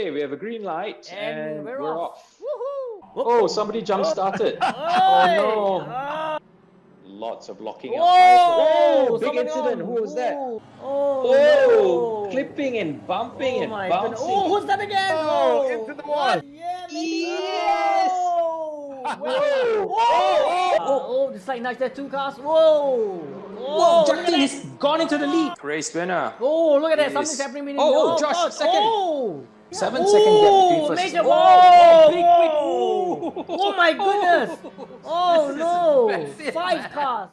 Okay, we have a green light and we're we're off. off. Woohoo! Oh, somebody jump started. Oh no. Lots of locking up Whoa! tires. Oh, big Someone incident. on. Who was that? Oh, Oh, no. clipping and bumping Oh and my goodness. bouncing. Oh, who's that again? Oh, Whoa. into the wall. Yeah, baby. Yes! Whoa. Whoa! Oh, the slight nudge there, two cars. Whoa. Whoa, look at Justin that. has gone into the lead. Race winner. Oh, look at that. Is- Something's happening. Meaning, Oh, Josh, second. Oh. 7 second gap between first. Major Oh, ball. big, quick. Oh my goodness. Oh no. massive, 5 cars.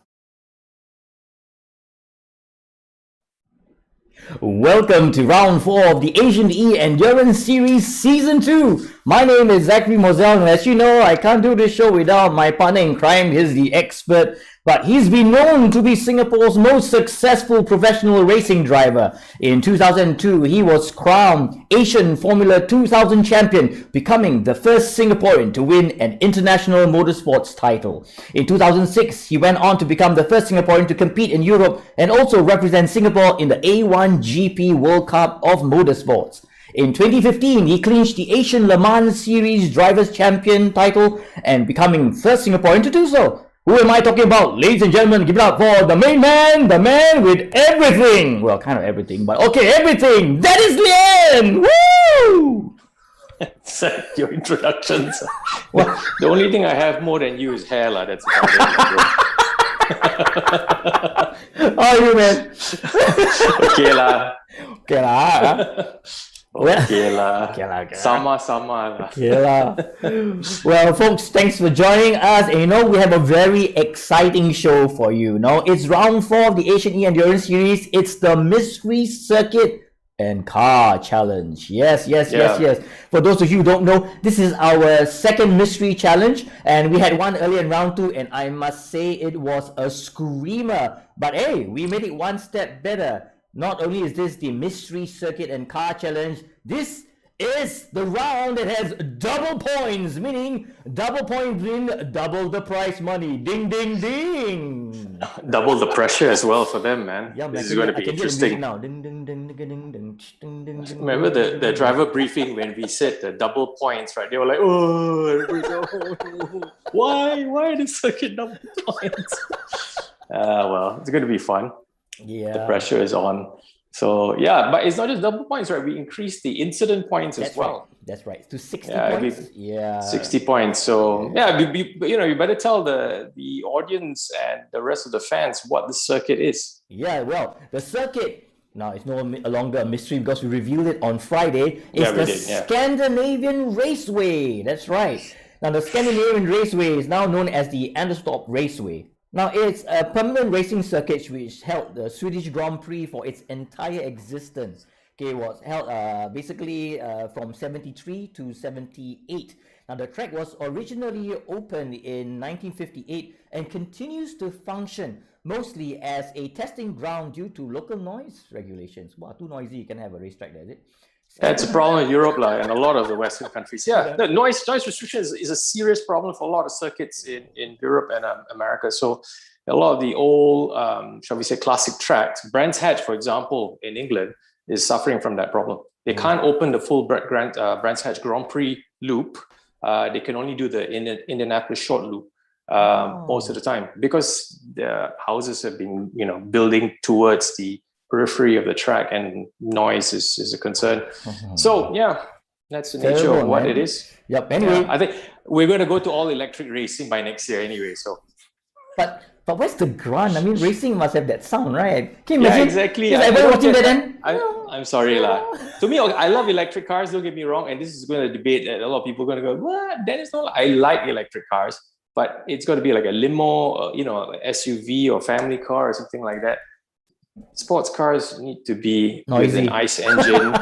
Welcome to round 4 of the Asian E Endurance Series Season 2. My name is Zachary, Mosalle, and as you know, I can't do this show without my partner in crime. He's the expert, but he's been known to be Singapore's most successful professional racing driver. In 2002, he was crowned Asian Formula 2000 champion, becoming the first Singaporean to win an international motorsports title. In 2006, he went on to become the first Singaporean to compete in Europe and also represent Singapore in the A1GP World Cup of Motorsports. In 2015, he clinched the Asian Le Mans Series Drivers' Champion title and becoming first Singaporean to do so. Who am I talking about? Ladies and gentlemen, give it up for the main man, the man with everything. Well, kind of everything, but okay, everything. That is Lian! Woo! Set your introductions. Well, the only thing I have more than you is hair, lah. That's about it. How are you, man? Okay, lah. Okay lah. Okay, lah. Okay lah. Sama lah. Okay lah. Well, folks, thanks for joining us. And we have a very exciting show for you. It's round 4 of the Asian E Endurance Series. It's the Mystery Circuit and Car Challenge. Yes. For those of you who don't know, this is our second mystery challenge, and we had one earlier in round 2, and I must say it was a screamer. But hey, we made it one step better. Not only is this the Mystery Circuit and Car Challenge, this is the round that has double points, meaning double points mean double the prize money. Ding, ding, ding. Double the pressure as well for them, man. Yeah, This is going to be interesting. now. Ding, ding, ding, ding, ding, ding, ding, ding, ding. Remember the driver briefing when we said the double points, right? They were like, oh, why the circuit double points? Well, it's going to be fun. Yeah. The pressure is on. So yeah, but it's not just double points, right? We increased the incident points as well. Right. That's right. To 60 Yeah, points. Yeah. 60 points. So yeah, you better tell the audience and the rest of the fans what the circuit is. Yeah, well, the circuit, now it's no longer a mystery because we revealed it on Friday. It's Yeah, we the did, yeah. Scandinavian Raceway. That's right. Now, the Scandinavian Raceway is now known as the Anderstorp Raceway. Now, it's a permanent racing circuit which held the Swedish Grand Prix for its entire existence. Okay, it was held basically from 73 to 78. Now, the track was originally opened in 1958 and continues to function mostly as a testing ground due to local noise regulations. Wow, too noisy, you can have a racetrack there, is it? That's a problem in Europe, and a lot of the Western countries. Yeah, the noise restriction is a serious problem for a lot of circuits in Europe and America. So a lot of the old, shall we say, classic tracks, Brands Hatch, for example, in England, is suffering from that problem. They can't open the full Brands Hatch Grand Prix loop. They can only do the Indianapolis short loop most of the time because the houses have been, building towards the periphery of the track, and noise is a concern. So yeah, that's the nature of what it is. Yep. Anyway, I think we're going to go to all electric racing by next year anyway. So, but where's the grunt? I mean, racing must have that sound, right? Can you imagine? yeah, exactly. Is everyone watching that then? I'm sorry, lah. To me, I love electric cars. Don't get me wrong, and this is going to debate that a lot of people are going to go, "What? Dennis, no." I like electric cars, but it's going to be like a limo, SUV or family car or something like that. Sports cars need to be noisy, with an ICE engine,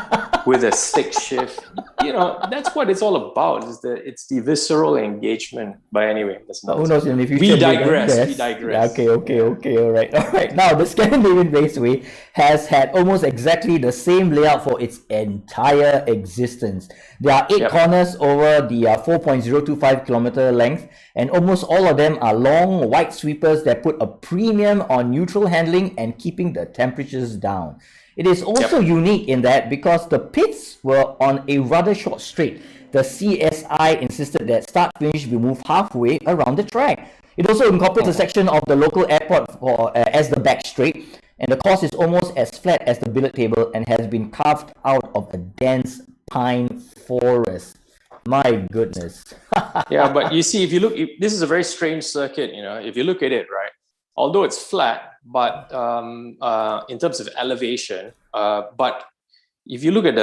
with a stick shift. That's what it's all about. It's the visceral engagement. But anyway, that's not. Who knows in the future? We digress. We digress. Okay. All right. Now, the Scandinavian Raceway has had almost exactly the same layout for its entire existence. There are 8 corners over the 4.025 kilometer length, and almost all of them are long white sweepers that put a premium on neutral handling and keeping the temperatures down. It is also unique in that because the pits were on a rather short straight, the CSI insisted that start-finish be moved halfway around the track. It also incorporates a section of the local airport as the back straight, and the course is almost as flat as the billet table and has been carved out of a dense pine forest. My goodness. Yeah, but you see, this is a very strange circuit, if you look at it, right? Although it's flat, but in terms of elevation, but if you look at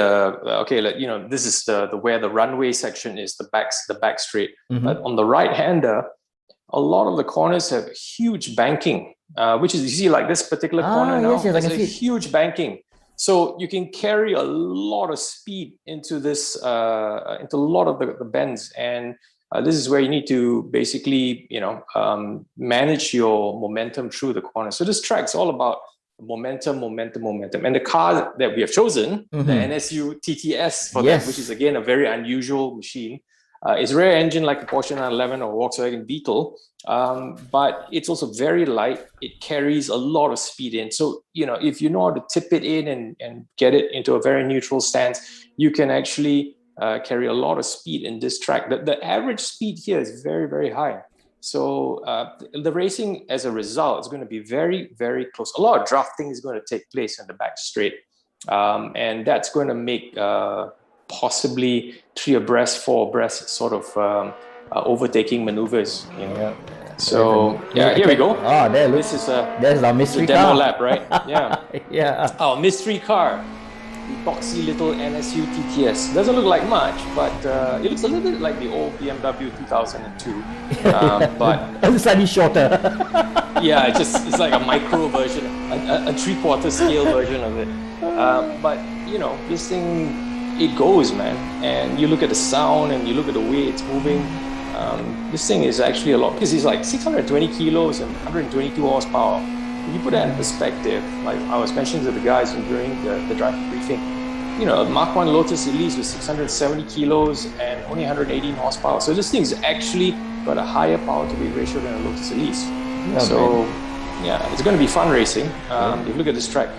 this is the where the runway section is, the back straight. But on the right hander, a lot of the corners have huge banking, which is, you see, like this particular corner now, there's a huge banking. So you can carry a lot of speed into this, into a lot of the bends, and this is where you need to basically, manage your momentum through the corner. So this track's all about momentum, and the car that we have chosen, the NSU TTS for that, which is again a very unusual machine. It's a rear engine like a Porsche 911 or Volkswagen Beetle, but it's also very light. It carries a lot of speed in. So, if you know how to tip it in and get it into a very neutral stance, you can actually carry a lot of speed in this track. The average speed here is very, very high. So the racing as a result is going to be very, very close. A lot of drafting is going to take place in the back straight. And that's going to make possibly 3 abreast, 4 abreast sort of overtaking maneuvers. So here we go. This is our mystery demo car. lap, right? Yeah. Yeah. Our mystery car, the boxy little NSU TTS. Doesn't look like much, but it looks a little bit like the old BMW 2002. But it's slightly shorter. yeah, it's like a micro version, a 3/4 scale version of it. But this thing, it goes, man. And you look at the sound and you look at the way it's moving. This thing is actually a lot, because it's like 620 kilos and 122 horsepower. If you put that in perspective, like I was mentioning to the guys during the driving briefing, Mark 1 Lotus Elise was 670 kilos and only 118 horsepower. So this thing's actually got a higher power to weight ratio than a Lotus Elise. It's going to be fun racing. If you look at this track,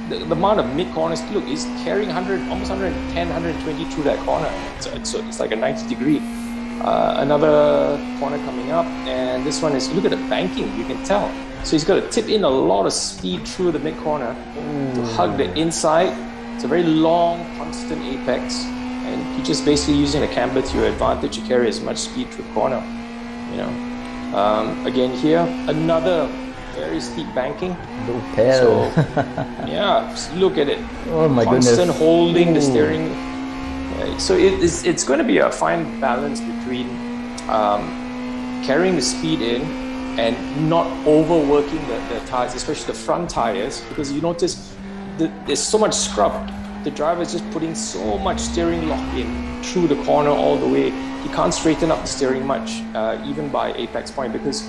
the amount of mid corners, look, is carrying almost 110, 120 through that corner. So it's like a 90 degree. Another corner coming up, and this one is, look at the banking, you can tell. So he's got to tip in a lot of speed through the mid corner to hug the inside. It's a very long, constant apex, and you're just basically using the camber to your advantage to carry as much speed through the corner. Again here, another very steep banking. So look at it. Oh my Constant goodness. holding the steering. So it's going to be a fine balance between carrying the speed in and not overworking the tires, especially the front tires, because you notice there's so much scrub. The driver is just putting so much steering lock in through the corner all the way. He can't straighten up the steering much, even by apex point, because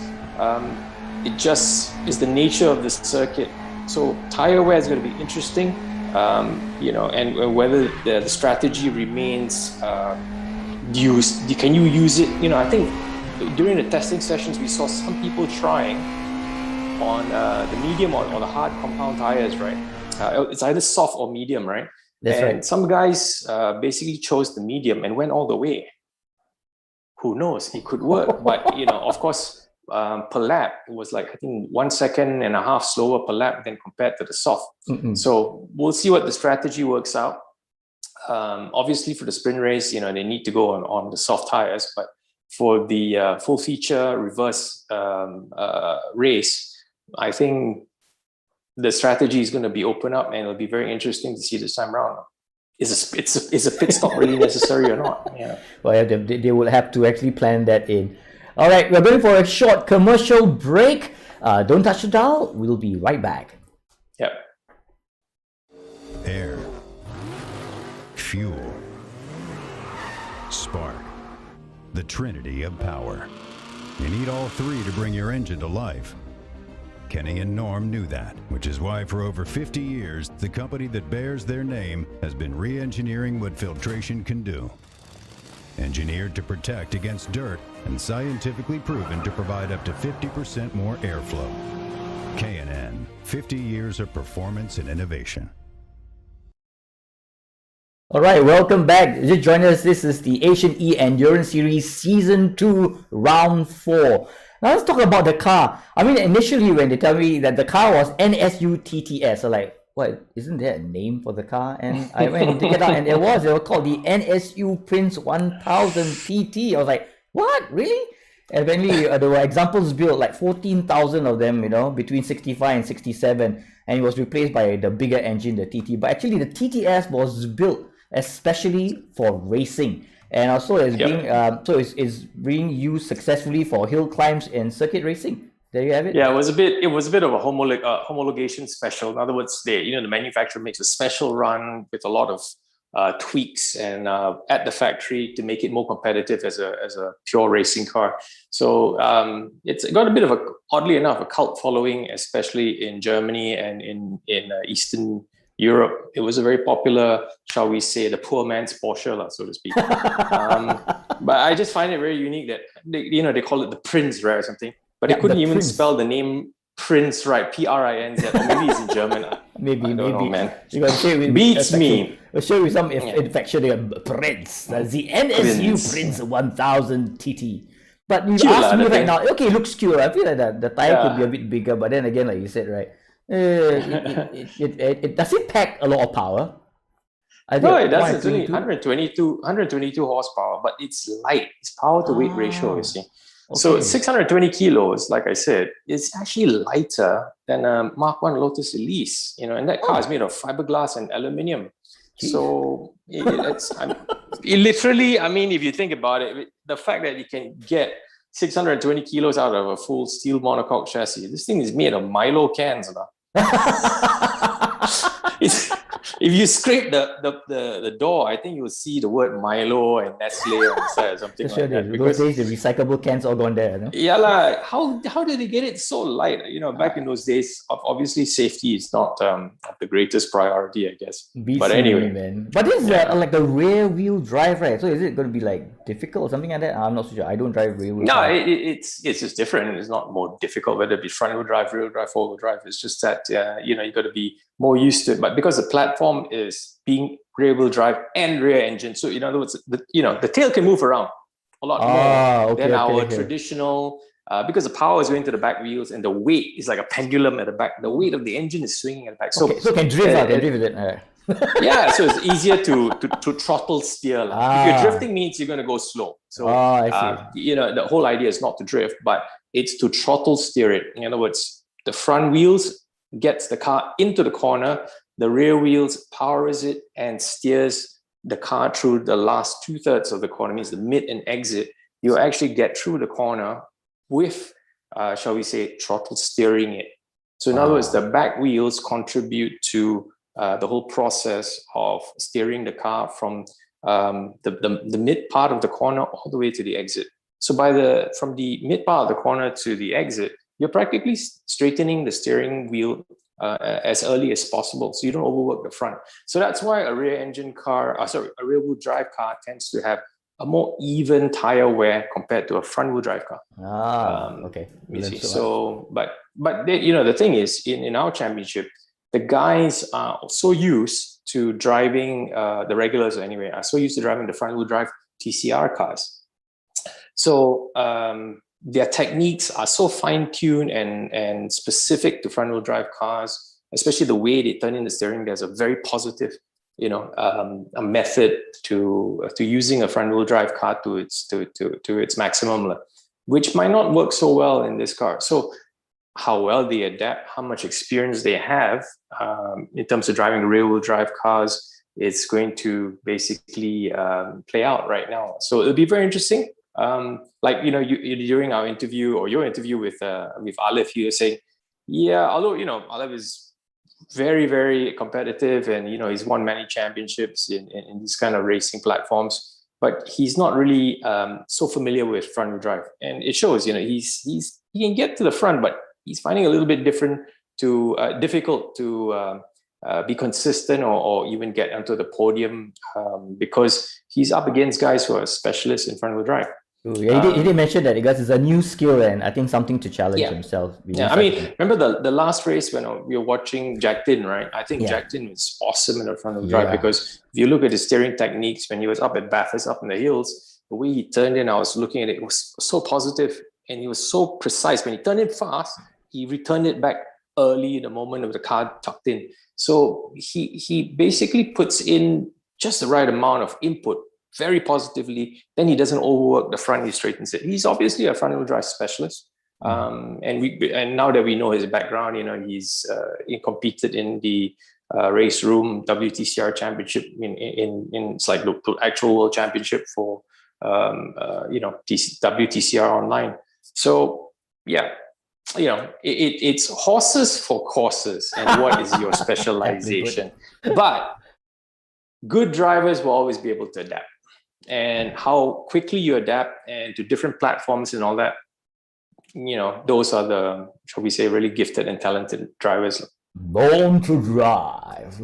it just is the nature of this circuit. So tire wear is going to be interesting, and whether the strategy remains used. Can you use it? I think during the testing sessions, we saw some people trying on the medium or the hard compound tires, right? It's either soft or medium, right? That's right. Some guys basically chose the medium and went all the way. Who knows? It could work, but of course, per lap, it was like, I think 1.5 seconds slower per lap than compared to the soft. So we'll see what the strategy works out. Obviously, for the sprint race, they need to go on the soft tires, but for the full feature reverse race, I think the strategy is going to be open up, and it'll be very interesting to see this time around. Is a pit stop really necessary or not? Yeah. Well, they will have to actually plan that in. All right, we're going for a short commercial break. Don't touch the dial. We'll be right back. Yep. Air, fuel, spark, the trinity of power. You need all three to bring your engine to life. Kenny and Norm knew that, which is why for over 50 years, the company that bears their name has been re-engineering what filtration can do. Engineered to protect against dirt and scientifically proven to provide up to 50% more airflow. K&N, 50 years of performance and innovation. All right, welcome back. Just join us. This is the Asian E Endurance Series Season 2, Round 4. Now let's talk about the car. I mean, initially when they tell me that the car was NSU TTS, I'm like, what, isn't there a name for the car? And I went to get out and it was called the NSU Prince 1000 TT. I was like, what, really? And apparently there were examples built, like 14,000 of them, between 65 and 67. And it was replaced by the bigger engine, the TT. But actually the TTS was built especially for racing, and also is is being used successfully for hill climbs and circuit racing. There you have it. Yeah, it was a bit of a homologation special. In other words, the manufacturer makes a special run with a lot of tweaks and at the factory to make it more competitive as a pure racing car. So it's got a bit of oddly enough, a cult following, especially in Germany and in Eastern Europe. It was a very popular, shall we say, the poor man's Porsche, so to speak. But I just find it very unique that they call it the Prince, right, or something. But they couldn't even spell the name Prince right, Prinz, or maybe it's in German. Maybe. Know, man. You got to say with beats me. We'll show you some infection. Prince, that's the NSU Prince 1000 TT. But you ask me right now, okay, it looks cute. I feel like the tire could be a bit bigger, but then again, like you said, right, it does it pack a lot of power? No, it does. It's only 122 horsepower, but it's light. It's power to weight ratio, you see. Okay. So 620 kilos, like I said, is actually lighter than a Mark 1 Lotus Elise, and that car is made of fiberglass and aluminium. Jeez. So it literally, I mean, if you think about it, the fact that you can get 620 kilos out of a full steel monocoque chassis, this thing is made of Milo cans. If you scrape the door, I think you'll see the word Milo and Nestle on the side or something like that. Those days, the recyclable cans all gone there. No? Yeah, how did they get it so light? Back in those days, obviously safety is not the greatest priority, I guess. But anyway, man. But this is like a rear wheel drive, right? So is it going to be like difficult or something like that? I'm not so sure. I don't drive rear wheel. No, it's just different. It's not more difficult whether it be front wheel drive, rear wheel drive, four wheel drive. It's just that you got to be more used to it. But because the platform is being rear wheel drive and rear engine, so in other words, the tail can move around a lot more than our traditional. Because the power is going to the back wheels and the weight is like a pendulum at the back. The weight of the engine is swinging at the back. So it can drift it. Yeah, so it's easier to throttle steer. If you're drifting, means you're going to go slow. So I see. The whole idea is not to drift, but it's to throttle steer it. In other words, the front wheels gets the car into the corner, the rear wheels powers it and steers the car through the last 2/3 of the corner, means the mid and exit. You actually get through the corner with, shall we say, throttle steering it. So in other words, the back wheels contribute to the whole process of steering the car from the mid part of the corner all the way to the exit. So from the mid part of the corner to the exit, you're practically straightening the steering wheel as early as possible, so you don't overwork the front. So that's why a rear wheel drive car tends to have a more even tire wear compared to a front wheel drive car. Okay. You see. So, but the thing is, in our championship, the guys are so used to driving the regulars anyway, are so used to driving the front wheel drive TCR cars. So their techniques are so fine-tuned and specific to front wheel drive cars, especially the way they turn in the steering. There's a very positive a method to using a front wheel drive car to its maximum, which might not work so well in this car. So how well they adapt, how much experience they have in terms of driving rear wheel drive cars, it's going to basically play out right now. So it'll be very interesting. During our interview or your interview with Aleph, you were saying, although Aleph is very, very competitive and he he's won many championships in these kind of racing platforms, but he's not really so familiar with front wheel drive, and it shows. He can get to the front, but he's finding it a little bit difficult to be consistent or even get onto the podium because he's up against guys who are specialists in front wheel drive. Yeah, he did mention that because it's a new skill and I think something to challenge himself. Yeah, I mean, remember the last race when we were watching Jack Tin, right? I think Jack Tin was awesome in the front wheel drive because if you look at his steering techniques when he was up at Bathurst, up in the hills, the way he turned in, I was looking at it, it was so positive and he was so precise. When he turned in fast, he returned it back early, the moment of the car tucked in. So he basically puts in just the right amount of input very positively. Then he doesn't overwork the front, he straightens it. He's obviously a front wheel drive specialist. And now that we know his background, he competed in the race room WTCR championship in it's like the actual world championship for WTCR online. So it's horses for courses and what is your specialization. But good drivers will always be able to adapt, and how quickly you adapt and to different platforms and all that, those are the, shall we say, really gifted and talented drivers. Born to drive.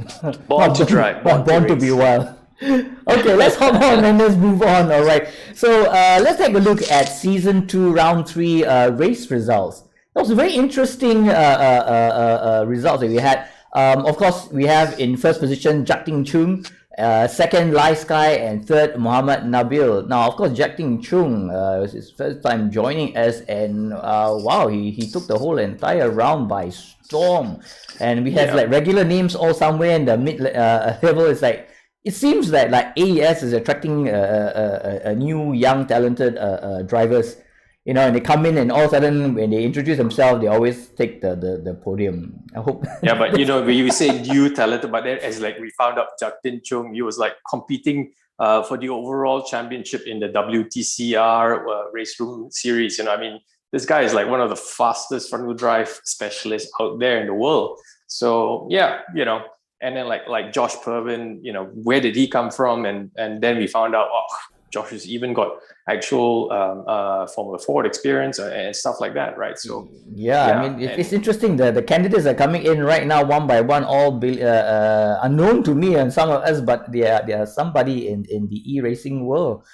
Born to drive. Born to be well. Okay, let's hop on and let's move on. All right. So let's take a look at Season 2, Round 3 race results. That was a very interesting results that we had. Of course, we have in first position Jack Ting Chung, second Lai Sky, and third Muhammad Nabil. Now, of course, Jack Ting Chung was his first time joining us, and wow, he took the whole entire round by storm. And we have like regular names all somewhere in the mid level. It's like, it seems that like AeES is attracting a new young talented drivers, and they come in and all of a sudden when they introduce themselves, they always take the podium. I hope. Yeah, but when you say new talented, but then as like we found out, Jack Tin Chung, he was like competing for the overall championship in the WTCR race room series. I mean, this guy is like one of the fastest front wheel drive specialists out there in the world. So and then like Josh Pervin, where did he come from? And then we found out, Josh has even got actual Formula Ford experience and stuff like that, right? So I mean, it's interesting. The candidates are coming in right now, one by one, all unknown to me and some of us, but they are somebody in the e-racing world.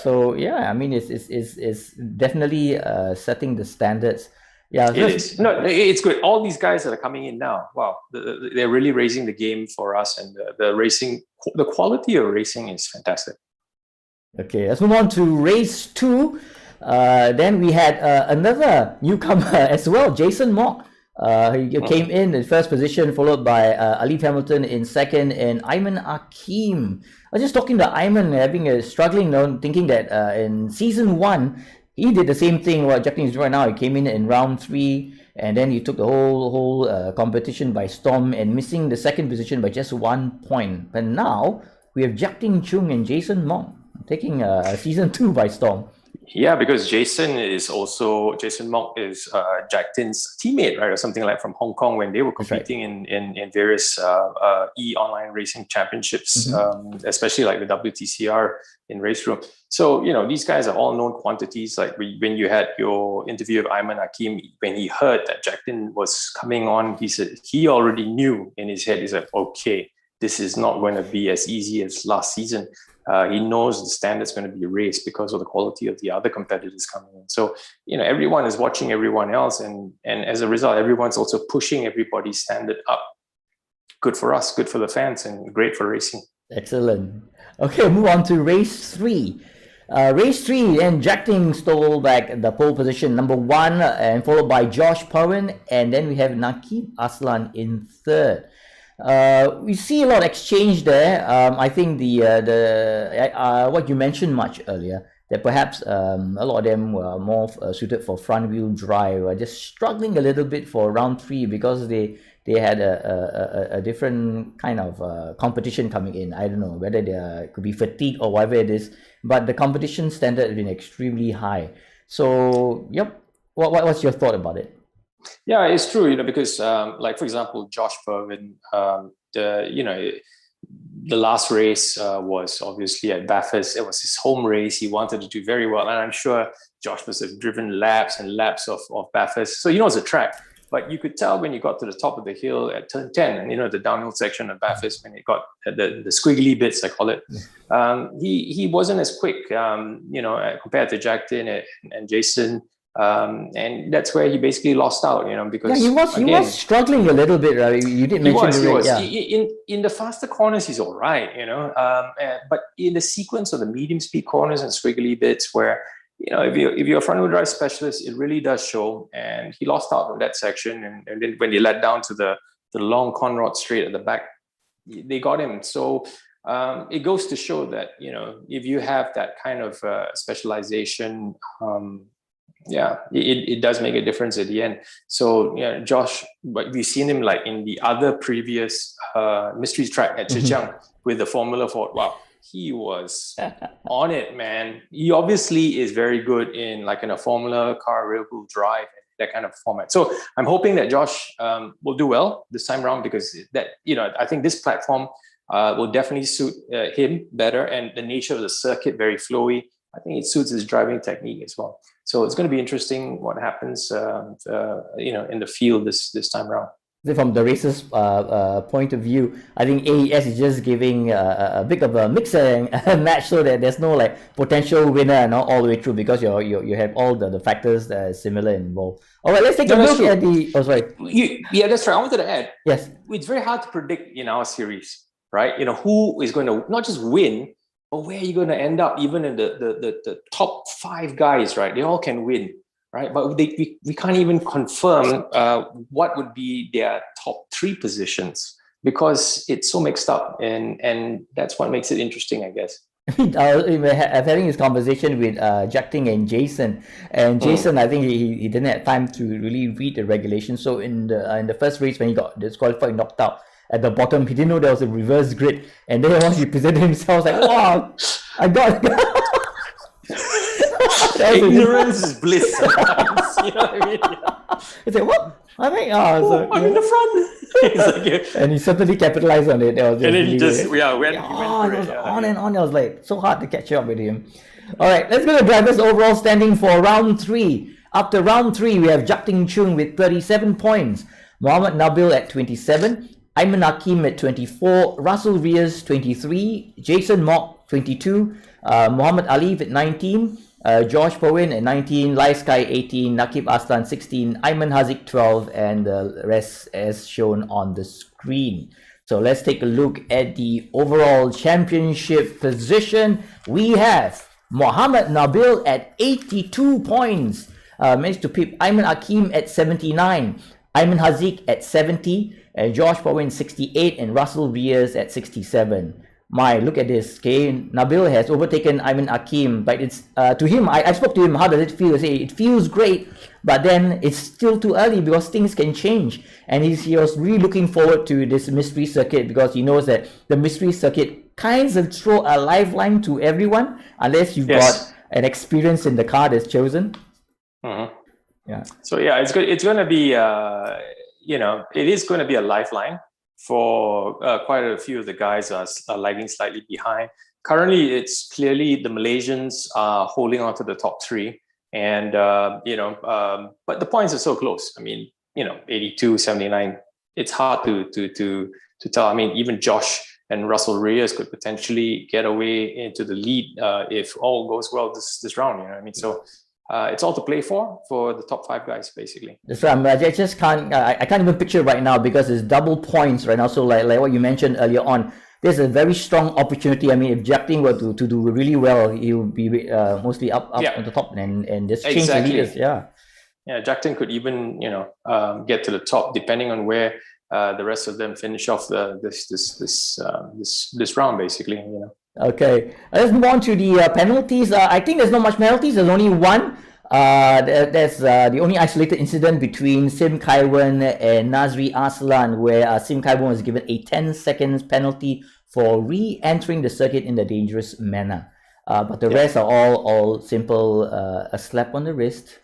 So I mean, it's definitely setting the standards. Yeah, it is. No, it's good. All these guys that are coming in now, wow, they're really raising the game for us, and the racing, the quality of racing is fantastic. Okay, let's move on to race 2. Then we had another newcomer as well, Jason Mock. He came in first position, followed by Alif Hamilton in second, and Ayman Akim. I was just talking to Ayman, struggling, thinking that in season 1, he did the same thing what Jack Ting is doing right now. He came in round 3, and then he took the whole competition by storm and missing the second position by just 1 point. But now we have Jack Ting Chung and Jason Mock taking season 2 by storm. Yeah, because Jason Mock is Jack Tin's teammate, right, or something like from Hong Kong when they were competing in various online racing championships, especially like the WTCR in race room. So these guys are all known quantities. Like when you had your interview with Ayman Hakim, when he heard that Jack Tin was coming on, he said he already knew in his head. He's like, okay, this is not going to be as easy as last season. He knows the standard's going to be raised because of the quality of the other competitors coming in. So, everyone is watching everyone else. And as a result, everyone's also pushing everybody's standard up. Good for us, good for the fans, and great for racing. Excellent. Okay, move on to race 3. Race 3, and Jack Ting stole back the pole position, number 1, and followed by Josh Perwin. And then we have Nakib Aslan in third. We see a lot of exchange there. I think the what you mentioned much earlier, that perhaps a lot of them were more suited for front wheel drive, just struggling a little bit for round 3 because they had a different kind of competition coming in. I don't know whether they could be fatigue or whatever it is, but the competition standard has been extremely high. So what's your thought about it? Yeah, it's true, because like, for example, Josh Pervin, the last race was obviously at Bathurst. It was his home race. He wanted to do very well. And I'm sure Josh must have driven laps and laps of Bathurst. So he knows the track. But you could tell when you got to the top of the hill at turn 10, and the downhill section of Bathurst, when it got the squiggly bits, I call it, he wasn't as quick, compared to Jack Tin and Jason. And that's where he basically lost out, because he was struggling a little bit, right? You did mention he was. Yeah. In the faster corners, he's all right, but in the sequence of the medium speed corners and squiggly bits where, if you're a front wheel drive specialist, it really does show. And he lost out on that section. And then when they led down to the long Conrod straight at the back, they got him. So it goes to show that, if you have that kind of specialization, it does make a difference at the end. So Josh, but we've seen him like in the other previous mystery track at Zhejiang with the Formula Ford. Wow, he was on it, man. He obviously is very good in a Formula car rear wheel drive, that kind of format. So I'm hoping that Josh will do well this time around, because that I think this platform will definitely suit him better, and the nature of the circuit, very flowy. I think it suits his driving technique as well. So it's going to be interesting what happens, in the field this time around. From the racer's point of view, I think AeES is just giving a bit of a mix and match, so that there's no potential winner all the way through, because you have all the factors that are similar involved. All right, let's take a look at the. Oh, sorry. That's right. I wanted to add. Yes. It's very hard to predict in our series, right? Who is going to not just win, but where are you going to end up, even in the top 5 guys, right? They all can win, right? But we can't even confirm what would be their top 3 positions, because it's so mixed up, and that's what makes it interesting, I guess. I'm having this conversation with Jack Ting and Jason, and Jason, I think he didn't have time to really read the regulations. So in the first race, when he got disqualified, knocked out at the bottom, he didn't know there was a reverse grid, and then once he presented himself, like, wow, I got ignorance is bliss sometimes. You know what I mean? It's like, what? I think, I'm in the front. And he certainly capitalized on it. And then he just went on and on. It was like so hard to catch up with him. All right, let's go to drivers' overall standing for round 3. After round 3, we have Jack Ting Chung with 37 points, Mohamed Nabil at 27, Ayman Hakim at 24, Russell Reyes 23, Jason Mock 22, Muhammad Ali at 19, Josh Powin at 19, Lai Sky 18, Nakib Aslan 16, Ayman Hazik 12, and the rest as shown on the screen. So let's take a look at the overall championship position. We have Mohamed Nabil at 82 points, managed to pip Ayman Hakim at 79, Ayman Hazik at 70, Josh Powin 68, and Russell Reyes at 67. Look at this. Okay, Nabil has overtaken Ayman Hakim, but it's to him. I spoke to him. How does it feel? I say it feels great, but then it's still too early because things can change. And he was really looking forward to this mystery circuit, because he knows that the mystery circuit kinds of throw a lifeline to everyone unless you've got an experience in the car that's chosen. Yeah. So it's good. It's going to be it is going to be a lifeline for quite a few of the guys are lagging slightly behind. Currently, it's clearly the Malaysians are holding on to the top 3, and but the points are so close. I mean, 82, 79. It's hard to tell. I mean, even Josh and Russell Reyes could potentially get away into the lead if all goes well this round. You know what I mean? So. It's all to play for the top 5 guys, basically. That's right. I just can't. I can't even picture it right now because it's double points right now. So like what you mentioned earlier on, there's a very strong opportunity. I mean, if Jack Ting were to do really well, he'll be mostly up on the top and just change the leaders. Yeah. Jack Ting could even get to the top depending on where the rest of them finish off this round, basically. Okay, let's move on to the penalties. I think there's not much penalties. There's only one. There's the only isolated incident between Sim Kaiwan and Nazri Arslan, where Sim Kaiwan was given a 10 seconds penalty for re-entering the circuit in a dangerous manner. But the rest are all simple, a slap on the wrist.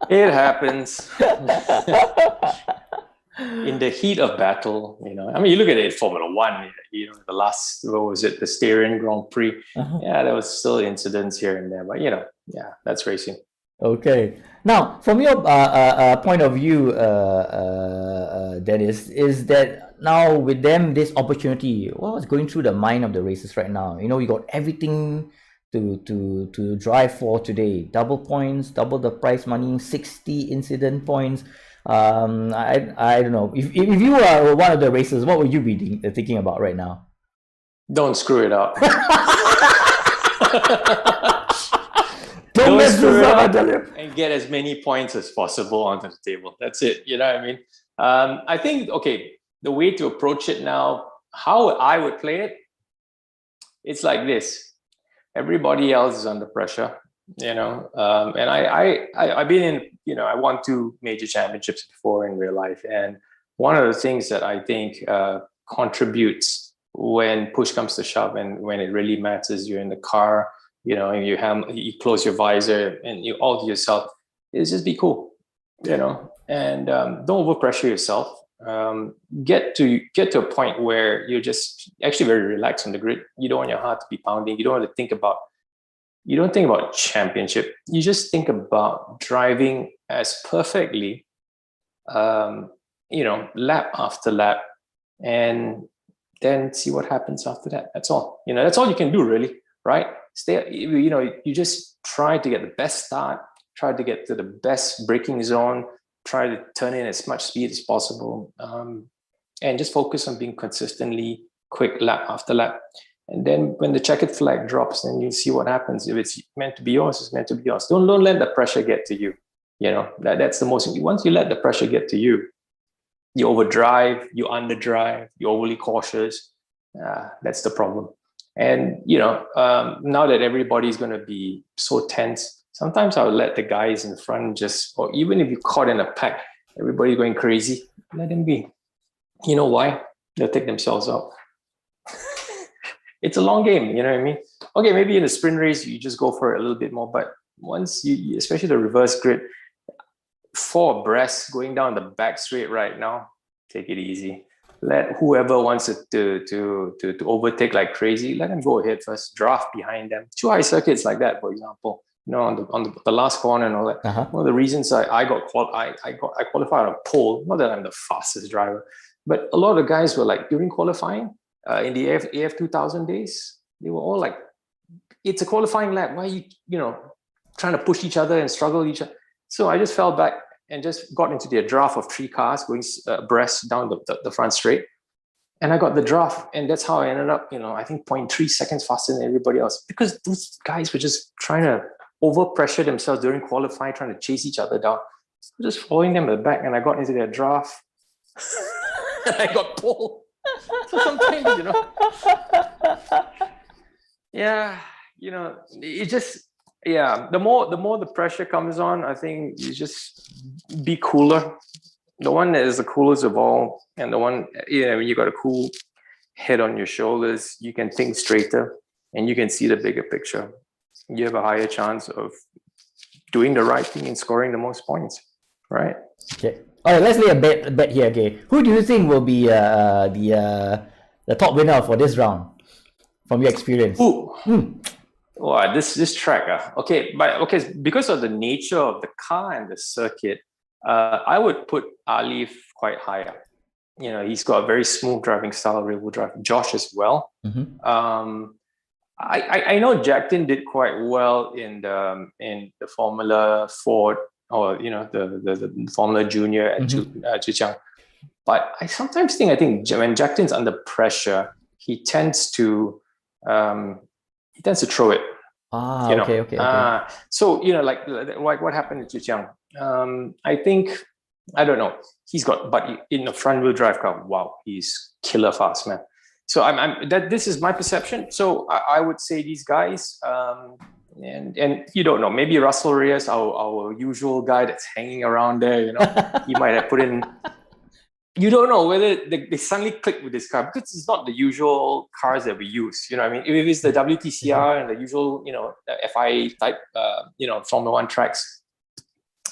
It happens. In the heat of battle, I mean, you look at it, Formula One, the last, what was it, the Styrian Grand Prix? Yeah, there was still incidents here and there, but that's racing. Okay. Now, from your point of view, Dennis, is that now with them this opportunity, what's going through the mind of the racers right now? You know, you got everything to drive for today. Double points, double the prize money, 60 incident points. I don't know. If you are one of the racers, what would you be thinking about right now? Don't screw it up. Don't mess screw this it up, I up tell you. and get as many points as possible onto the table. That's it. You know what I mean? I think, okay, the way to approach it now, how I would play it, it's like this. Everybody else is under pressure, you know, and I've been in, you know, I won 2 major championships before in real life. And one of the things that I think contributes when push comes to shove and when it really matters, you're in the car, you know, you close your visor and you all to yourself, is just be cool, you know, and don't overpressure yourself. Get to a point where you're just actually very relaxed on the grid. You don't want your heart to be pounding. You don't want to think about championship. You just think about driving as perfectly, you know, lap after lap, and then see what happens after that. That's all. You know, that's all you can do, really, right? You know, you just try to get the best start, try to get to the best braking zone, try to turn in as much speed as possible, and just focus on being consistently quick lap after lap. And then when the checkered flag drops, then you'll see what happens. If it's meant to be yours, it's meant to be yours. Don't let the pressure get to you. You know, that's the most. Once you let the pressure get to you, you overdrive, you underdrive, you're overly cautious. That's the problem. And, you know, now that everybody's going to be so tense, sometimes I'll let the guys in front or even if you're caught in a pack, everybody going crazy, let them be. You know why? They'll take themselves out. It's a long game, you know what I mean? Okay, maybe in a sprint race, you just go for it a little bit more, but once you especially the reverse grid, 4 abreast going down the back straight right now, take it easy. Let whoever wants it to overtake like crazy, let them go ahead first, draft behind them. 2 high circuits like that, for example, you know, on the last corner and all that. One of the reasons I qualified on pole, not that I'm the fastest driver, but a lot of guys were like, during qualifying, in the AF 2000 days, they were all like, it's a qualifying lap. Why are you know, trying to push each other and struggle each other? So I just fell back and just got into the draft of 3 cars going abreast down the front straight. And I got the draft. And that's how I ended up, you know, I think 0.3 seconds faster than everybody else. Because those guys were just trying to overpressure themselves during qualifying, trying to chase each other down. So just following them at the back, and I got into their draft. And I got pole. So sometimes, you know, yeah, you know, it just, yeah, the more the pressure comes on, I think you just be cooler. The one that is the coolest of all, and the one, you know, when you got a cool head on your shoulders, you can think straighter and you can see the bigger picture. You have a higher chance of doing the right thing and scoring the most points, right? Okay. All right, let's lay a bet here. Okay, who do you think will be the top winner for this round, from your experience? Wow, this track. Okay, because of the nature of the car and the circuit, I would put Alif quite high up. You know, he's got a very smooth driving style, rear-wheel drive. Josh as well. I know Jackton did quite well in the Formula Ford, or you know, the Formula Junior at Zhejiang. But I sometimes think when Jackton's under pressure, he tends to throw it. Okay. So, you know, like what happened at Zhejiang? I don't know. But in the front wheel drive car, wow, he's killer fast, man. So this is my perception. So I would say these guys, and you don't know, maybe Russell Reyes, our usual guy that's hanging around there, you know, he might have put in. You don't know whether they suddenly click with this car, because it's not the usual cars that we use. You know what I mean? If it's the WTCR and the usual, you know, FIA type, you know, Formula One tracks,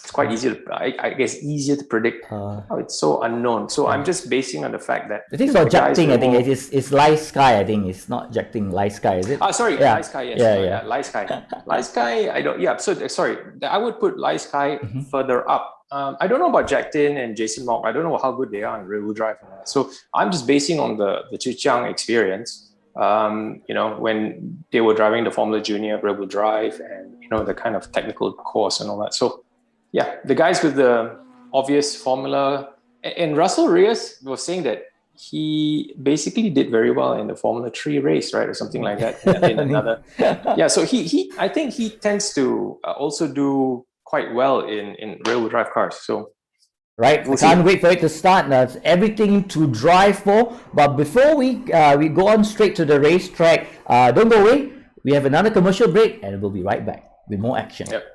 it's quite easy to, I guess, easier to predict. It's so unknown. So I'm just basing on the fact that the thing about jacting, I think it's Light Sky. I think it's not jacting. Light Sky, is it? Sorry, Yeah. Light Sky. Yes, Yeah. Light Sky. Light Sky. I don't. Yeah. So sorry, I would put Light Sky further up. I don't know about Jack Tin and Jason Mock. I don't know how good they are in rear-wheel drive. So I'm just basing on the Zhejiang experience. When they were driving the Formula Junior rear-wheel drive and the kind of technical course and all that. So yeah, the guys with the obvious formula, and Russell Reyes was saying that he basically did very well in the Formula 3 race, right, or something like that. In another, yeah. So he I think he tends to also do quite well in rear-wheel drive cars. So right, we can't wait for it to start. Now it's everything to drive for. But before we go on straight to the racetrack, don't go away. We have another commercial break, and we'll be right back with more action. Yep.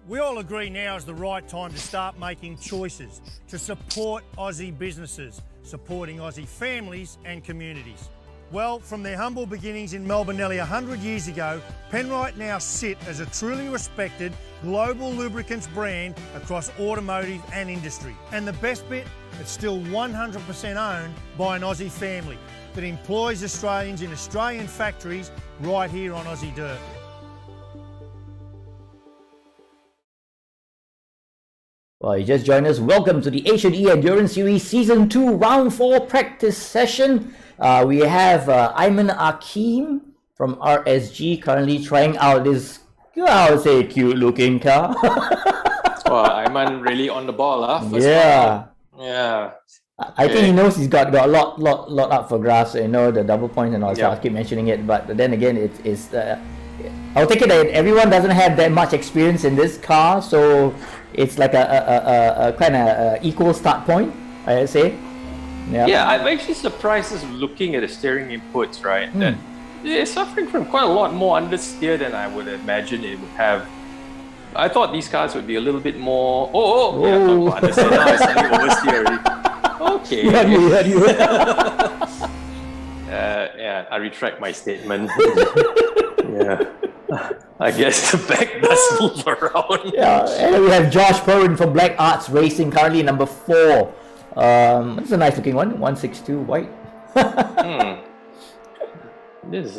We all agree now is the right time to start making choices to support Aussie businesses, supporting Aussie families and communities. Well, from their humble beginnings in Melbourne nearly 100 years ago, Penrite now sit as a truly respected global lubricants brand across automotive and industry. And the best bit, it's still 100% owned by an Aussie family that employs Australians in Australian factories right here on Aussie dirt. Well, you just joined us. Welcome to the AeES Endurance Series Season 2 Round 4 practice session. We have Ayman Akeem from RSG currently trying out this, I would say, cute-looking car. Well, Ayman really on the ball, huh? Yeah. Yeah. I think he knows he's got a lot up for grabs. The double point and all. So I keep mentioning it, but then again, it's. I'll take it that everyone doesn't have that much experience in this car, so it's like a kind of equal start point, I'd say. Yeah, I'm actually surprised just looking at the steering inputs, right? That it's suffering from quite a lot more understeer than I would imagine it would have. I thought these cars would be a little bit more. Yeah, I thought about understeer. Now it's suddenly oversteer already. Okay. Yeah, I retract my statement. Yeah. I guess the back does move around. Yeah, and we have Josh Perrin from Black Arts Racing, currently number 4. It's a nice looking one, 162 white. This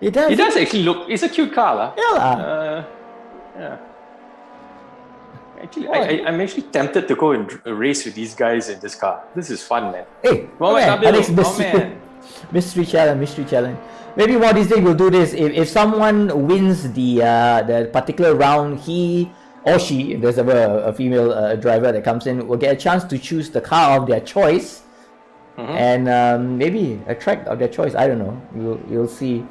it does actually look. It's a cute car, lah. Yeah. Yeah. Actually, I'm actually tempted to go and race with these guys in this car. This is fun, man. Hey, Alex, mystery challenge. Maybe one of these days we'll do this. If someone wins the particular round, he or she, if there's ever a female driver that comes in, will get a chance to choose the car of their choice, and maybe a track of their choice. I don't know. You'll see.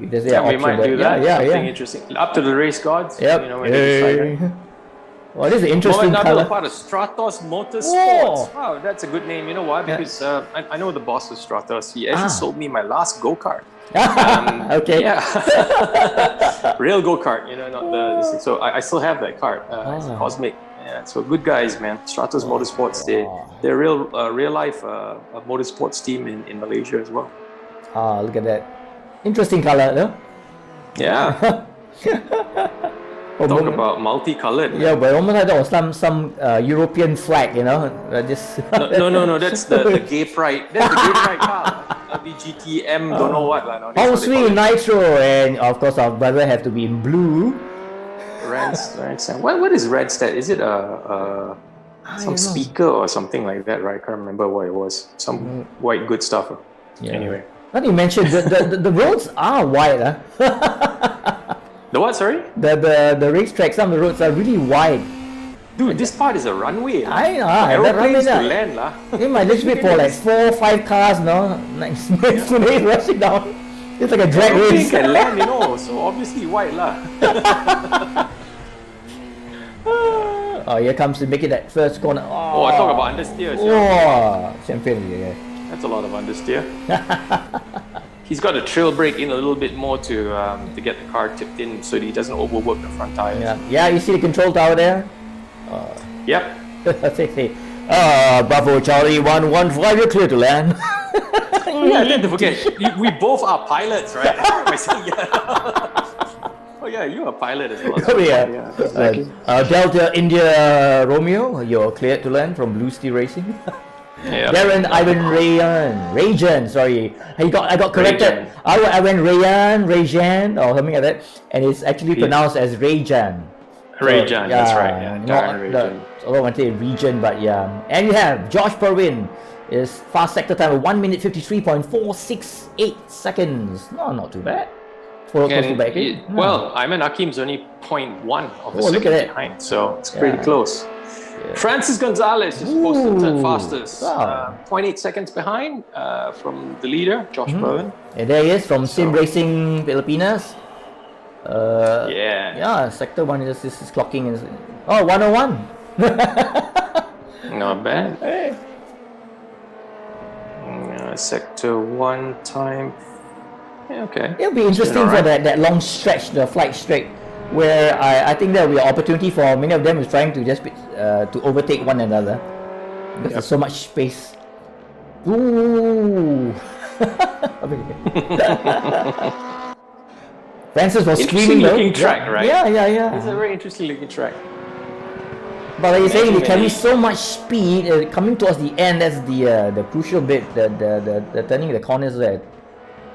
If there's an we might do that. Something yeah. interesting. Up to the race gods. Yep. When they decide. Well, this is an interesting color. Part of Stratos Motorsports. Wow, that's a good name. You know why? Because I know the boss of Stratos. He actually sold me my last go-kart. Okay. Yeah. Real go-kart, not the. So I still have that kart. It's Cosmic. Yeah. So good guys, man. Stratos Motorsports. They're real life motorsports team in Malaysia as well. Look at that. Interesting color, no? Yeah. Talk about multicolored. Yeah, but almost like that was some European flag, just. No. That's the gay pride. That's the gay pride car. LBGTM, don't know what. All sweet nitro, and of course our brother have to be in blue. Randstad. What is Randstad? Is it some speaker or something like that? Right? I can't remember what it was. Some white good stuff. Yeah. Anyway. Not you mentioned the roads are wide, The what? Sorry. The racetrack. Some of the roads are really wide. Dude, this part is a runway. I know. Aeroplanes to land, lah. You might just wait for like 4 or 5 cars, no? Next today rushing down. It's like a drag race. Can land, so obviously wide, lah. Here comes to make it that first corner. I talk about understeer. Champion, yeah. That's a lot of understeer. He's got to trail brake in a little bit more to get the car tipped in so that he doesn't overwork the front tires. Yeah, you see the control tower there? Yep. Bravo Charlie 115, you're clear to land. I tend to forget. We both are pilots, right? Oh yeah, you're a pilot as well. Oh yeah. Exactly. Delta India Romeo, you're cleared to land from Blue Steel Racing. Yeah. Darren Ivan Rajan, sorry. I got corrected. I went Rajan or something like that, and it's actually pronounced as Rajan. Rajan, that's right. Yeah, Darren Rajan. Although I want to say region, but yeah. And you have Josh Perwin is fast sector time of 1 minute 53.468 seconds. No, not too bad. Well, Ayman Hakim's only 0.1 of a look second at it. behind, so it's pretty close. Yeah. Francis Gonzalez is posted third fastest, 0.8 seconds behind from the leader, Josh Perwin. And there he is from Sim Racing Filipinas. Yeah, sector 1 is clocking in 101. Not bad. Hey. Sector 1 time. Yeah, okay. It'll be interesting for that long stretch, the flight straight, where I think there will be an opportunity for many of them is trying to just to overtake one another because there's so much space. Ooh. Francis was screaming though. Looking track, right? Yeah. It's a very interesting looking track. But like you're saying, they carry so much speed. Coming towards the end, that's the crucial bit, the turning the corners there.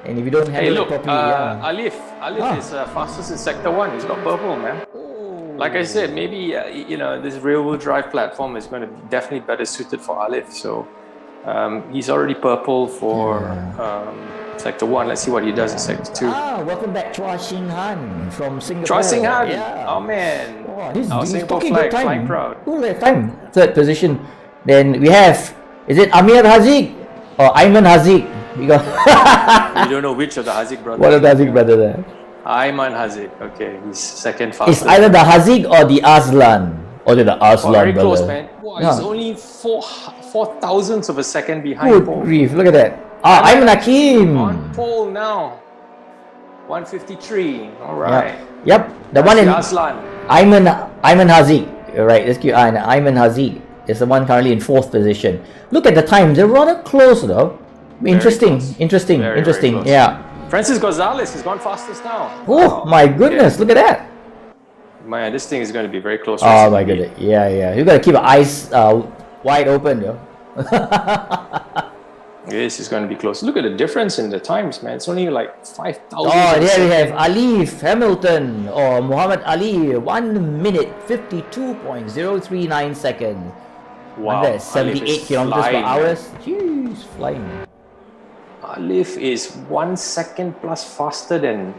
And if you don't handle it properly, Alif is fastest in sector 1. He's got purple, man. Like I said, maybe this rear-wheel drive platform is going to be definitely better suited for Alif. So he's already purple for sector 1. Let's see what he does in sector 2. Welcome back, Chua Xing Han from Singapore. Chua Xing Han, yeah. oh man. He's Singapore talking good time. flying proud. Good time. Third position. Then we have, is it Amir Haziq or Ayman Haziq? We got You don't know which of the Haziq brothers. What are the Haziq brothers there? Ayman Haziq. Okay, he's second fastest. It's either the Haziq or the Aslan. Or the Aslan very brother. Close, man. Wow, he's only 4,000ths of a second behind Good Paul. grief, look at that. Ayman Hakim. On pole now. 153. All right. Yep. The one in Aslan. Ayman Haziq. Right, let's keep eye on Ayman Haziq is the one currently in 4th position. Look at the times, they're rather close though. Interesting. Very close. Yeah. Francis Gonzalez has gone fastest now. Oh my goodness, look at that. Man, this thing is going to be very close. Oh my goodness. Yeah. You gotta keep your eyes wide open though. This is going to be close. Look at the difference in the times, man. It's only like 5,000. Oh, there we have Alif Hamilton or Muhammad Ali, 1 minute 52.039 seconds. Wow. That's 78 kilometers per hour. Jeez, flying. Alif is 1 second plus faster than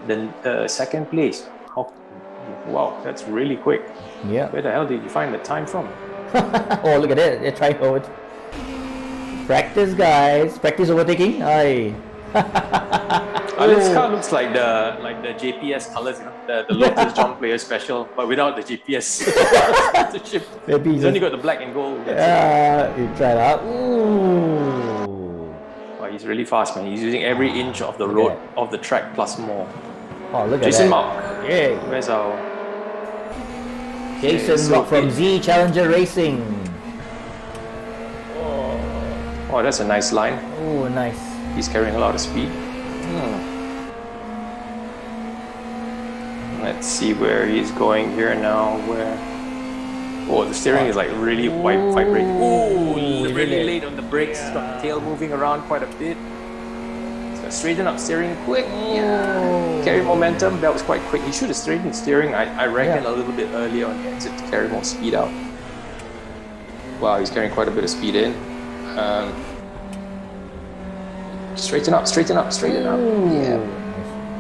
second place. Wow, that's really quick. Yeah. Where the hell did you find the time from? Oh, look at it. They're trying over. Practice, guys. Practice overtaking. Aye. Alif's car looks like the JPS colors, the Lotus John Player Special, but without the GPS. Maybe he's only got the black and gold. Yeah, you try it out. Ooh. Wow, he's really fast, man. He's using every inch of the road, of the track plus more. Oh, look Jason at that. Mark. Yeah. Where's our Jason Mark from Z Challenger Racing. Oh, that's a nice line. Oh, nice. He's carrying a lot of speed. Let's see where he's going here now. Oh, the steering is like really vibrating. Oh, he's really late on the brakes. He's got the tail moving around quite a bit. He's got to straighten up steering quick. Yeah. Carry momentum. That was quite quick. He should have straightened steering, I reckon, a little bit earlier on the exit to carry more speed out. Wow, he's carrying quite a bit of speed in. Straighten up.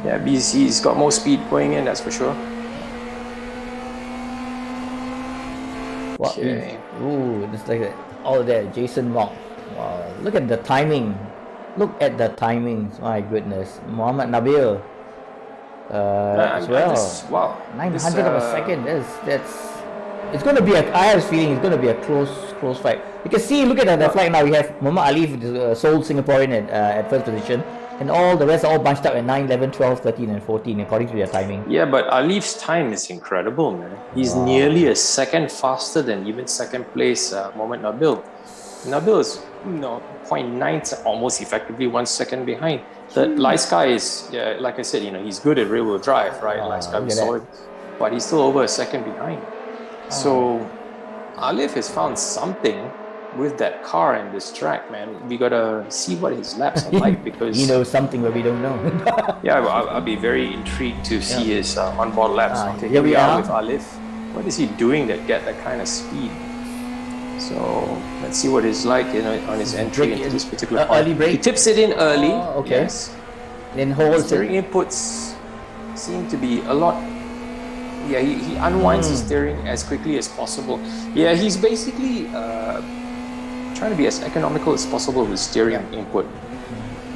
Yeah, he's got more speed going in, that's for sure. Okay. Ooh, just like that. All there, Jason Mock. Wow, look at the timing. My goodness. Muhammad Nabil. As well. Wow. 900 of a second. That's. It's going to be I have a feeling it's going to be a close fight. You can see, look at the flight now. We have Muhammad Ali, the sole Singaporean at 1st position. And all the rest are all bunched up at 9, 11, 12, 13 and 14 according to their timing. Yeah, but Alif's time is incredible, man. He's nearly a second faster than even second place Mohamed Nabil. Nabil is no, 0.9, almost effectively 1 second behind. The Lian is, like I said, he's good at rear-wheel drive, right? Lian, we saw it, but he's still over a second behind. So AeES has found something with that car and this track, man. We gotta see what his laps are like, because he knows something that we don't know. yeah, I'll be very intrigued to see his onboard laps. Okay, here we are with AeES. What is he doing that get that kind of speed? So let's see what it's like, on his entry into this particular point. Early break. He tips it in early. Okay. Yes. Then holds steering it. inputs seem to be a lot. Yeah, he unwinds the steering as quickly as possible. Yeah, he's basically trying to be as economical as possible with steering input.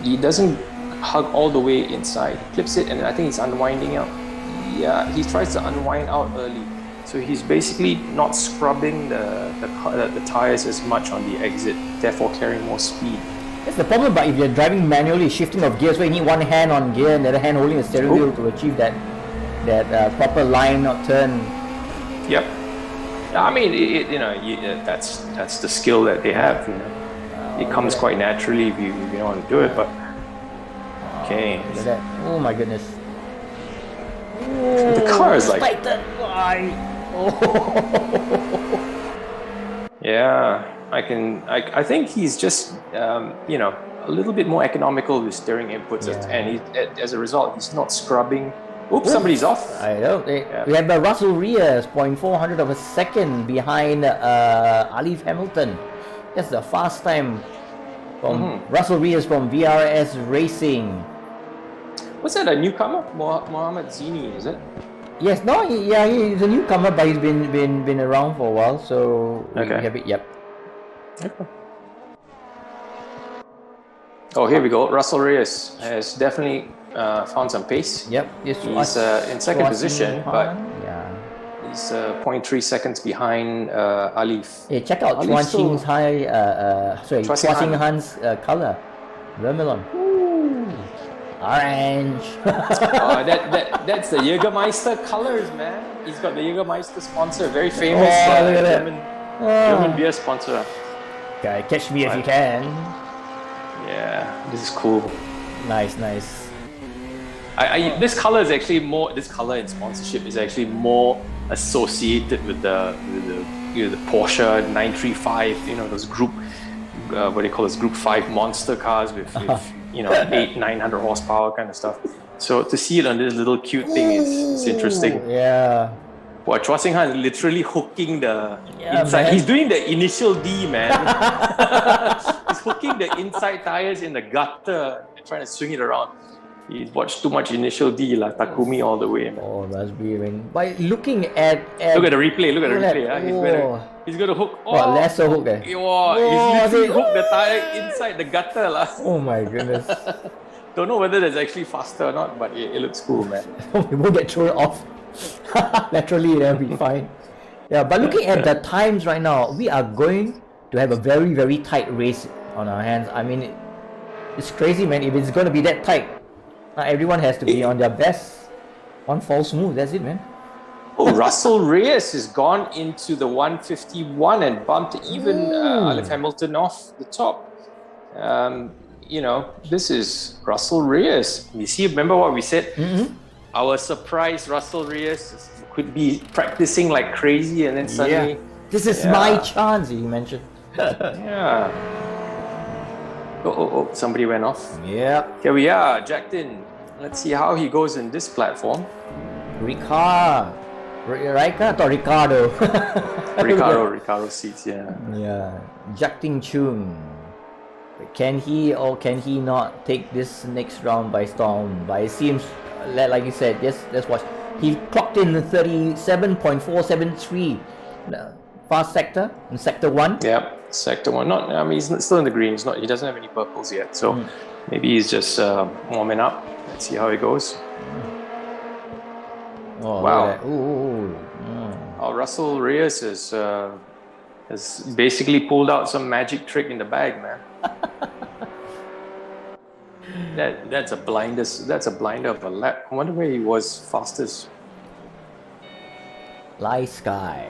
He doesn't hug all the way inside. He clips it, and I think he's unwinding out. Yeah, he tries to unwind out early. So he's basically not scrubbing the tires as much on the exit, therefore carrying more speed. That's the problem, but if you're driving manually, shifting of gears, where you need one hand on gear and the other hand holding the steering wheel to achieve that proper line or turn. Yep. I mean, that's the skill that they have. It comes quite naturally if you know how to do it. But okay. Look at that. Oh my goodness. The car is like. Yeah, I think he's just a little bit more economical with steering inputs, and as a result, he's not scrubbing. Oops, somebody's off. I know. We have Russell Reyes, 0.400 of a second behind Alif Hamilton. That's the fast time from Russell Reyes from VRS Racing. Was that a newcomer? Mohamed Zini, is it? Yes, no, he's a newcomer, but he's been around for a while, so we have it. Yep. Okay. Oh, here we go. Russell Reyes has definitely found some pace. Yep. He's in second position, but he's 0.3 seconds behind Alif. Hey, check out Chua Xing Han's color, Vermelon. Orange. That's the Jägermeister colors, man. He's got the Jägermeister sponsor, very famous German beer sponsor. Okay, catch me if you can. Yeah, this is cool. Nice. This color is actually more. This color in sponsorship is actually more associated with the Porsche 935. Those group, what they call Group 5 monster cars with 800-900 horsepower kind of stuff. So to see it on this little cute thing is interesting. Yeah. Well, Chua Xing Han is literally hooking the inside. Man. He's doing the initial D, man. He's hooking the inside tires in the gutter and trying to swing it around. He's watched too much initial D, Takumi all the way, man. Oh, raspberry. By looking at look at the replay. He's gonna hook. lasso hook. He's literally hooked the tire inside the gutter, lah. Oh my goodness. Don't know whether that's actually faster or not, but it looks cool, man. We won't get thrown off. Naturally, that'll be fine. Yeah, but looking at the times right now, we are going to have a very, very tight race on our hands. I mean, it's crazy, man. If it's going to be that tight, everyone has to be on their best. One false move, that's it, man. Oh, Russell Reyes has gone into the 151 and bumped even Alif Hamilton off the top. This is Russell Reyes. You see, remember what we said? Our surprise Russell Reyes could be practicing like crazy, and then suddenly... This is my chance, he mentioned. Yeah. Oh, somebody went off. Yeah. Here we are, jacked in. Let's see how he goes in this platform. Ricardo. Ricardo seats, yeah. Yeah. Jacting Chung. Can he or can he not take this next round by storm? But it seems, like you said, let's watch. He clocked in 37.473 fast sector in sector 1. Yeah, sector 1. He's still in the green. He doesn't have any purples yet. So maybe he's just warming up. Let's see how it goes. Oh, wow. Oh, Russell Reyes has basically pulled out some magic trick in the bag, man. That's a blinder of a lap. I wonder where he was fastest. Lian Sky.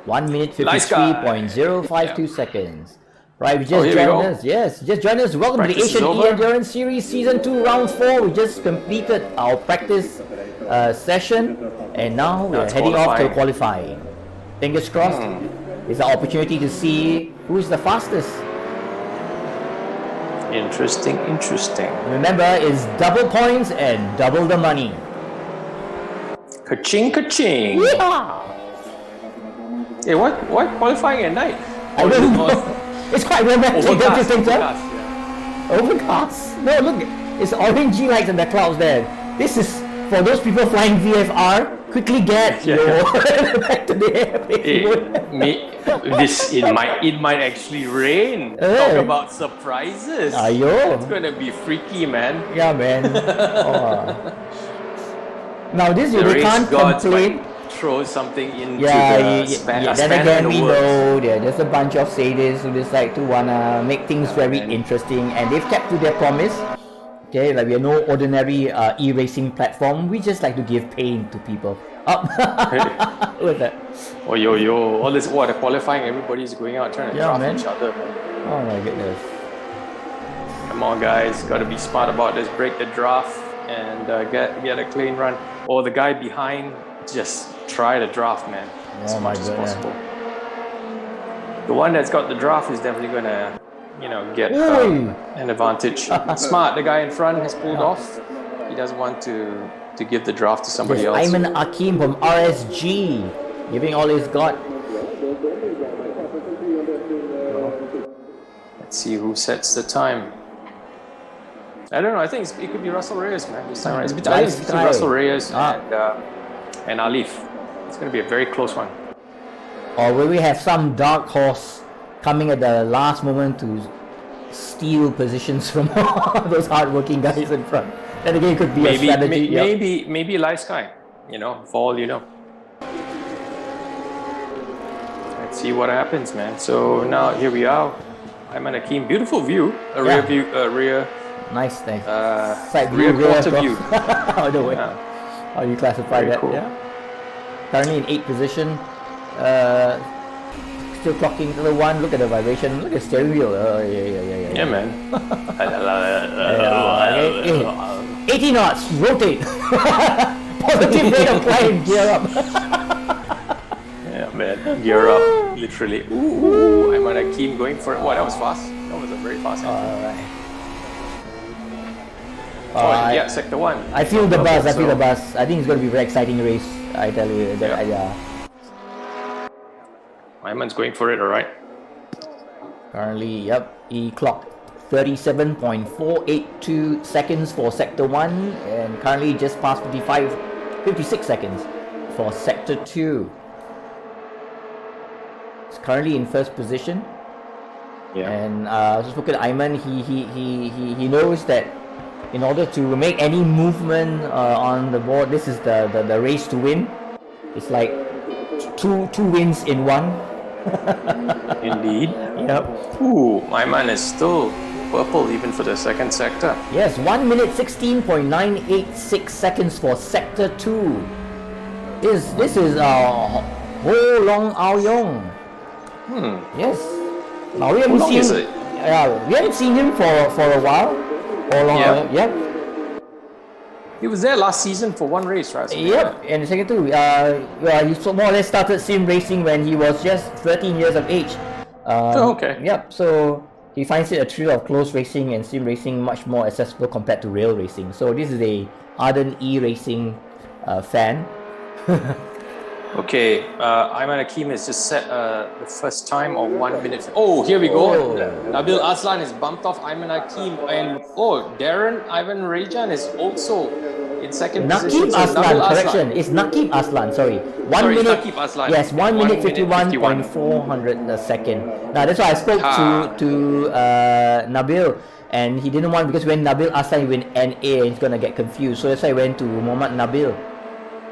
1 minute 53.052 seconds. Right, we just joined us. Yes, just joined us. Welcome to the Asian E-Endurance Series Season 2 Round 4. We just completed our practice session and now we're heading off to qualifying. Fingers crossed. It's an opportunity to see who's the fastest. Interesting. Remember, it's double points and double the money. Ka-ching, ka-ching. Yeah. Hey, why qualifying at night? I don't know. It's quite romantic, don't you think so? Overcast. No, look, it's orangey lights in the clouds there. This is for those people flying VFR. Quickly get your back to the airplane. It might actually rain. Talk about surprises. Ayo. It's gonna be freaky, man. Yeah, man. Now this they can't complain. Throw something into then span again of the we works. know there's a bunch of sadists who decide to wanna make things very interesting, and they've kept to their promise. Okay, like we are no ordinary e-racing platform. We just like to give pain to people. With that. Oh yo, all this the qualifying, everybody's going out trying to draft each other, man. Oh my goodness. Come on guys, gotta be smart about this. Break the draft and get a clean run. Or the guy behind, just try the draft, man. As much as possible. The one that's got the draft is definitely gonna, get an advantage. Smart, the guy in front has pulled off. He doesn't want to give the draft to somebody else. Ayman Akim from RSG, giving all he's got. Let's see who sets the time. I don't know. I think it could be Russell Reyes, man. This time, it's between Russell Reyes and Alif. It's going to be a very close one. Or will we have some dark horse coming at the last moment to steal positions from those hardworking guys in front? Then again, it could be a strategy. Maybe Live Sky. For all you know. Let's see what happens, man. So now here we are. Ayman Akim, beautiful view. Rear view. Nice. Side view, quarter view. How do you classify that? Cool. Yeah. Currently in 8th position. Still clocking to the 1. Look at the vibration. Look at the steering wheel. Yeah, man. 80 knots. Rotate. Positive rate of climb. Gear up. Yeah, man. Gear up. Literally. Ooh. Ayman Akim going for it. That was fast. That was a very fast entry. Alright. Sector 1. I feel the buzz. I think it's going to be a very exciting race. I tell you. Ayman's going for it, alright. Currently, he clocked 37.482 seconds for Sector 1 and currently just past 56 seconds for Sector 2. He's currently in 1st position. Yeah. And just look at Ayman, he knows that in order to make any movement on the board, this is the race to win. It's like two wins in one. Indeed. Yep. Ooh, Ayman is still purple even for the 2nd sector. Yes, 1 minute 16.986 seconds for Sector 2. This is Ho Long Ao Yong. Yes. Now we haven't seen him for a while. Yep. He was there last season for one race, right? Yep, and the second two, he more or less started sim racing when he was just 13 years of age. Okay. Yep, so he finds it a thrill of close racing and sim racing much more accessible compared to rail racing. So this is a ardent e-racing fan. Okay, Ayman Akim has just set the first time of 1 minute. Oh, here we go. Nabil Aslan is bumped off Ayman Akim, and Darren Ivan Rajan is also in 2nd position. Correction. It's Naqib Aslan, sorry. 1 minute. Naqib Aslan. Yes, 1 minute 51.400 a second. Now that's why I spoke to Nabil, and he didn't want, because when Nabil Aslan went NA, he's gonna get confused. So that's why I went to Muhammad Nabil.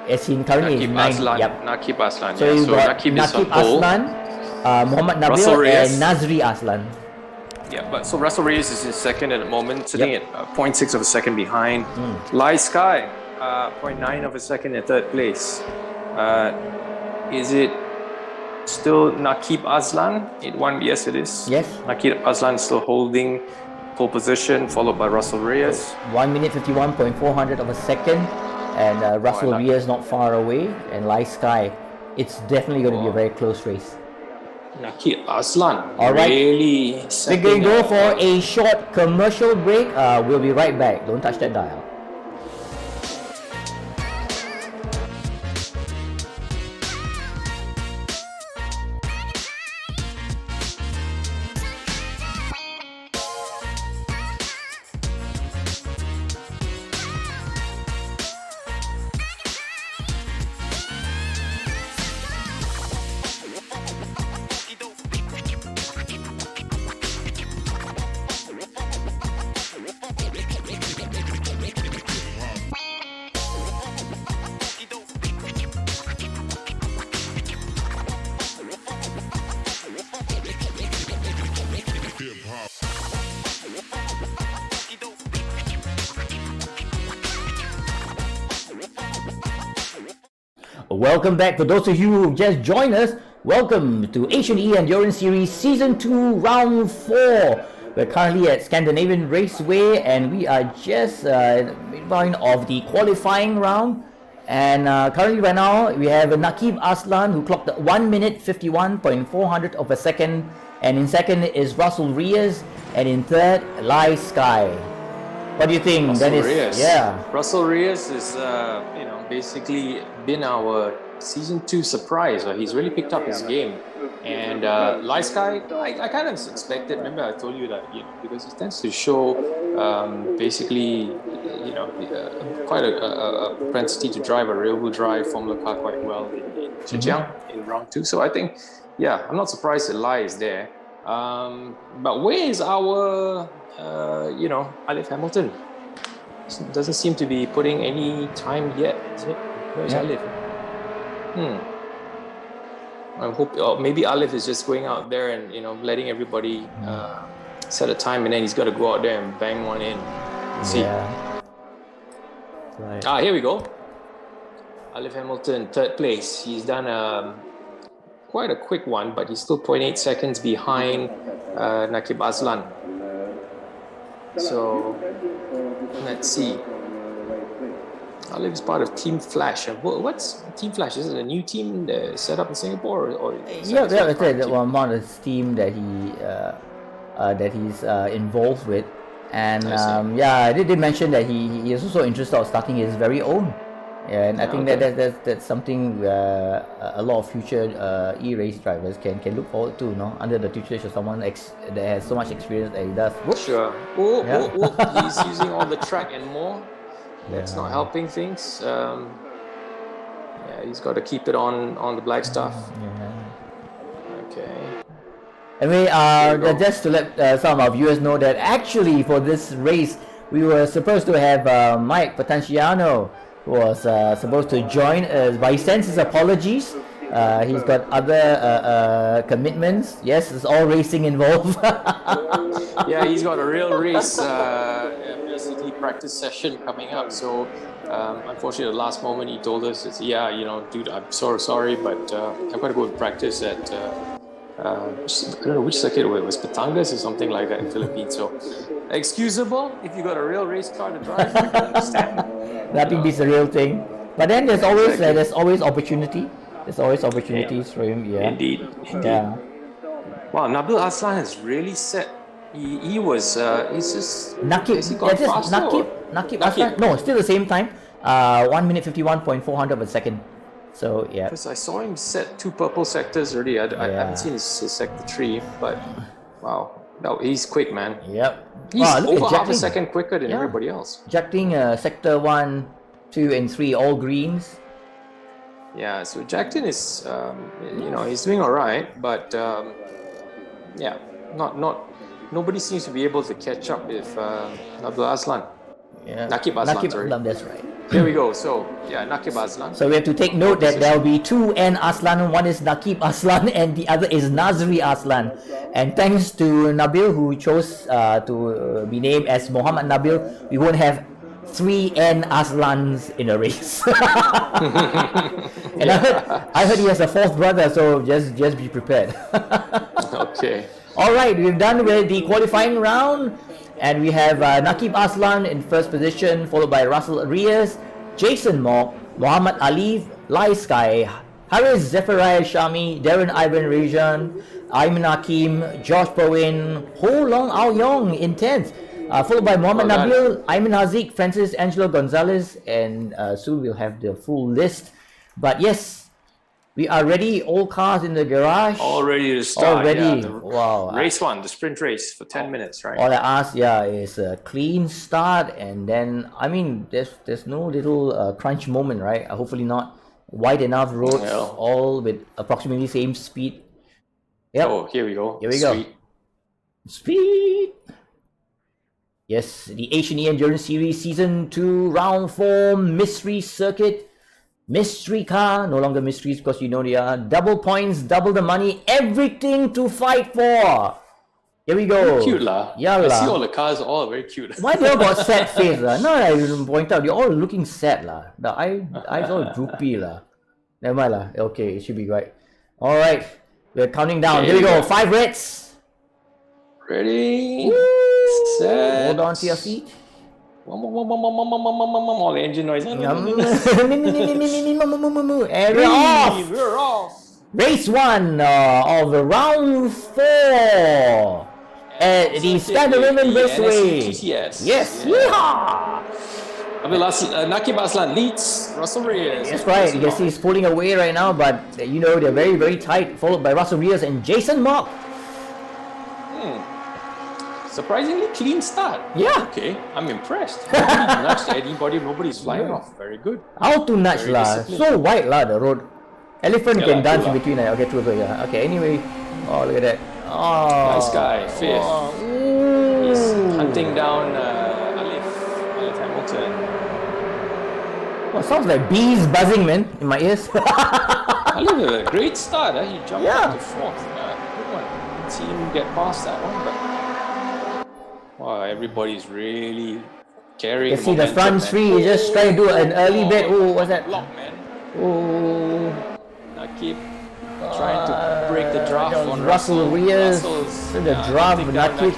As in currently is 9. Naqib Aslan. So you got Naqib Aslan, Muhammad Nabil, and Nazri Aslan. Yeah, but so Russell Reyes is in 2nd at the moment, sitting at 0.6 of a second behind. Live Sky, 0.9 of a second in 3rd place. Is it still Nakib Aslan. Yes, it is. Yes. Nakib Aslan still holding pole position, followed by Russell Reyes. 1 minute 51.400 of a second, and Russell Reyes not far away, and Lai Sky. It's definitely going to be a very close race. Nakib Aslan. All right. Really. We're going to go for a short commercial break. We'll be right back. Don't touch that dial. Welcome back. For those of you who just joined us, welcome to AeES Endurance Series Season 2, Round 4. We're currently at Scandinavian Raceway, and we are just midpoint of the qualifying round. And currently right now, we have Nakib Aslan, who clocked 1 minute 51.400 of a second. And in second is Russell Reyes, and in third, Lai Sky. What do you think, Russell Denis? Reyes. Yeah. Russell Reyes is, basically been our season 2 surprise. He's really picked up his game. And Lai Sky, I kind of expected. Remember, I told you that because he tends to show quite a propensity to drive a rear-wheel drive Formula car quite well in Zhejiang in round 2. So I think, I'm not surprised that Lai is there. But where is our, Alif Hamilton? Doesn't seem to be putting any time yet, is it? Where's Alif? I hope maybe Alif is just going out there and letting everybody set a time, and then he's got to go out there and bang one in. Let's see. Right. Here we go. Alif Hamilton, third place. He's done quite a quick one, but he's still 0.8 seconds behind Nakib Aslan. So let's see. Alif is part of Team Flash. What's Team Flash? Is it a new team set up in Singapore, or it's one of the team that he's involved with, and they did mention that he is also interested in starting his very own. And I think that's something a lot of future e-race drivers can look forward to, under the tutelage of someone that has so much experience that he does. Whoops. Sure. He's using all the track and more. That's not helping things. He's got to keep it on the black stuff. Okay. Anyway, just to let some of our viewers know that actually for this race, we were supposed to have Mike Potenciano, who was supposed to join us, but he sends his apologies. He's got other commitments. Yes, it's all racing involved. He's got a real race, basically practice session coming up. So unfortunately, the last moment he told us, dude, I'm so sorry, but I've got to go to practice at I don't know which circuit it was, Batangas or something like that in Philippines. So excusable if you got a real race car to drive. I can understand. Nothing beats the real thing. But then there's always opportunity. There's always opportunities for him. Yeah. Indeed. Yeah. Wow, Nabil Aslan has really set. He was. He's just. Nakib Aslan. No, still the same time. 1 minute 51.400 of a second. So yeah. Because I saw him set 2 purple sectors already. I haven't seen his sector 3, but wow, he's quick, man. Yep. He's over half a second quicker than everybody else. Ejecting sector 1, 2, and 3 all greens. Yeah, so Jackson is, he's doing all right, but nobody seems to be able to catch up with Nabil Aslan. Yeah. Nakib Aslan, that's right. Here we go. So Nakib Aslan. So we have to take note that there will be 2 N Aslan. One is Nakib Aslan, and the other is Nazri Aslan. And thanks to Nabil, who chose to be named as Muhammad Nabil, we won't have 3 N Aslans in a race. And I heard he has a fourth brother, so just be prepared. Okay. All right, we've done with the qualifying round, and we have Nakib Aslan in first position, followed by Russell AeES, Jason Mock, Muhammad Alif, Lai Sky, Haris Zephyriah Shami, Darren Ivan Rajan, Ayman Hakim, Josh Powin, Ho Long Ao Yong in 10th, followed by Muhammad Nabil, Ayman Haziq, Francis Angelo Gonzalez, and soon we'll have the full list. But yes, we are ready, all cars in the garage. All ready to start. Already, Yeah, wow. Race 1, the sprint race for 10 minutes, right? All I ask, is a clean start, and then, I mean, there's no little crunch moment, right? Hopefully not. Wide enough roads, all with approximately same speed. Yep. Oh, here we go. Here we go. Speed. Yes, the AeES Endurance Series Season 2 Round 4 Mystery Circuit. Mystery car, no longer mysteries because you know they are. Double points, double the money, everything to fight for. Here we go. Very cute lah. Yeah I lah. see all the cars all very cute. Why they all got sad face lah? No, I point out they're all looking sad lah. The eyes all droopy lah. Never mind lah. Okay, it should be right. All right, we're counting down. Okay, Here we go. 5 reds. Ready? Woo! Set. Hold on to your feet. All the engine noise. And we're off. We're off. Race 1 of the round 4 at the Scandinavian Raceway. NSU TTS. Yes, Yeah. Nakib Aslan leads Russell AeES. that's right. You can see he's pulling away right now, but you know they're very, very tight, followed by Russell AeES and Jason Mock. Surprisingly clean start. Yeah. Okay, I'm impressed. Nobody nudged anybody, nobody's flying off. Very good. How to nudge Very lah? disciplined. So wide lah the road. Elephant Yeah can lah, dance true in lah. between. Okay, true. Yeah. Okay. Anyway, oh look at that. Oh, Nice guy, fifth. Ooh. He's hunting down Alif Hamilton. Oh, sounds like bees buzzing, man, in my ears. Alif with a great start. He jumped Yeah. up to fourth. Good one. Didn't see him get past that one, but wow, everybody's really carrying. You see the momentum, front man. three is just trying to do an early bit. Oh, what's that? Block, man. Oh, Nakib trying to break the draft on Russell AeES. So the draft with Nakib.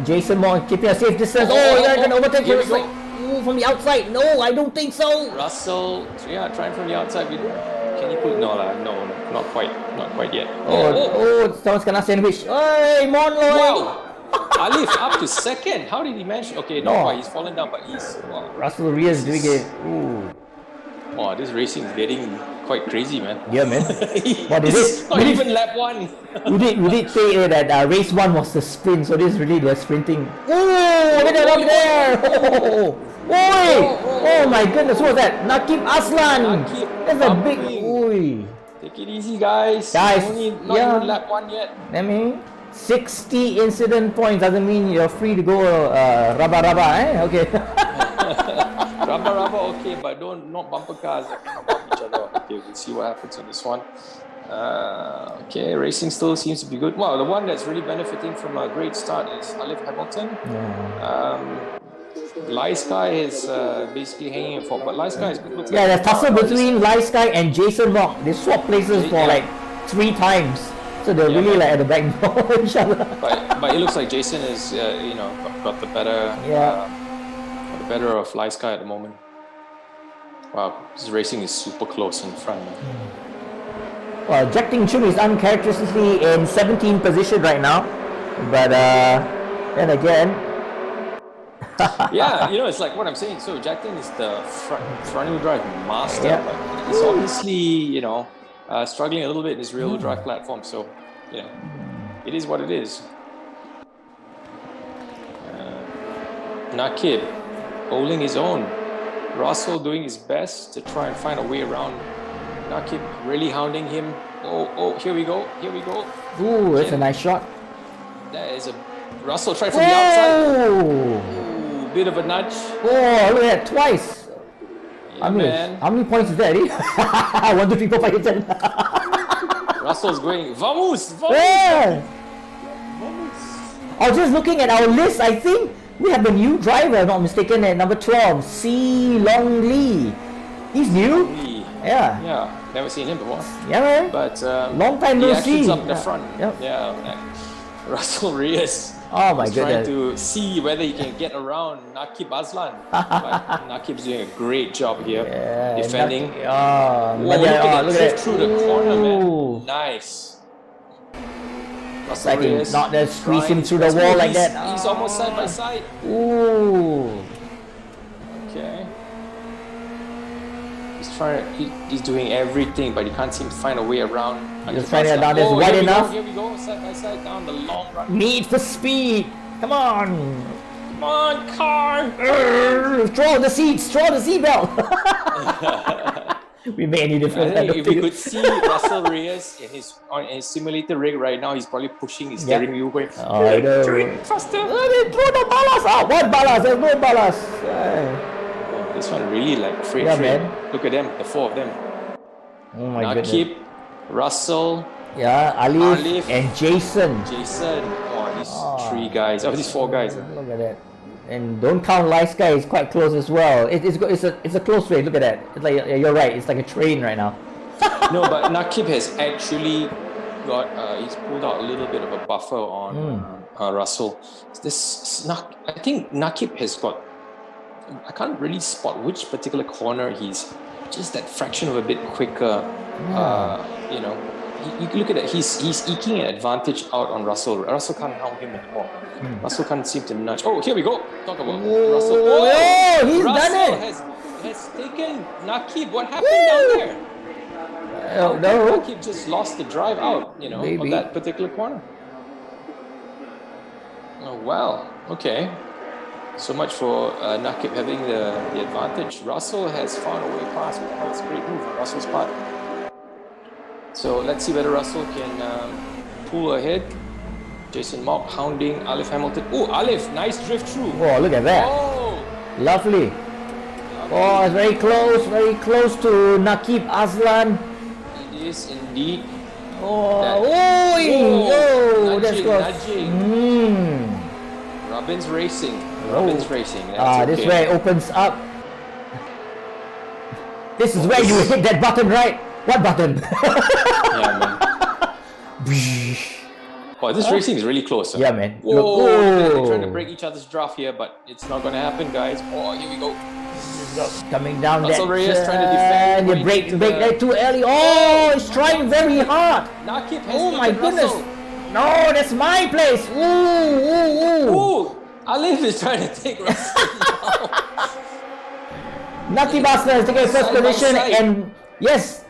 Jason Moore keeping a safe distance. Oh, they're gonna overtake Here him. we go. Ooh, from the outside. No, I don't think so. Russell, trying from the outside. Can he pull? No, not quite yet. Oh, someone's gonna sandwich. Hey, Monlo. Wow! Alif up to second. How did he manage? Okay, No. not quite. He's fallen down, but he's. Wow. Russell AeES doing it. Ooh. Wow, this racing is getting quite crazy, man. Yeah, man. What is It's it? not even lap 1. We did say that race 1 was the sprint, so this is really the sprinting. Oh, look at that up there! Oh, oh my goodness, what was that? Nakib Aslan! Nakib That's a big. bumping. Oi. Take it easy, guys. Guys, Not yeah. even lap 1 yet. I mean, 60 incident points doesn't mean you're free to go raba, eh? Okay. Rubber, okay, but not bumper cars that can bump each other. Okay, we'll see what happens on this one. Okay, racing still seems to be good. Wow, the one that's really benefiting from a great start is Alif Hamilton. Lai Sky is basically hanging in fourth, but Lai Sky is good. Looks Yeah, like the tussle between Lai Sky and Jason Mock. They swap places for Yeah. like 3 times. So they're Yeah, really man. like at the back door of each other. but it looks like Jason is, got the better, Yeah. got the better of Lai Sky at the moment. Wow, this racing is super close in front. Man. Well, Jack Ting Chun is uncharacteristically in 17th position right now. But then again, Yeah, it's like what I'm saying. So Jack Ting is the front wheel drive master, Yeah. but he's obviously, struggling a little bit in his rear wheel drive platform. So, it is what it is. Nakib holding his own. Russell doing his best to try and find a way around. Nakib really hounding him. Oh, here we go. ooh, that's a nice shot. That is a Russell tried from the outside. Oh, Ooh, bit of a nudge. oh, look at that, twice. Yeah, man. How many points is that? 1, 2, 3, 4, 5, 6, 7. Russell's going. Vamos! Yeah. I was just looking at our list. I think we have a new driver, if not mistaken, at number 12, C. Long Lee. He's new. Yeah. Yeah. Never seen him before. Yeah, man. But Long time the no action's see. up the front. Yep. Yeah. Russell Reyes. Oh my He's trying goodness. to see whether he can get around Nakib Aslan. But Nakib's doing a great job here, Yeah, defending. Whoa, Whoa, look at that look drift at through the corner, man. Nice. Russell Like him Reyes not just squeeze him trying through the his best. wall Oh, like he's- that. He's almost side by side. Ooh. Okay. He's doing everything, but he can't seem to find a way around. Just finding it down. That's Oh, wide here we enough. go, here we go, side by side down the long run. Need for speed. Come on. Come on, car! Throw the seats. Throw the seatbelt. We made any I difference. I think don't if we think. could see Russell Reyes on his simulator rig right now, he's probably pushing his steering wheel going, Oh, I know. faster! They throw the ballast out. What ballast? There's no ballast. This one really like freight Yeah, train. man. Look at them, the four of them. Oh my goodness. Nakib, Russell, Yeah, Alif Alif. and Jason. Jason. Oh, these three guys. Oh, these four guys. Look at that. And don't count Lice guy, it's quite close as well. It's a close race. Look at that. It's like you're right. It's like a train right now. No, but Nakib has actually got he's pulled out a little bit of a buffer on Russell. I think Nakib has got. I can't really spot which particular corner he's just that fraction of a bit quicker. You know, you look at it. He's eking an advantage out on Russell. Russell can't hound him anymore. Russell can't seem to nudge. Oh, here we go. Talk about Russell. Oh, he's Russell done it. has taken Nakib. What happened down there? Oh, no. Nakib just lost the drive out, you know, Maybe. of that particular corner. Oh, wow. Okay. So much for Nakib having the advantage. Russell has found a way past. Wow, that's a great move on Russell's part. So let's see whether Russell can pull ahead. Jason Mock hounding Alif Hamilton. Oh, Alif, nice drift through. Oh, look at that. Oh, Lovely. Oh, it's very close to Nakib Aslan. it is indeed. Oh, That- oh, that's nudging, close. nudging. Robin's racing. Robin's racing. That's This okay. way it opens up. This is where you hit that button, right? What button? Yeah, man. Oh, this racing is really close. Huh? Yeah, man. Whoa, Look, they're trying to oh. break each other's draft here, but it's not going to happen, guys. Oh, here we go. Coming down Russell that Reyes trying to defend, you going break into break the- that too early. Oh, it's trying very hard. Nakib has Oh my taken goodness. Russell. No, that's my place. Ooh. Ooh, Alif is trying to take Russell now. Nakib Aslan is taking first Side by position, side. and yes,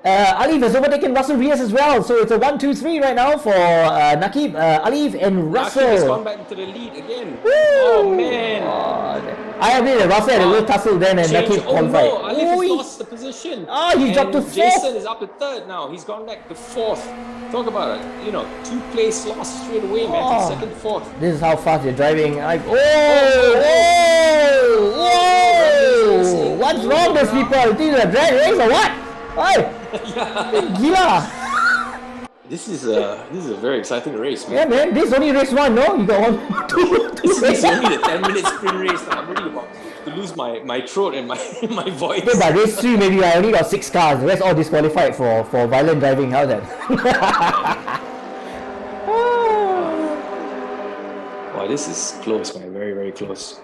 Alif has overtaken Russell Reyes as well. So it's a 1-2-3 right now for Nakib, Alif, and Nakib has Russell. gone back into the lead again. Oh, man. I admit that Russell had a little tussle then, and Change. Nakib Oh, qualified. no, Alif has Oi. lost the position. Oh, he dropped to And fourth. Jason is up to third now. He's gone back to fourth. Talk about it. You know, 2 place lost straight away, man. Oh. From second, fourth. This is how fast you're driving. Whoa! What's wrong with people? These are drag race or what? Oi! Gila! This is a very exciting race, man. Yeah, man. This is only race 1, no? You got 1, 2, This is race. only the 10-minute sprint race. I'm really about to lose my throat and my my voice. Okay, by race 3, maybe I only got 6 cars. The rest all disqualified for violent driving. How's that? Wow, this is close, man. Very, very close.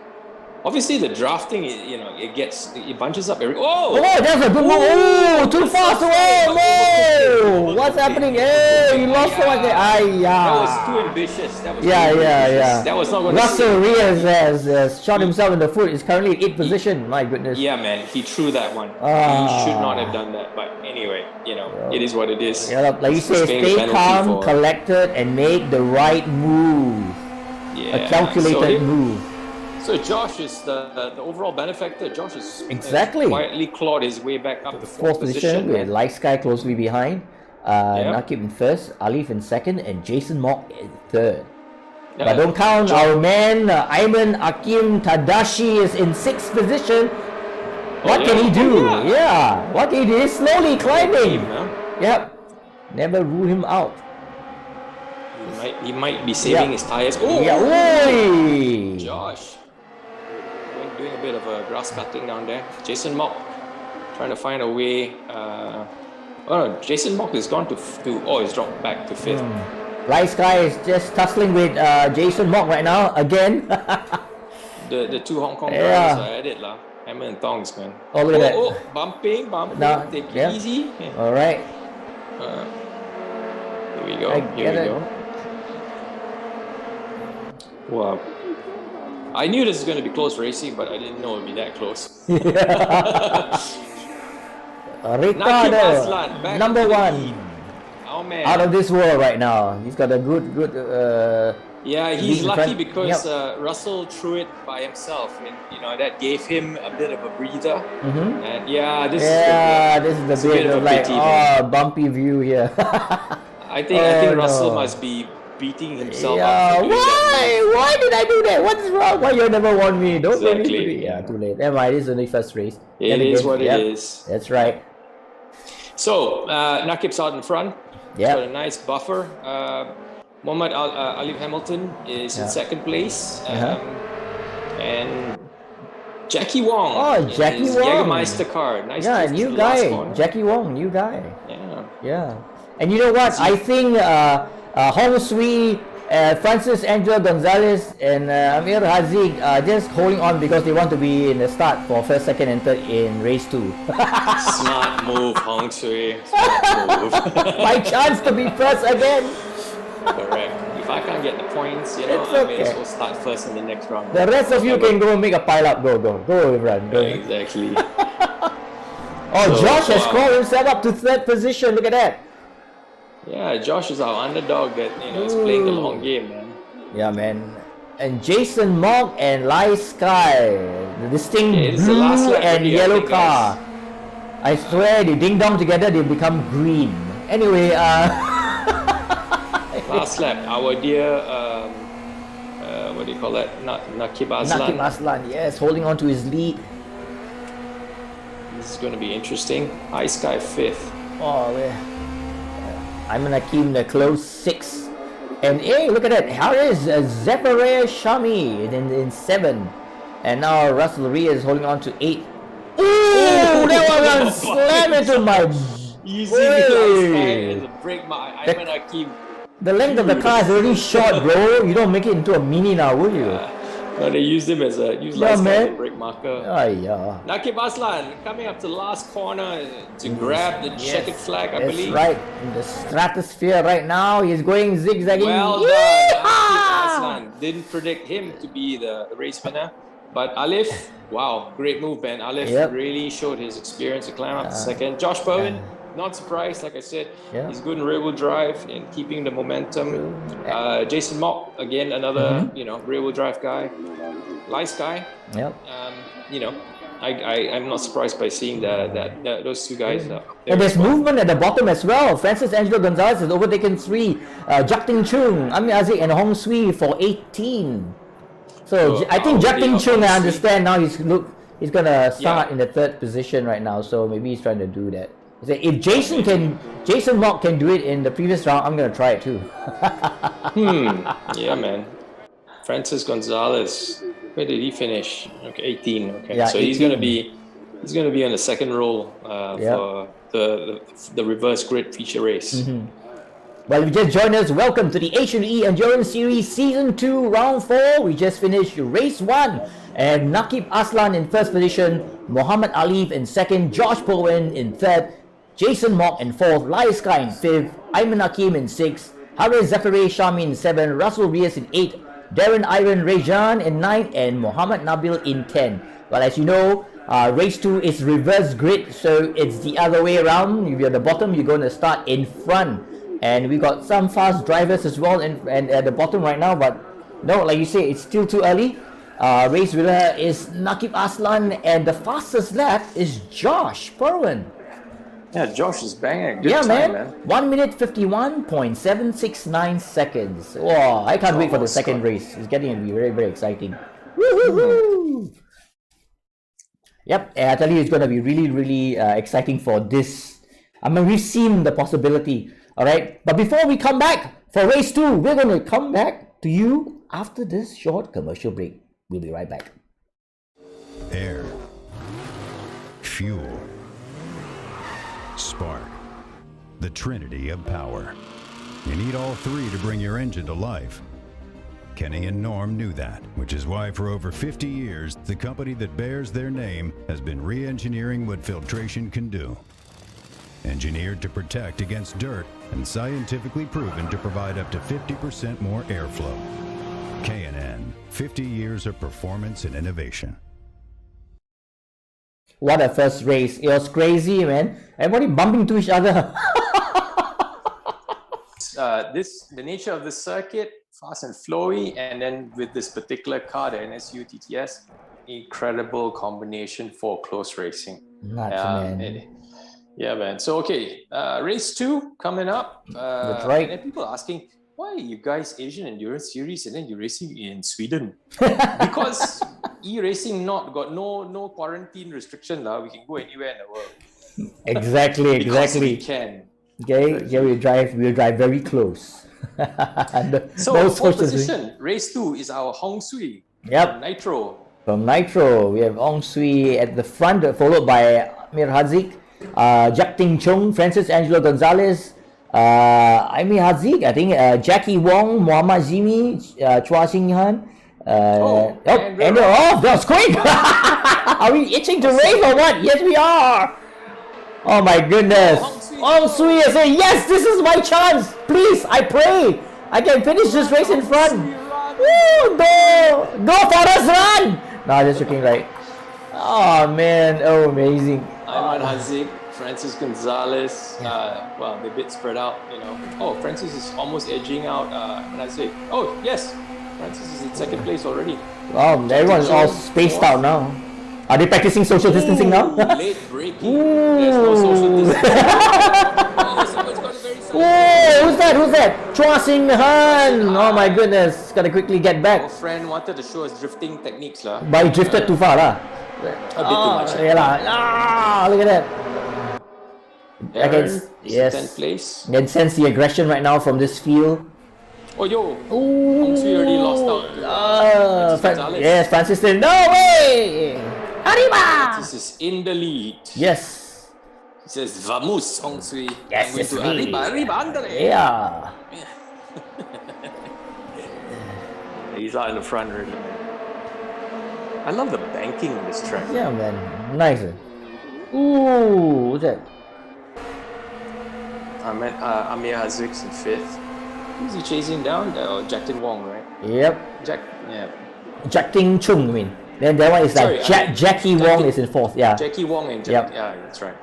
Obviously, the drafting, it bunches up every. Oh! Oh, that's a good move. Oh, too fast. Oh, no! What's happening? Hey, you lost so much there. That Ay, was too ambitious. That was Yeah, too yeah, ambitious. yeah. That was not going to Russell Reyes has shot himself in the foot. He's currently in 8th position. My goodness. Yeah, man, he threw that one. Ah. He should not have done that. But anyway, it is what it is. Yeah, like you say, He's paying the stay penalty calm, for- collected, and make the right move. Yeah. A calculated move. So Josh is the overall benefactor. Josh is Exactly. quietly clawed his way back up to Fourth position with man. Light Sky closely behind. Nakib in first, Alif in second, and Jason Mock in third. But don't count our man Ayman Akim Tadashi is in 6th position. What can he do? Yeah, what can he do? He's slowly climbing. Yep. Never rule him out. He might be saving his tires. Oh, Yeah. Oi! Josh doing a bit of a grass cutting down there. Jason Mock trying to find a way Oh no, Jason Mock has gone to he's dropped back to 5th. Light Sky is just tussling with Jason Mock right now again. The two Hong Kong Yeah. drivers are at it lah. Hammer and tongs, man. Oh, look at that. Oh, bumping. Now, Take yeah. it easy. All right. Here we go. I Here get we it. go. Wow. I knew this was going to be close racing, but I didn't know it would be that close. Nakib Ricardo, Aslan, back number into the one. lead. Oh man. Out of this world right now. He's got a good Yeah, he's lead in lucky front. because Yep. Russell threw it by himself, and that gave him a bit of a breather. Mhm. And yeah, this this is is a the bit bit of of a like pity, man. bumpy view here. I think Russell no. must be beating himself Yeah, up for doing that. why did I do that? What's wrong? Why you never warned me? Don't make me do Exactly. it. Yeah, too late. Never mind, this is only first race. It Then is again, what yep, it is. That's right. So Nakib's out in front. Yeah. Got a nice buffer. Muhammad Alif Hamilton is in Yeah. second place. Uh-huh. And Jackie Wong. Oh, in Jackie his Wong. Jägermeister car. Nice Yeah, to new the last guy. corner. Jackie Wong, new guy. Yeah. Yeah. And you know what? I think Hong Sui, Francis Angel Gonzalez, and Amir Haziq are just holding on because they want to be in the start for first, second, and third in race 2. Smart move, Hong Sui. Smart move. My chance to be first again. Correct. If I can't get the points, It's I may as okay. well start first in the next round. The rest of you can go make a pile up. Go, run. Go. Exactly. Oh, So, Josh has wow. crawled himself up to third position. Look at that. Yeah, Josh is our underdog that is playing the long game, man. Yeah, man. And Jason Mock and Lai Sky, the distinct Okay, this is the last blue lap and already, I yellow think, car. I swear, they ding dong together, they become green. Anyway, Last lap, our dear, what do you call that? Nakib Aslan. Nakib Aslan, yes, holding on to his lead. This is going to be interesting. High Sky 5th. Oh, I'm gonna keep the close 6. And hey, look at that. How is Zachary Shami in 7? And now Russell Rhea is holding on to 8. Ooh, that was a slam into my. Easy Hey. High Sky as a break mark. I'm going to keep. The length of the car is already short, bro. You don't make it into a mini now, will you? They used him as a Yeah, High Sky as a man. break marker. Yeah. Nakib Aslan coming up to the last corner to grab the checkered flag, I That's believe. right. In the stratosphere right now, he's going zigzagging. Well done, Yeehaw! Nakib Aslan. Didn't predict him to be the race winner. But Alif, wow, great move, man. Alif Yep. really showed his experience to climb up to second. Josh Bowen, not surprised, like I said. Yeah. He's good in rear-wheel drive and keeping the momentum. Jason Mock, again, another rear-wheel drive guy. Lai Sky, Yep. I'm not surprised by seeing that those two guys up there. And there's as well. movement at the bottom as well. Francis Angelo Gonzalez has overtaken 3. Jak Ting Chung, Amir Aziz, and Hong Sui for 18. So I think Jak Ting Chung, I understand now. He's gonna start in the 3rd position right now. So maybe he's trying to do that. He said, if Jason Mock can do it in the previous round, I'm gonna try it too. Yeah, man. Francis Gonzalez, where did he finish? Okay, 18. Okay, Yeah, so 18. he's gonna be on the second roll for the reverse grid feature race. Well, if you just joined us, welcome to the AeES Endurance Series Season 2, Round 4. We just finished Race 1. And Nakib Aslan in first position, Muhammad Alif in second, Josh Bowen in third, Jason Mock in fourth, Lai Sky in fifth, Ayman Hakim in sixth, Harry Zachary Shami in seventh, Russell Reyes in eighth, Darren Iron Rejan in ninth, and Muhammad Nabil in 10. Well, as you know, Race 2 is reverse grid, so it's the other way around. If you're at the bottom, you're going to start in front. And we got some fast drivers as well and at the bottom right now, but no, like you say, it's still too early. Race winner is Nakib Aslan, and the fastest lap is Josh Perwin. Yeah, Josh is banging. Good Yeah, time, man. 1 minute 51.769 seconds. Wow, I can't wait for the second race. It's getting to be very, very exciting. Woo-hoo-hoo! Yep, and I tell you, it's going to be really, really exciting for this. I mean, we've seen the possibility. All right, but before we come back for race 2, we're going to come back to you after this short commercial break. We'll be right back. Air, fuel, spark, the trinity of power. You need all three to bring your engine to life. Kenny and Norm knew that, which is why for over 50 years, the company that bears their name has been re-engineering what filtration can do. Engineered to protect against dirt and scientifically proven to provide up to 50% more airflow. K&N, 50 years of performance and innovation. What a first race. It was crazy, man. Everybody bumping into each other. The nature of the circuit, fast and flowy, and then with this particular car, the NSU TTS, incredible combination for close racing. Nuts, man. Yeah, man. So, okay, race 2 coming up. That's right. And then people are asking, why are you guys Asian Endurance Series and then you're racing in Sweden? Because e-racing got no quarantine restriction. We can go anywhere in the world. Exactly. Because we can. Okay, here we'll drive very close. So, pole position, race 2 is our Hong Sui. Yep. Nitro. From Nitro, we have Hong Sui at the front, followed by Amir Hazik, Jack Ting Chung, Francis Angelo Gonzalez, Amir Hazik, I think Jackie Wong, Muhammad Zimi, Chua Xing Han. And they're off. That was quick. Are we itching to race or what? Yes, we are. Oh my goodness. Hong Sui is saying, yes, this is my chance. Please, I pray I can finish this race in front. Woo, go Forrest, run. No, just joking, right? Oh man, oh amazing. Ayman Hazik, Francis Gonzalez. Well, they're a bit spread out, you know. Oh, Francis is almost edging out Ayman Hazik. Oh, yes, Francis is in second place already. Oh, everyone's all spaced out now. Are they practicing social distancing now? Late breaking. There's no social distancing. Oh, who's that? Chua Xing Han! Oh my goodness, gotta quickly get back. Our friend wanted to show us drifting techniques. But he drifted too far. A bit too much. Yeah, look at that. Aaron, yes. 10th place. You can sense the aggression right now from this field. Oh, yo. Hong Sui already lost out. Yes, Francis did. No way! Arriba! This is in the lead. Yes. He says, Vamos, Hong Sui. Yes, I'm going to arriba, andale. Yeah. He's out in the front already. I love the banking in this track. Yeah, man. Nice. Ooh, what's that? Amir Hazik's in 5th. Who's he chasing down? Jack Tin Wong, right? Yep. Jack Ting Chung, I mean. Then that one is like Jackie Wong is in 4th. Yeah. Jackie Wong and Jack. Yep. Yeah, that's right.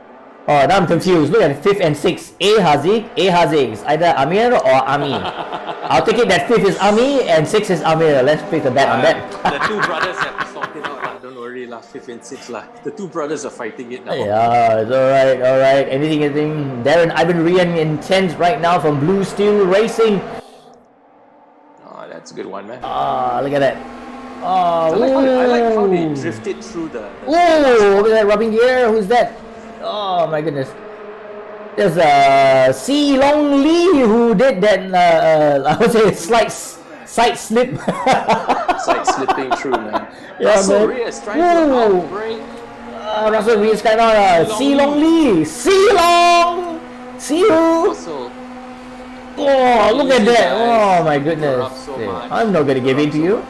Oh, now I'm confused. Look at 5th and 6th. A Hazik. It's either Amir or Ami. I'll take it that 5th is Ami and 6th is Amir. Let's place a bet on that. The two brothers have to sort it out. Don't worry, 5th and 6th. The two brothers are fighting it now. Yeah, it's alright. Anything. Darren Ivan Rian in 10th right now from Blue Steel Racing. Oh, that's a good one, man. Look at that. Oh, I like how they drifted through the oh, look at that rubbing gear. Who's that? Oh my goodness. There's C Long Lee who did that I would say side slip. Side slipping through, man. Yeah, Russell man. Reyes trying to outbreak. Russell Reyes kind of C Long Lee. C Long. See you. Russell. Oh, look at that. Oh my goodness. So I'm not gonna give in to you.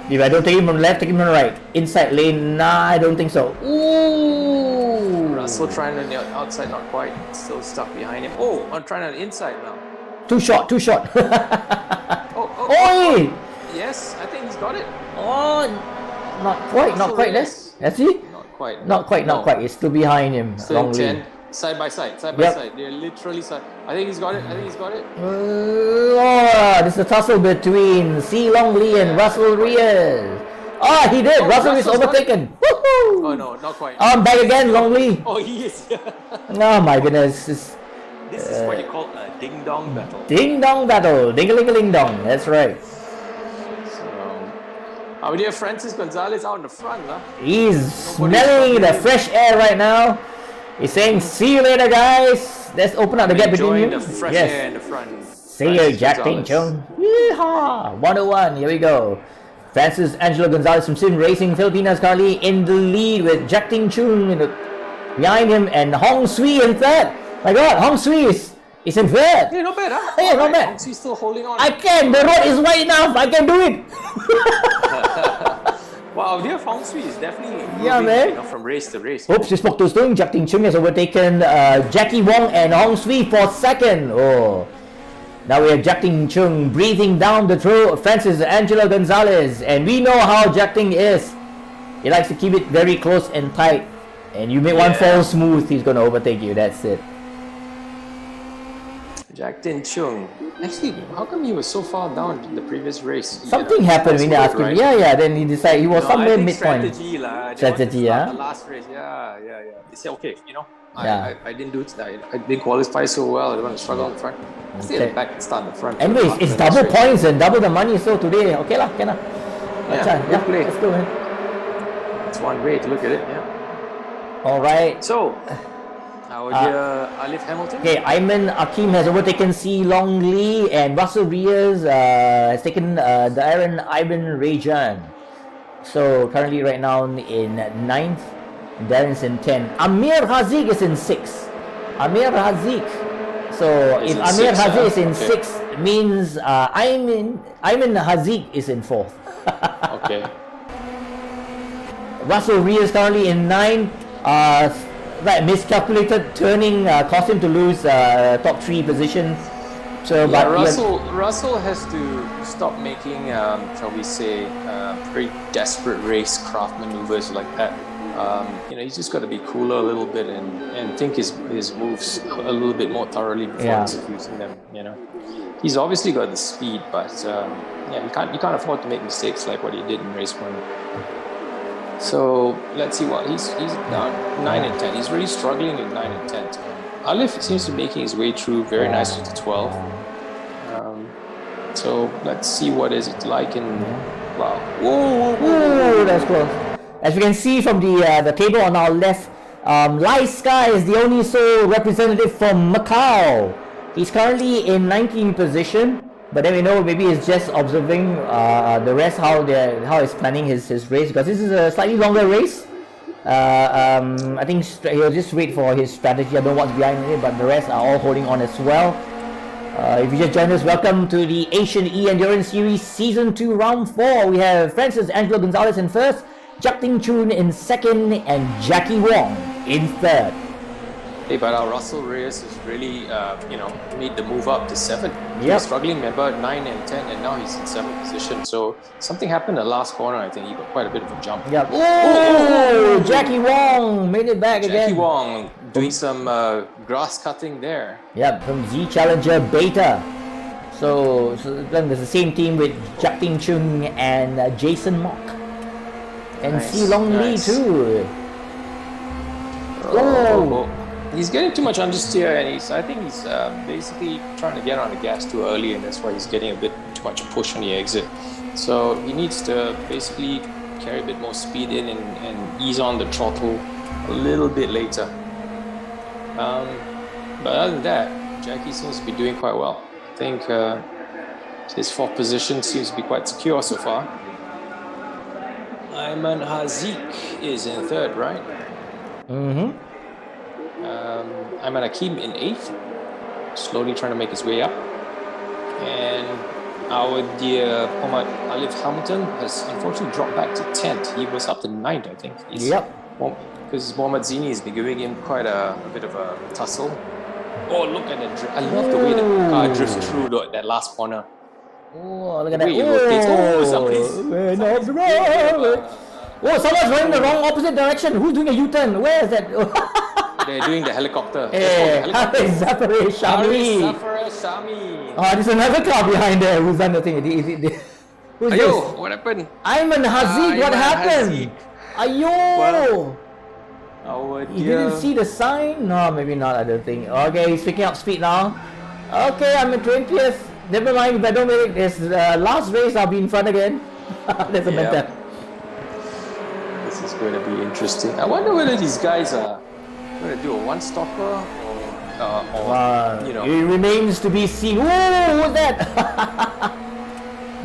If I don't take him from left, take him from right. Inside lane, nah, I don't think so. Ooh. Russell trying on the outside, not quite. Still stuck behind him. Oh, I'm trying on the inside now. Too short. Oh. Yes, I think he's got it. Oh, not quite. That's he? Not quite. It's still behind him. Still 10. Side by side. They're literally side. I think he's got it. Oh, this is a tussle between C Long Lee and Russell Reyes. Oh, he did. Russell is overtaken. Woohoo! Oh no, not quite. Back again, Long Lee. Oh, he is. Oh my goodness. This is what you call a ding dong battle. Ding dong battle. Ding-a-ling-a-ling dong. That's right. So, our dear Francis Gonzalez out in the front, huh? He's smelling the fresh air right now. He's saying, see you later, guys. Let's open up the gap between you. The fresh air in the front. See you, Jack Ting Chung. Yeehaw! 101, here we go. Francis Angelo Gonzalez from Sim Racing Filipinas currently in the lead with Jack Ting Chung behind him and Hong Sui in third. My God, Hong Sui is It's in third. Yeah, not bad, huh? Yeah, not bad. Hong Swee's still holding on. I can. The road is wide enough. I can do it. Wow, dear Hong Sui is definitely Yeah, moving, man. you know, from race to race. Oops, he spoke too soon. Jack Ting Chung has overtaken Jackie Wong and Hong Sui for second. Oh. Now we have Jack Ting Chung breathing down the throw. Francis Angelo Gonzalez. And we know how Jack Ting is. He likes to keep it very close and tight. And you make one fall smooth, he's going to overtake you. That's it. Jack Tin Chung. Actually, how come he was so far down in the previous race? Something happened when they asked him. right? Yeah. Then he decided he was No, somewhere I think midpoint. strategy, Strategy, yeah. The last race, yeah. They said, okay, you know, Yeah. I didn't do it. I didn't qualify so well. I don't want to struggle in the front. Stay at the back and start in the front. Anyways, it's After the double next race. points and double the money. So today, okay lah, can lah. Yeah, good play. Let's go, man. That's one way to look at it. Yeah. All right. So, our dear Alif Hamilton. Okay, Ayman Akim has overtaken C. Long Lee, and Russell Reyes has taken the Iron Ivan Rajan. So currently right now in 9th, Darren's in 10. Amir Haziq is in 6th. Amir Haziq. So Is if in Amir six, Haziq is in okay. 6th, means Ayman Haziq is in 4th. Okay. Russell Reyes currently in 9th. Right, miscalculated turning caused him to lose top 3 position. So, Yeah, but Russell has to stop making, shall we say, very desperate racecraft maneuvers like that. You know, he's just got to be cooler a little bit and think his moves a little bit more thoroughly before executing them. You know, he's obviously got the speed, but yeah, you can't afford to make mistakes like what he did in race 1. So let's see what he's down 9 and 10. He's really struggling with 9 and 10. Alif seems to be making his way through very nicely to 12. So let's see what is it like in. Wow! Whoa! That's close. As you can see from the table on our left, Lai Sky is the only sole representative from Macau. He's currently in 19th position. But then we know maybe he's just observing the rest how he's planning his race, because this is a slightly longer race. I think he'll just wait for his strategy. I don't know what's behind it, but the rest are all holding on as well. If you just joined us, welcome to the Asian Endurance Series Season 2 Round 4. We have Francis Angelo Gonzalez in first, Jack Ting Chun in second, and Jackie Wong in third. Hey, but our Russell Reyes has really, you know, made the move up to 7. He Yep. was struggling, remember, 9 and 10, and now he's in 7th position. So something happened in the last corner. I think he got quite a bit of a jump. Yep. Oh, Jackie Wong made it back Jackie again. Wong doing some grass cutting there. Yep, from Z Challenger Beta. So then there's the same team with Jack Ting Chung and Jason Mock. And Nice, C Long Lee nice. too. Oh. He's getting too much understeer, and I think he's basically trying to get on the gas too early, and that's why he's getting a bit too much push on the exit. So he needs to basically carry a bit more speed in and ease on the throttle a little bit later. But other than that, Jackie seems to be doing quite well. I think his 4th position seems to be quite secure so far. Ayman Haziq is in 3rd, right? Mm-hmm. Ayman Hakim in 8th, slowly trying to make his way up. And our dear Muhammad Alif Hamilton has unfortunately dropped back to 10th. He was up to 9th, I think. Because Mohammad Zini has been giving him quite a bit of a tussle. Oh, look at that! I love the way the car drifts through that last corner. Oh, look at The that. way it rotates. Oh, somebody's. Oh, someone's running the wrong opposite direction. Who's doing a U-turn? Where is that? They're doing the helicopter. Hey, Zachary, Shami. Shami. Oh, there's another car behind there who's done the thing. Who's Ayo, this? what happened? Ayman Haziq, what Ayman happened? Haziq. Ayo! Well, our You didn't see the sign? No, maybe not, I don't think. Okay, he's picking up speed now. Okay, I'm in 20th. Never mind, if I don't make it, this last race, I'll be in front again. There's a mental. This is going to be interesting. I wonder whether these guys are going to do a one-stopper or you know. It remains to be seen. Ooh, who's that?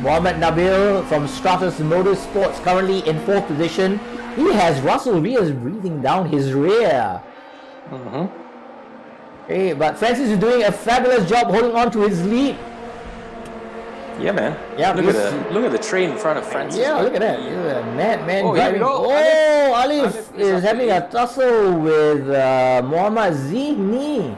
Mohamed Nabil from Stratus Motorsports currently in 4th position. He has Russell Reyes breathing down his rear. Hey, but Francis is doing a fabulous job holding on to his lead. Yeah, man. Yeah, Look at the train in front of Francis. Yeah, look at that. Madman driving. go. Oh, Alif Alif is is having a tussle with Muhammad Zini.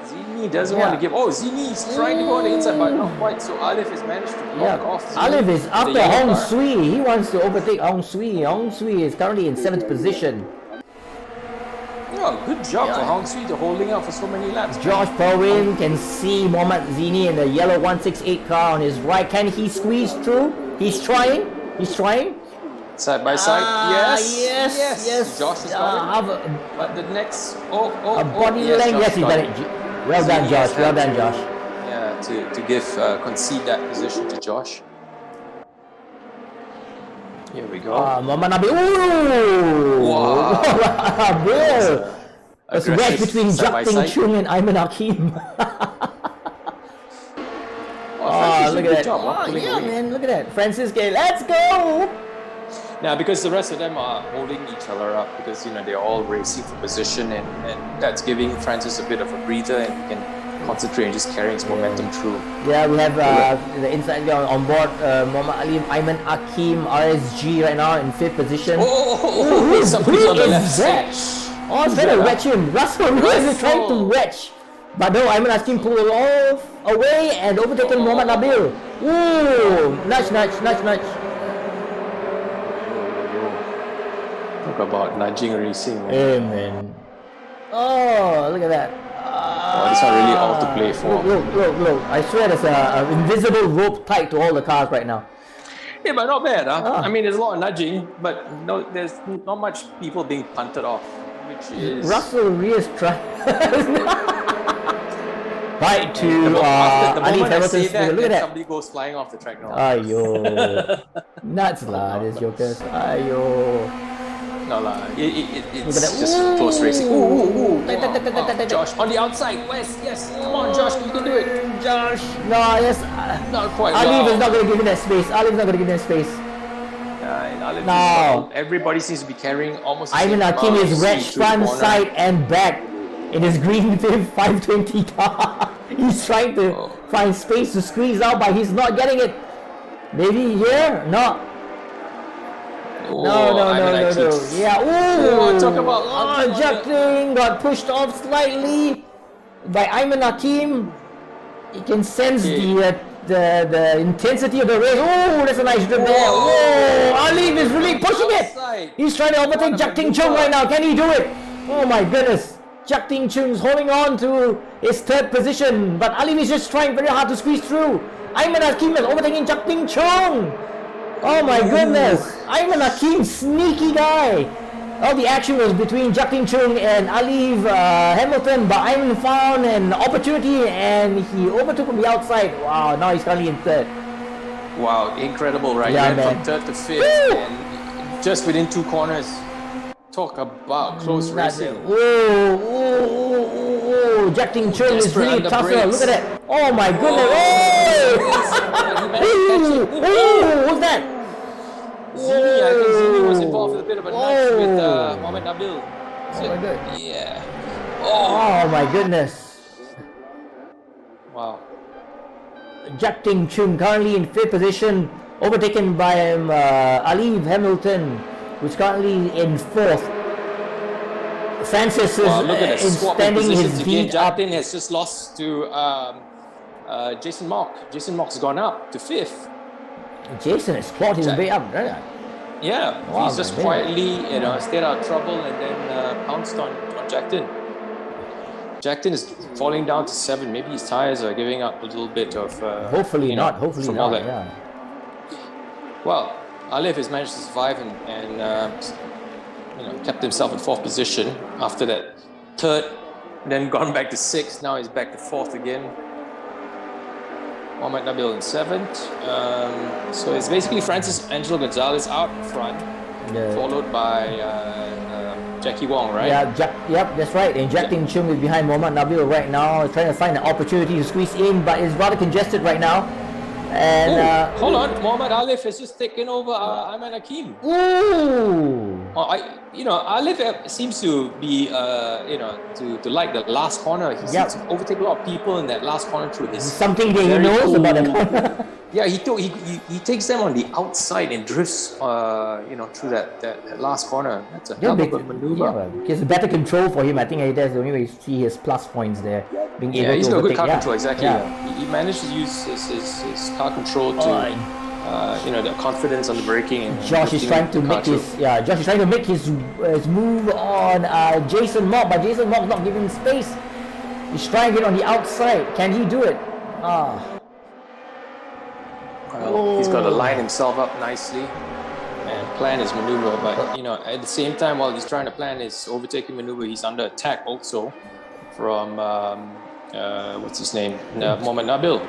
Zini doesn't want to give. Oh, Zini is trying to go on the inside, but not quite. So Alif has managed to block off Zini. Alif is after The yellow Hong car. Sui. He wants to overtake Hong Sui. Hong Sui is currently in 7th position. Oh, good job for Hong Sui to holding out for so many laps. Josh Perwin can see Mohammad Zini in the yellow 168 car on his right. Can he squeeze through? He's trying. Side by side. Yes. Josh has got it. But the next. A body yes, length. Yes, he got done it. Well done, Josh. Well done, Josh. Yeah, to give concede that position to Josh. Here we go. Muhammad Nabil. Ooh! Wow. Nabil. It's a wedge between Side by Japting side. Chung and Ayman Hakim. Francis Look did a at good that. job, pulling Yeah, away. man. Look at that. Francis Gay. Let's go. Now, because the rest of them are holding each other up because, they're all racing for position and that's giving Francis a bit of a breather and he can concentrate and just carrying his momentum through. Yeah, we have the inside guy on board. Muhammad Ali, Ayman Hakim, RSG right now in 5th position. Somebody's on the left that? side. Oh, trying to wedge him. Russell is trying to wedge. But no, Ayman Hakim pulled it all away and overtaken Muhammad Nabil. Ooh, nudge. Talk about nudging racing. Man. Hey, man. Oh, look at that. This one really all to play for. Look. I swear there's an invisible rope tied to all the cars right now. Yeah, but not bad. I mean, there's a lot of nudging, but no, there's not much people being punted off, which is... Russell Rees trying. Right to the Ali moment I say Hamilton's. that, Look at then that. somebody goes flying off the track now. Ayo. Nuts lah, these jokers. Ayo. No lah, it's Look at that. just Ooh. close racing. Wow. Josh on the outside. West, yes. Come on, Josh, you can do it. Josh. No, yes. Not quite. Ali is not going to give him that space. Ali is not going to give him that space. No. Everybody seems to be carrying almost the same Ayman Hakim amount is of wedged speed through the front, corner. side and back in his green 520 car. He's trying to find space to squeeze out, but he's not getting it. Maybe here? No. No. Yeah, ooh! Talk about Japting got pushed off slightly by Ayman Hakim. You can sense the intensity of the race. Oh, that's a nice drip there. Oh, Ali is really pushing it. He's trying to overtake Japting Chung right now. Can he do it? Oh my goodness. Japting Chung is holding on to his 3rd position, but Ali is just trying very hard to squeeze through. Ayman Hakim is overtaking Japting Chung. Oh my goodness! Ayman Hakim, sneaky guy! All the action was between Japting Chung and Ali Hamilton, but Ayman found an opportunity and he overtook from the outside. Wow, now he's currently in 3rd. Wow, incredible, right? Yeah, He went man. from 3rd to 5th and just within 2 corners. Talk about close racing. Whoa, Japting Chung is Desperate really under tough. brakes. Look at that. Oh my goodness. What's that? Zini, I think Zini was involved with a bit of a nudge with Mohamed Nabil. Oh my God. Yeah. Oh my goodness. Wow. Japting Chung currently in 5th position, overtaken by Ali Hamilton, who's currently in 4th. Francis is Look at the swap in extending his positions again. lead up. Japting has just lost to Jason Mock. Jason Mock's gone up to 5th. Jason has clawed his way up, right? Yeah, Wow, he's just man. quietly, stayed out of trouble and then pounced on Japting. Japting is falling down to 7. Maybe his tires are giving up a little bit of. Hopefully not. Hopefully from all not. that. Yeah. Well, Alif has managed to survive and kept himself in 4th position after that 3rd, then gone back to 6th. Now he's back to 4th again. Mohamed Nabil in 7th. So it's basically Francis Angelo Gonzalez out in front, followed by Jackie Wong, right? Yeah, yep, that's right. And Japting Chung is behind Mohamed Nabil right now, trying to find an opportunity to squeeze in, but it's rather congested right now. And hold on, Mohamed Alif has just taken over Ayman Hakim. Ooh! Alif seems to be, to like the last corner. He seems to overtake a lot of people in that last corner through his. Something that he knows about the corner. Yeah, he takes them on the outside and drifts, through that last corner. That's a hell of a maneuver. Yeah, he has better control for him. I think that's the only way you see his plus points there. Being able he's to got overtake. good car control, exactly. Yeah. He managed to use his car control to, the confidence on the braking. And Josh is trying to make his move on Jason Mock, but Jason Mock's not giving space. He's trying to get on the outside. Can he do it? Well, he's got to line himself up nicely and plan his maneuver. But at the same time, while he's trying to plan his overtaking maneuver, he's under attack also from what's his name, Mohamed Nabil.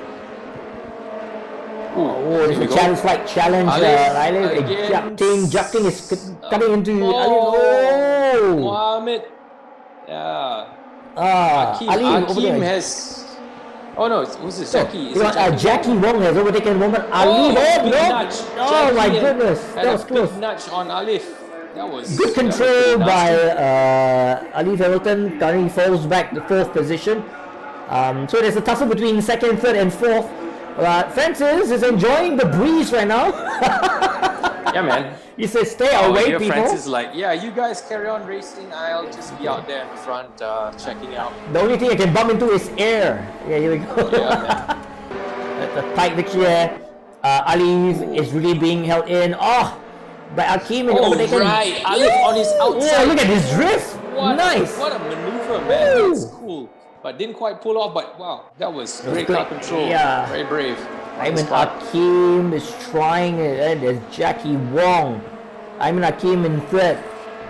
It's a challenge. Jacking is cutting into Mohamed. Ali has. Oh no, who's this? Jackie. Jackie Wong has overtaken Mohamed Ali. Oh my goodness, that was close. Nudge on Alif. That was good control by Alif Hamilton. Currently falls back to 4th position. So there's a tussle between 2nd, 3rd, and 4th. Francis is enjoying the breeze right now. Yeah, man. He says, "Stay away, people." Francis is like, "Yeah, you guys carry on racing. I'll just be out there in the front, checking out." The only thing I can bump into is air. Yeah, here we go. Yeah, man. That's a tight victory there. Alif is really being held in. By Akeem and overtaken. Right. Alif on his outside. Oh, look at his drift. Nice. What a maneuver, man. That's cool. But didn't quite pull off. But wow, that was great car control. Yeah. Very brave. Akeem is trying it. There's Jackie Wong. Akeem in 3rd.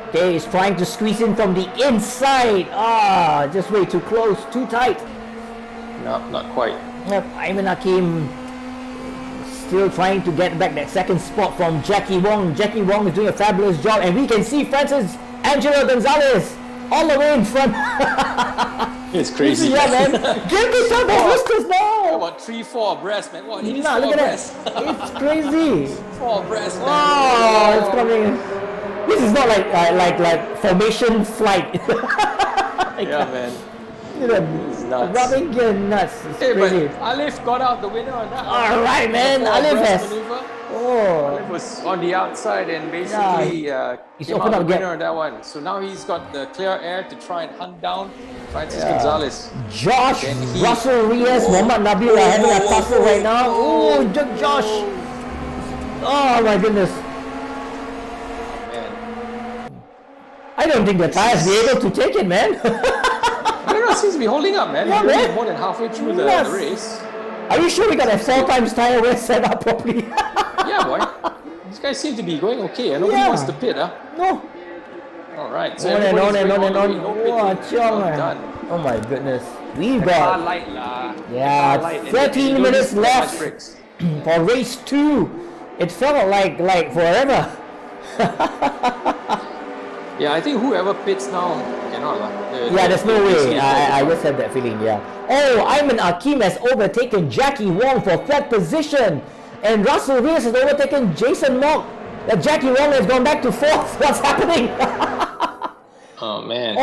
Okay, he's trying to squeeze in from the inside. Just way too close, too tight. No, not quite. Yep, Akeem still trying to get back that 2nd spot from Jackie Wong. Jackie Wong is doing a fabulous job, and we can see Francis Angelo Gonzalez all the way in front. It's crazy. Yeah, man. Get this up of whiskers now. About 3-4 abreast, man. What? Look at that. It's crazy. 4 abreast, man. Oh, it's coming. This is not like formation flight. Yeah, man. It's nuts. Rubbing your nuts. It's crazy. But Alif got out the winner on that. All right, man. Alif has. Alif was on the outside and basically he's came opened out up the winner on that one. So now he's got the clear air to try and hunt down Francis Gonzalez. Josh, Russell Reyes, Mohamed Nabil are having a tussle right now. Oh, Josh. Oh my goodness. Man. I don't think the tires be able to take it, man. I don't know, it seems to be holding up, man. Yeah, man. More than halfway through the race. Are you sure we got a 4 times tire wear set up properly? Yeah, boy. These guys seem to be going okay. And nobody wants to pit, huh? No. All right. So on. Done. Oh my goodness. We've car got light, 13 minutes left for race 2. It felt like forever. Yeah, I think whoever pits now cannot. There's no way. I just had that feeling, Ayman Akeem has overtaken Jackie Wong for 3rd position. And Russell Reyes has overtaken Jason Mock. Jackie Wong has gone back to 4th. What's happening? Oh, man.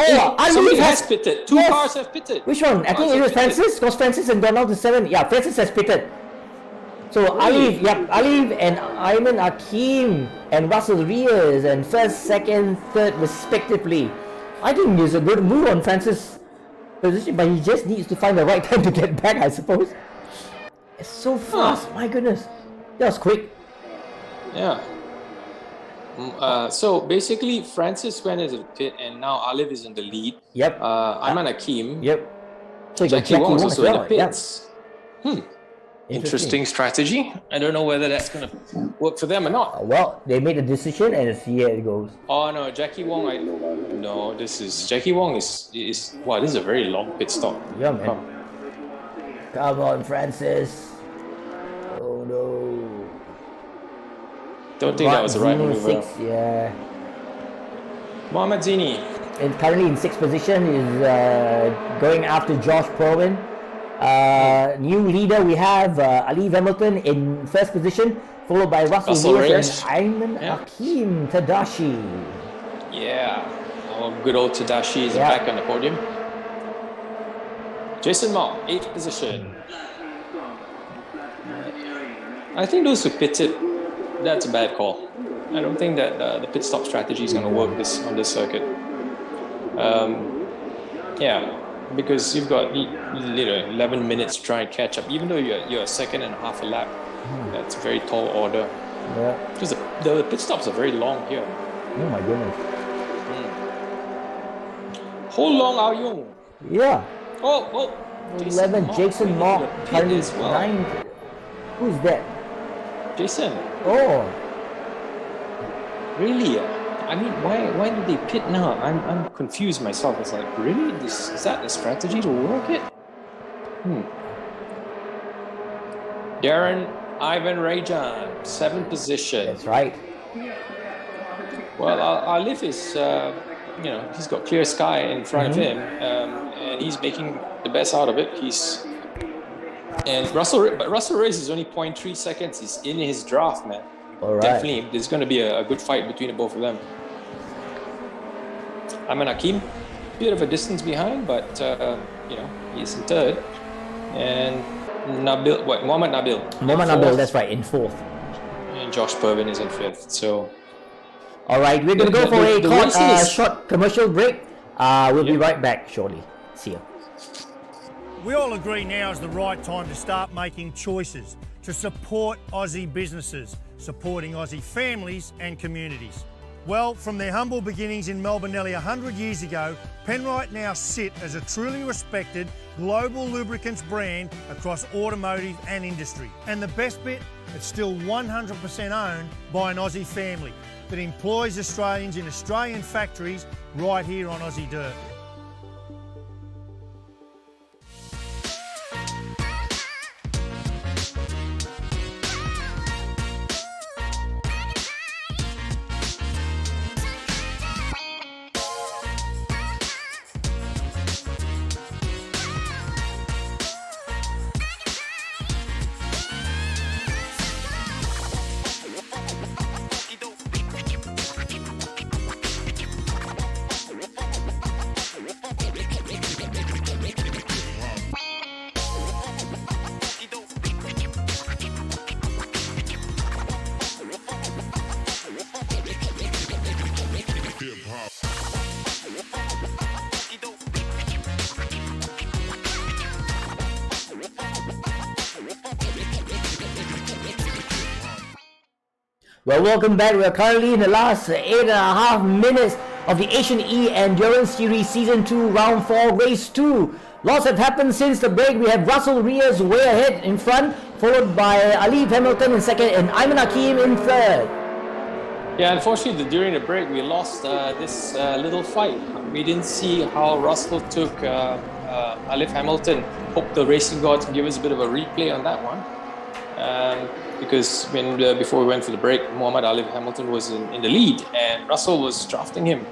Somebody has pitted. 2 cars have pitted. Which one? I think it was Francis, because Francis has gone down to 7. Yeah, Francis has pitted. So Really? Alif and Ayman Akeem and Russell Reyes and 1st, 2nd, 3rd respectively. I think it's a good move on Francis' position, but he just needs to find the right time to get back, I suppose. It's so fast, my goodness. That was quick. Yeah. So basically, Francis went into the pit, and now Alif is in the lead. Yep. Ayman Akeem. Yep. So Jackie Wong is Wong also as in the well. pits. Interesting strategy. I don't know whether that's going to work for them or not. Well, they made a decision, and see how it goes. Oh no, Jackie Wong. Jackie Wong is wow. This is a very long pit stop. Yeah, man. Come on, Francis. Oh no. Don't think that was the right maneuver. 6, yeah. Mohamed Zini. And currently in 6th position is going after Josh Perwin. New leader we have Ali Hamilton in 1st position, followed by Russell Reyes and Ayman Akeem Tadashi. Yeah, our good old Tadashi is back on the podium. Jason Mott, 8th position. I think those who pitted, that's a bad call. I don't think that the pit stop strategy is going to work on this circuit. Yeah, because you've got 11 minutes to try and catch up, even though you're a second and a half a lap. That's a very tall order. Yeah. Because the pit stops are very long here. Oh my goodness. Ho Long Ao Yung. Yeah. Oh. 11, Jason Mott, currently as well. 9th. Who's that? Jason. Oh. Really? I mean, why did they pit now? I'm confused myself. It's like, really? Is that the strategy to work it? Darren Ivan Rajan, 7th position. That's right. Well, Alif is, he's got clear sky in front of him, and he's making the best out of it. Russell Reyes is only 0.3 seconds. He's in his draft, man. All right. Definitely, there's going to be a good fight between the both of them. Ayman Hakim, bit of a distance behind, but he's in 3rd, and Mohammad Nabil, that's right, in 4th. and Josh Pervin is in 5th. So, all right, we're going to go for a short commercial break. We'll be right back shortly. See you. We all agree now is the right time to start making choices to support Aussie businesses, supporting Aussie families and communities. Well, from their humble beginnings in Melbourne nearly 100 years ago, Penrite now sit as a truly respected global lubricants brand across automotive and industry. And the best bit, it's still 100% owned by an Aussie family that employs Australians in Australian factories right here on Aussie dirt. Well, welcome back. We are currently in the last 8.5 minutes of the Asian E Endurance Series Season 2, Round 4, Race 2. Lots have happened since the break. We have Russell Reyes way ahead in front, followed by Alif Hamilton in 2nd and Ayman Hakim in 3rd. Yeah, unfortunately, during the break, we lost this little fight. We didn't see how Russell took Alif Hamilton. Hope the racing gods give us a bit of a replay on that one. Because before we went for the break, Mohammad Alif Hamilton was in the lead and Russell was drafting him.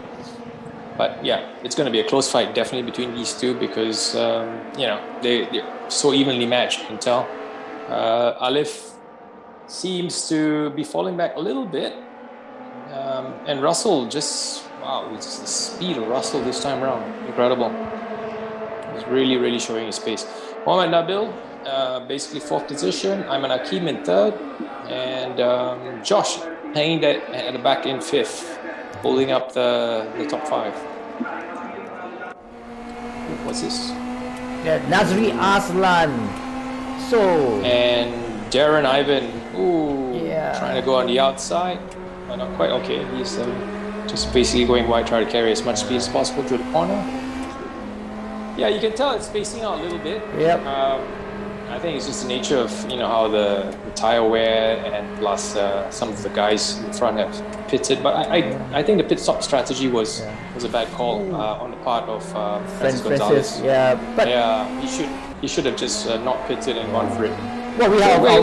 But yeah, it's going to be a close fight definitely between these two because they're so evenly matched, you can tell. Alif seems to be falling back a little bit, and Russell just the speed of Russell this time around, incredible. He's really showing his pace. Mohammad Nabil, basically 4th position. Ayman Hakim in 3rd, and Josh hanging that at the back in 5th, holding up the top 5. What's this? Yeah, Nazri Aslan. And Darren Ivan, trying to go on the outside, but not quite. Okay, he's just basically going wide, trying to carry as much speed as possible through the corner. Yeah, you can tell it's spacing out a little bit. Yep. I think it's just the nature of how the tire wear and plus some of the guys in front have pitted. But I think the pit stop strategy was a bad call on the part of Francis Gonzalez. But he should have just not pitted and gone for it. Well, we have our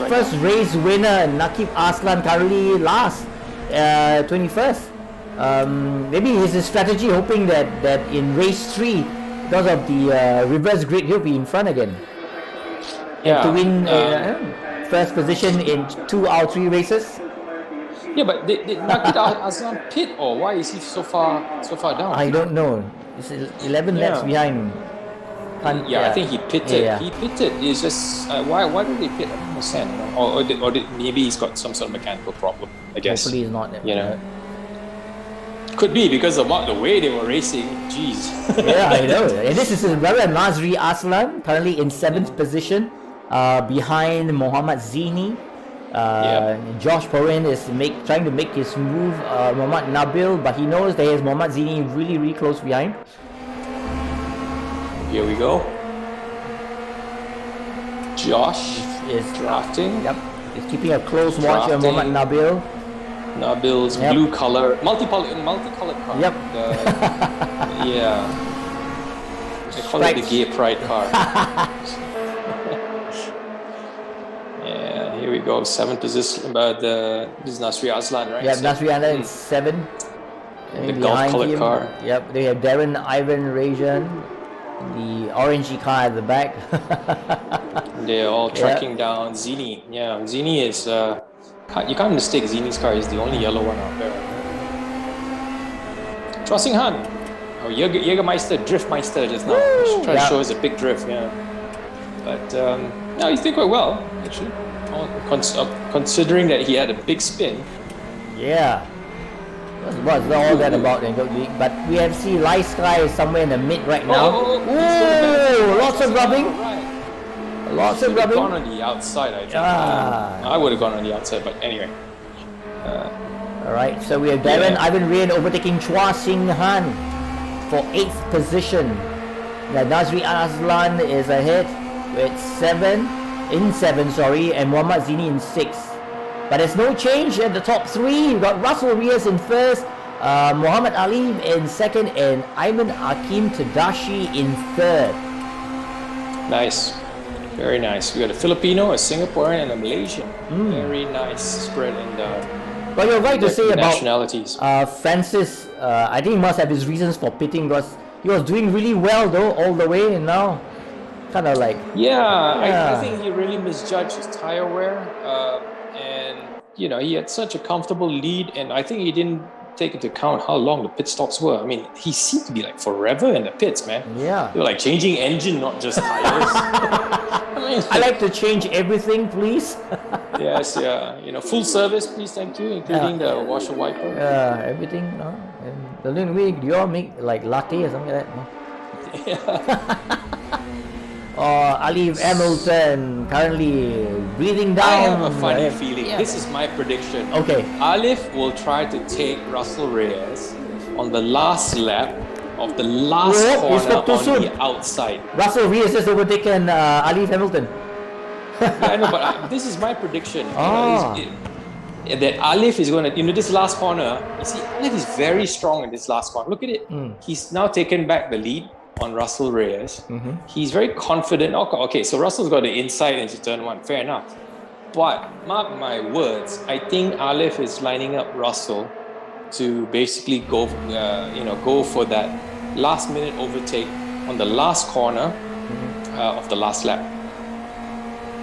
first race winner, Nakib Aslan, currently last, 21st. Maybe his strategy, hoping that in race 3, because of the reverse grid, he'll be in front again. Yeah. To win first position in 2 out of 3 races. Yeah, but did Nakid Aslan pit, or why is he so far down? I don't know. It's 11 laps Yeah. behind. I think he pitted. Yeah. He pitted. It's just why did they pit? I don't understand. You know? Or maybe he's got some sort of mechanical problem. I guess. Hopefully it's not. You know. Could be because of the way they were racing. Jeez. Yeah, I know. And this is his brother Nazri Aslan, currently in 7th position, behind Mohammad Zini. Josh Porin is trying to make his move. Mohammad Nabil, but he knows that he has Mohammad Zini really, really close behind. Here we go. Josh is drafting. Yep, he's keeping a close watch on Mohammad Nabil. Nabil's blue color, multicolored car. Yep. Yeah. They call it the gay pride car. Yeah, here we go. 7th position. This is Nasri Aslan, right? Yeah, Nasri Aslan is 7. The golf colored car. Yep, they have Darren Ivan Rajan, the orangey car at the back. They're all tracking down Zini. Yeah, Zini is. You can't mistake Zini's car. He's the only yellow one out there. Trossing Han. Oh, Jägermeister, Driftmeister just now. Trying to show us a big drift, yeah. But no, he's doing quite well, actually. Considering that he had a big spin. Yeah. What's all that about in Dog League? But we have seen Light Sky is somewhere in the mid right now. Lots of rubbing. Lots of rubbing. Gone on the outside, I think. I would have gone on the outside, but anyway. Alright, so we have Darren Ivan Rain overtaking Chua Sing Han for 8th position. Now Nazri Aslan is ahead with 7, and Muhammad Zini in 6th. But there's no change at the top 3. You've got Russell Reyes in 1st, Muhammad Ali in 2nd, and Ayman Hakim Tadashi in 3rd. Nice. Very nice. We got a Filipino, a Singaporean, and a Malaysian. Very nice spread in the But you're right to say about nationalities. Francis. I think he must have his reasons for pitting because he was doing really well though all the way, and now kind of like I think he really misjudged his tire wear, and you know he had such a comfortable lead, and I think he didn't take into account how long the pit stops were. I mean, he seemed to be like forever in the pits, man. Yeah. They were like changing engine, not just tires. I like to change everything, please. Yes, yeah. You know, full service, please, thank you, including the washer wiper. Everything. And the little week, do you all make like latte or something like that? No? Alif Hamilton currently breathing down. I have a funny feeling. Yeah. This is my prediction. Okay. Alif will try to take Russell Reyes on the last lap of the last corner on the outside. Russell Reyes has overtaken Alif Hamilton. Yeah, I know, but this is my prediction. That Alif is going to, this last corner, you see, Alif is very strong in this last corner. Look at it. He's now taken back the lead on Russell Reyes. He's very confident. Okay, so Russell's got the inside into turn 1. Fair enough. But mark my words, I think Alif is lining up Russell to basically go for that last minute overtake on the last corner of the last lap.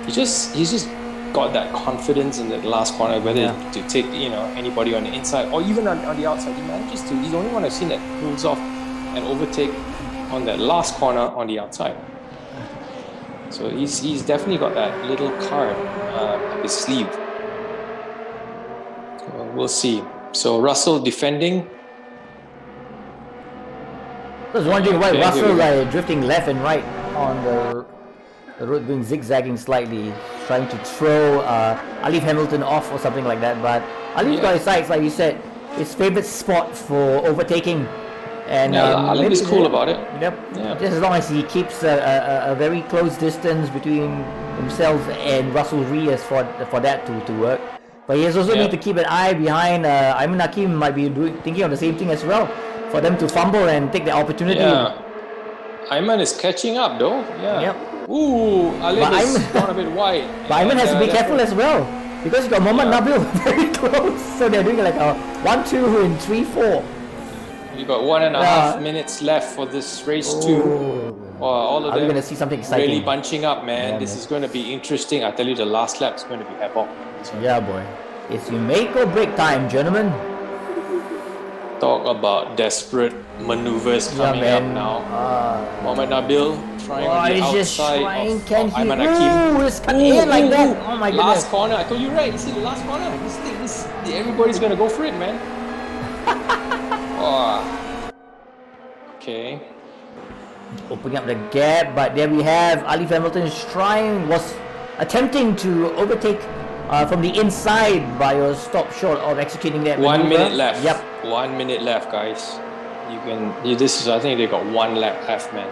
He's just got that confidence in the last corner, whether to take anybody on the inside or even on the outside. He manages to. He's the only one I've seen that pulls off and overtake on that last corner on the outside. So he's definitely got that little card up his sleeve. So we'll see. So Russell defending. I was wondering why Russell drifting left and right on the road, going zigzagging slightly, trying to throw Alif Hamilton off or something like that. But Alif's got his sights, like you said, his favorite spot for overtaking. And Alif is cool about it. Yep. Yeah. Just as long as he keeps a very close distance between himself and Russell Reyes for that to work. But he also need to keep an eye behind. Ayman Hakim might be thinking of the same thing as well, for them to fumble and take the opportunity. Yeah. Ayman is catching up though. Yeah. Yep. Ooh, Alif is gone a bit wide. But Ayman has to be careful as well, because you got Mohammad Nabil very close. So they're doing like a 1, 2, and 3, 4. You got 1.5 minutes left for this race 2. All of them going to see something exciting. Really bunching up, man. This is going to be interesting. I tell you, the last lap is going to be havoc. Yeah, boy. It's your make or break time, gentlemen. Talk about desperate maneuvers coming up now. Mohamed Nabil trying on the he's just outside trying. of Can he? Ayman Hakim. It's cut in like that. Oh my goodness. Last corner. I told you right. You see the last corner. Everybody's gonna go for it, man. Okay. Opening up the gap, but there we have Alif Hamilton was attempting to overtake from the inside by a stop short of executing that 1 maneuver. minute left. Yep. 1 minute left, guys. I think they got 1 lap left, man.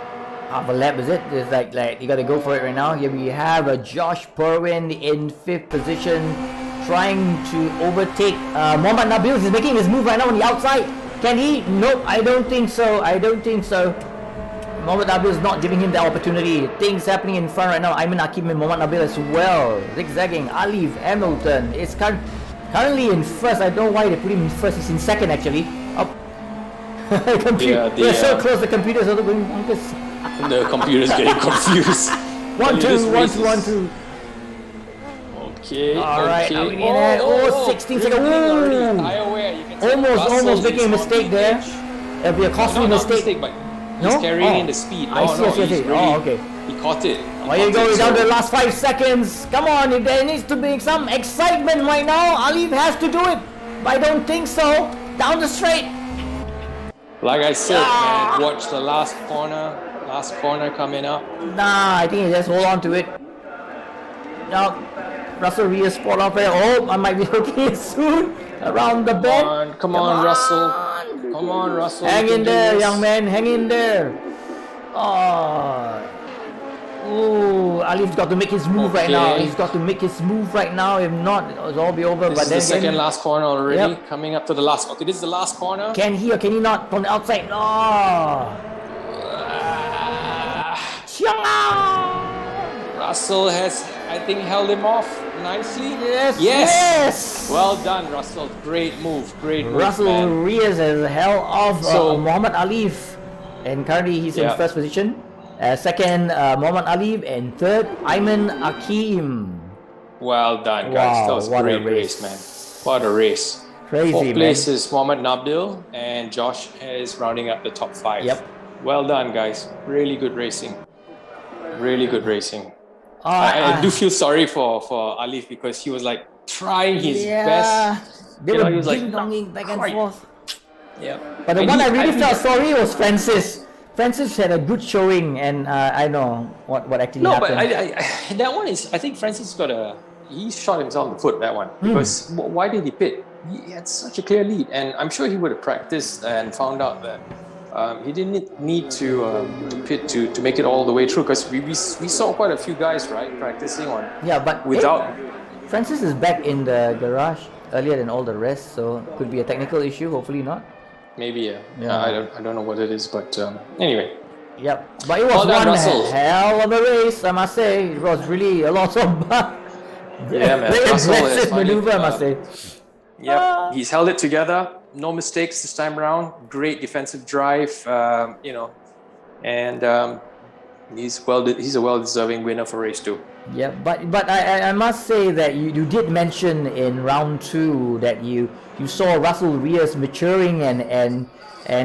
Half a lap, is it? It's like you gotta go for it right now. Here we have Josh Perwin in 5th position, trying to overtake Mohamed Nabil. He's making his move right now on the outside. Can he? Nope, I don't think so. Mohamed Nabil is not giving him the opportunity. Things happening in front right now. Ayman Hakim and Mohamed Nabil as well. Zigzagging. Alif Hamilton is currently in first. I don't know why they put him in first. He's in second actually. Up. They're so close. The computers are going. The computer's getting confused. 1 2 1 2 1 2. Okay. Alright, okay. are we in there? 16 seconds. Almost making a mistake there. It'll be a costly mistake. But he's carrying in the speed. I see. Okay. He caught it. There you go, down to the last 5 seconds. Come on, if there needs to be some excitement right now, Alif has to do it. But I don't think so. Down the straight. Like I said, man, watch the last corner coming up. Nah, I think you just hold on to it. Now, Russell Reyes spot off there. Oh, I might be looking soon. Around the bend. Come on, Russell. Come on, Russell. Hang in there, young man. Hang in there. Ooh, Alif's got to make his move right now. He's got to make his move right now. If not, it'll all be over. This is the second last corner already. Yep. Coming up to the last. Okay, this is the last corner. Can he or can he not from the outside? Russell has, I think, held him off nicely. Yes. Well done, Russell. Great move. Russell Reyes has held off Mohamed Alif, and currently he's in first position. Second, Mohamed Alif, and third, Ayman Hakim. Well done, guys. That was a great race, man. What a race. Crazy, Fourth place is Mohamed Nabil, and Josh is rounding up the top 5. Yep. Well done, guys. Really good racing. I do feel sorry for Alif because he was like trying his best. They were he was like ding-donging back and forth. Yeah. But the one I really felt sorry was Francis. Francis had a good showing, and I know what actually happened. No, but that one is. I think Francis he shot himself in the foot, that one. Because why did he pit? He had such a clear lead, and I'm sure he would have practiced and found out that he didn't need to pit to make it all the way through. Because we saw quite a few guys, right, practicing on. Yeah, but without. Francis is back in the garage earlier than all the rest, so could be a technical issue. Hopefully not. Maybe, yeah. I don't know what it is, but anyway. Yep, but it was one hell of a race, I must say. It was really a lot of man. aggressive maneuver, I must say. Yep, he's held it together. No mistakes this time around. Great defensive drive, and he's a well-deserving winner for race 2. Yeah, but I must say that you did mention in round 2 that you saw Russell Reyes maturing and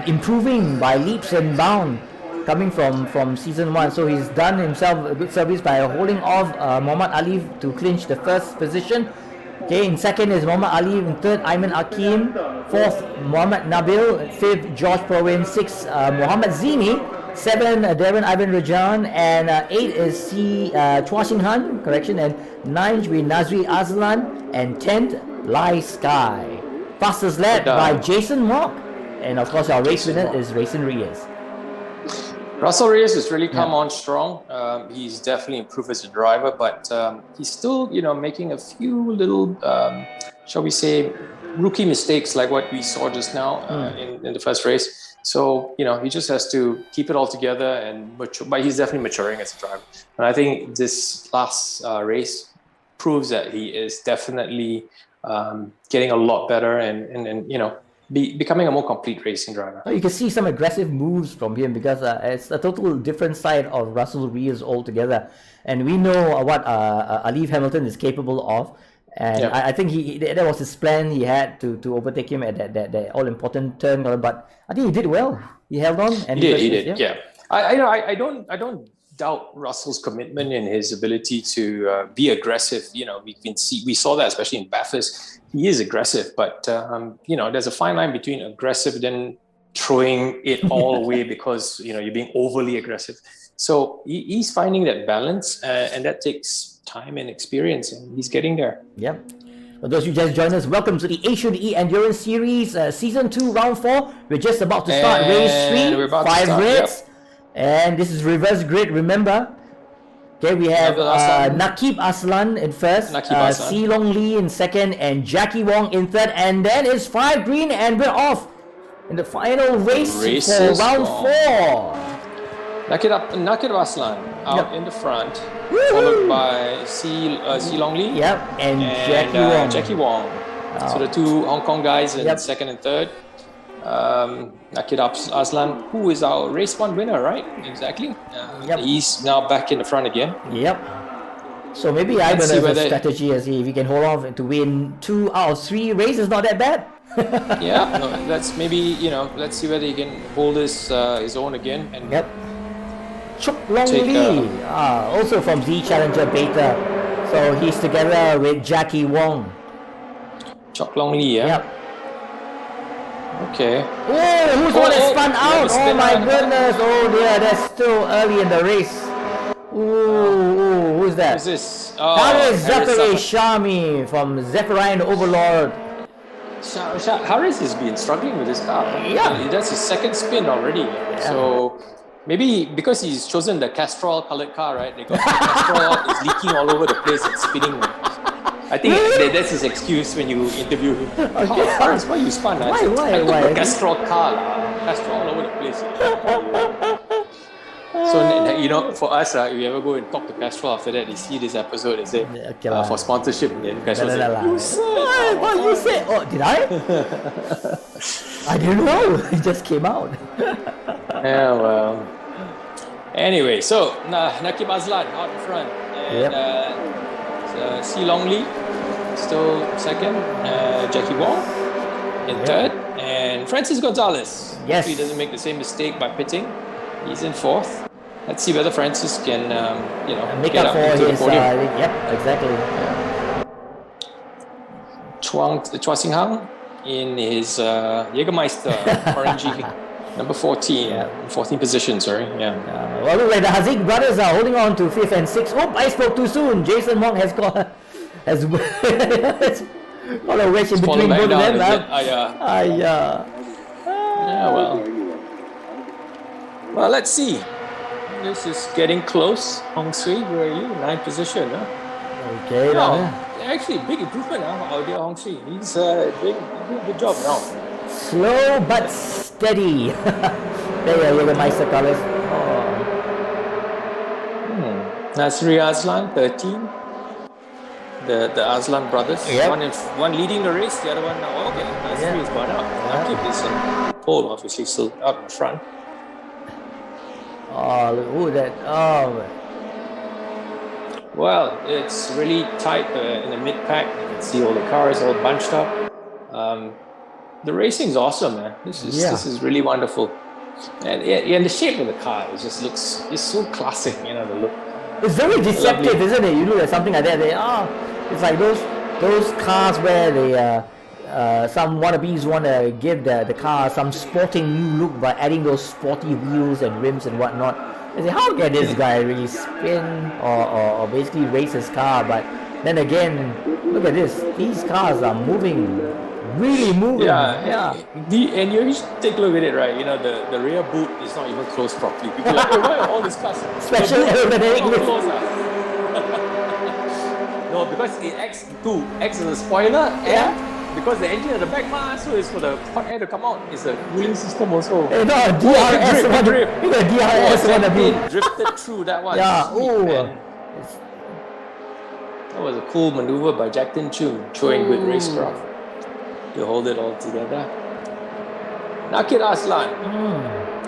improving by leaps and bounds coming from season 1. So he's done himself a good service by holding off Mohamed Alif to clinch the first position. Okay, in second is Mohamed Alif, in third Ayman Hakim, fourth Mohamed Nabil, fifth Josh Perwin, sixth Mohamed Zini, 7 Darren Ivan Rajan, and 8 is Chua Xin Han, correction, and 9 will be Nazri Azlan, and 10th Lai Sky. Fastest lap by Jason Mock, and of course our race winner is Racing Reyes. Russell Reyes has really come on strong. He's definitely improved as a driver, but he's still, making a few little, shall we say, rookie mistakes like what we saw just now in the first race. So, he just has to keep it all together and mature, but he's definitely maturing as a driver. And I think this last race proves that he is definitely getting a lot better and becoming a more complete racing driver. You can see some aggressive moves from him because it's a total different side of Russell Reyes altogether. And we know what Alif Hamilton is capable of. And Yeah. I think that was his plan. He had to overtake him at that all important turn, but I think he did well. He held on and He did. Yeah. I don't doubt Russell's commitment and his ability to be aggressive. You know, we saw that especially in Bathurst. He is aggressive, but you know, there's a fine line between aggressive then throwing it all away because you know you're being overly aggressive. So he's finding that balance, and that takes time and experience, and he's getting there. Yep. For those who just joined us, welcome to the AeES Endurance Series, Season 2, Round 4. We're just about to start Race 3, we're about to 5 start, grids. And this is reverse grid, remember? Okay, we have Nakib Aslan in first, Silong Lee in second, and Jackie Wong in third. And then it's 5 green, and we're off in the final race for Round 4. Nakib Aslan out in the front, followed by Silong Lee. Yep, and Jackie Wong. So the two Hong Kong guys in second and third. Nakib Aslan, who is our race 1 winner, right? Exactly. He's now back in the front again. Yep. So maybe I'm going to have a strategy and see if he can hold on to win 2 out of 3 races. Not that bad. Yeah, no, let's let's see whether he can hold his own again. And Chok Long Lee, also from Z Challenger Beta. So he's together with Jackie Wong. Chok Long Lee, yeah? Yep. Okay. Oh, who's the one that spun out? Oh my goodness. Oh dear, that's still early in the race. Ooh, who's that? Who's this? That is Zachary Shami from Zephyrian Overlord. Harris has been struggling with this car. Yeah. That's his second spin already. Yeah. So maybe because he's chosen the Castrol colored car, right? They got the Castrol is leaking all over the place and spinning. I think that's his excuse when you interview him. Okay. Harris, why you spun? Why? The Castrol car, Castrol all over the place. So, you know, for us, if you ever go and talk to Castrol after that, they see this episode, they say, for sponsorship, and then Castrol says, what you said? Oh, did I? I don't know. It just came out. Yeah, well. Anyway, so, Nakib Aslan out in front. And Silong Lee, still second. Jackie Wong in third. And Francis Gonzalez. Yes. He doesn't make the same mistake by pitting. He's in fourth. Let's see whether Francis can, make get up up for into his. the podium. Yep, exactly. Chua Sing Hang in his Jägermeister RNG, number 14. 14th position, sorry. Well, look like the Hazik brothers are holding on to 5th and 6th. Oh, I spoke too soon. Jason Wong has got a wedge in between both of them. Well, let's see. This is getting close. Hong Sui, where are you? 9th position. Okay. Actually, big improvement out there, Hong Sui. He's doing a good job now. Slow but steady. There you go, nice colors. Nasri Aslan, 13. The Aslan brothers. One leading the race, the other one now. Okay, Nasri has gone out. Nakib is in pole, obviously, still out in front. Oh, look at that. Oh. Well, it's really tight in the mid-pack. You can see all the cars all bunched up. The racing's awesome, man. This is really wonderful. And the shape of the car it's so classic, you know, the look. It's very deceptive, isn't it? You look at something like that, it's like those cars where they some wannabes want to give the car some sporting new look by adding those sporty wheels and rims and whatnot. I say, how can this guy really spin or basically race his car? But then again, look at this. These cars are moving, really moving. And you should take a look at it, right? You know, the rear boot is not even closed properly. People are like, why are all these cars? Special aerodynamic lift. No, because it acts as a spoiler and because the engine at the back, so it's for the hot air to come out. It's a cooling system also. Hey, no, DRS drip. You got DRS one of it. Drifted through that one. That was a cool maneuver by Jack Tin Choon, showing good racecraft to hold it all together. Nakib Aslan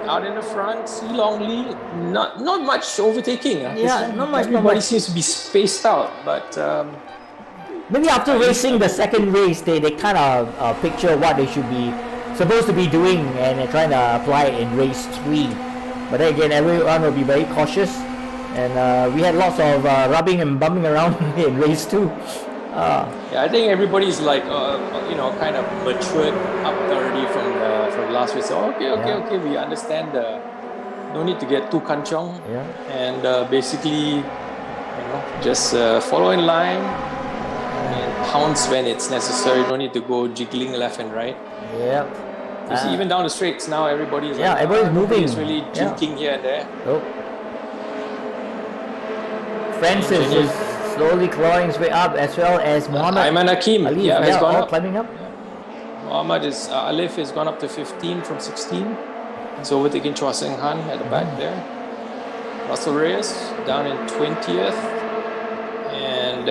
out in the front. Silong Lee, not much overtaking. Not much. Everybody seems to be spaced out, but Maybe after racing the second race, they kind of picture what they should be supposed to be doing and they're trying to apply it in race 3. But then again, everyone will be very cautious, and we had lots of rubbing and bumping around in race 2. Yeah, I think everybody's like, kind of matured up already from last week. So okay, we understand no need to get too kanchong. Yeah. And basically, just follow in line and pounce when it's necessary. No need to go jiggling left and right. Yeah. You see, even down the straights now, everybody's everybody's moving. Everybody's really jinking here and there. Oh. Francis is slowly clawing his way up, as well as Mohammed. Ayman Hakim, has gone up. Climbing up. Mohammed Alif has gone up to 15 from 16. He's overtaking Chua Seng Han at the back there. Russell Reyes down in 20th and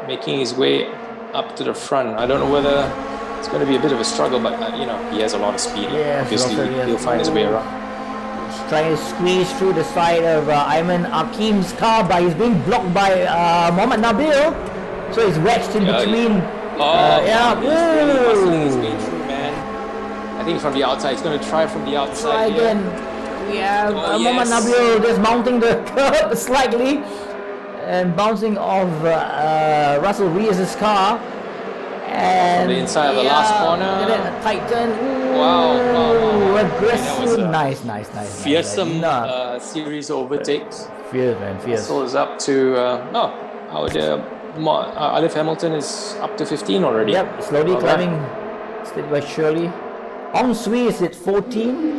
making his way up to the front. I don't know whether it's going to be a bit of a struggle, but he has a lot of speed. Yeah, obviously he'll find his way around. He's trying to squeeze through the side of Ayman Hakim's car, but he's being blocked by Mohammed Nabil. So he's wedged in between. Hustling his way through, man. I think from the outside, he's going to try from the outside. Try again. Yeah, Mohammed Nabil just mounting the curb slightly and bouncing off Russell Reyes' car. And from the inside of the last corner. And then a tight turn. Wow. Aggressive. Nice. Fearsome series of overtakes. Fierce, man, fierce. So is up to, Alif Hamilton is up to 15 already. Yep, slowly climbing, step by surely. Ong Sui is at 14.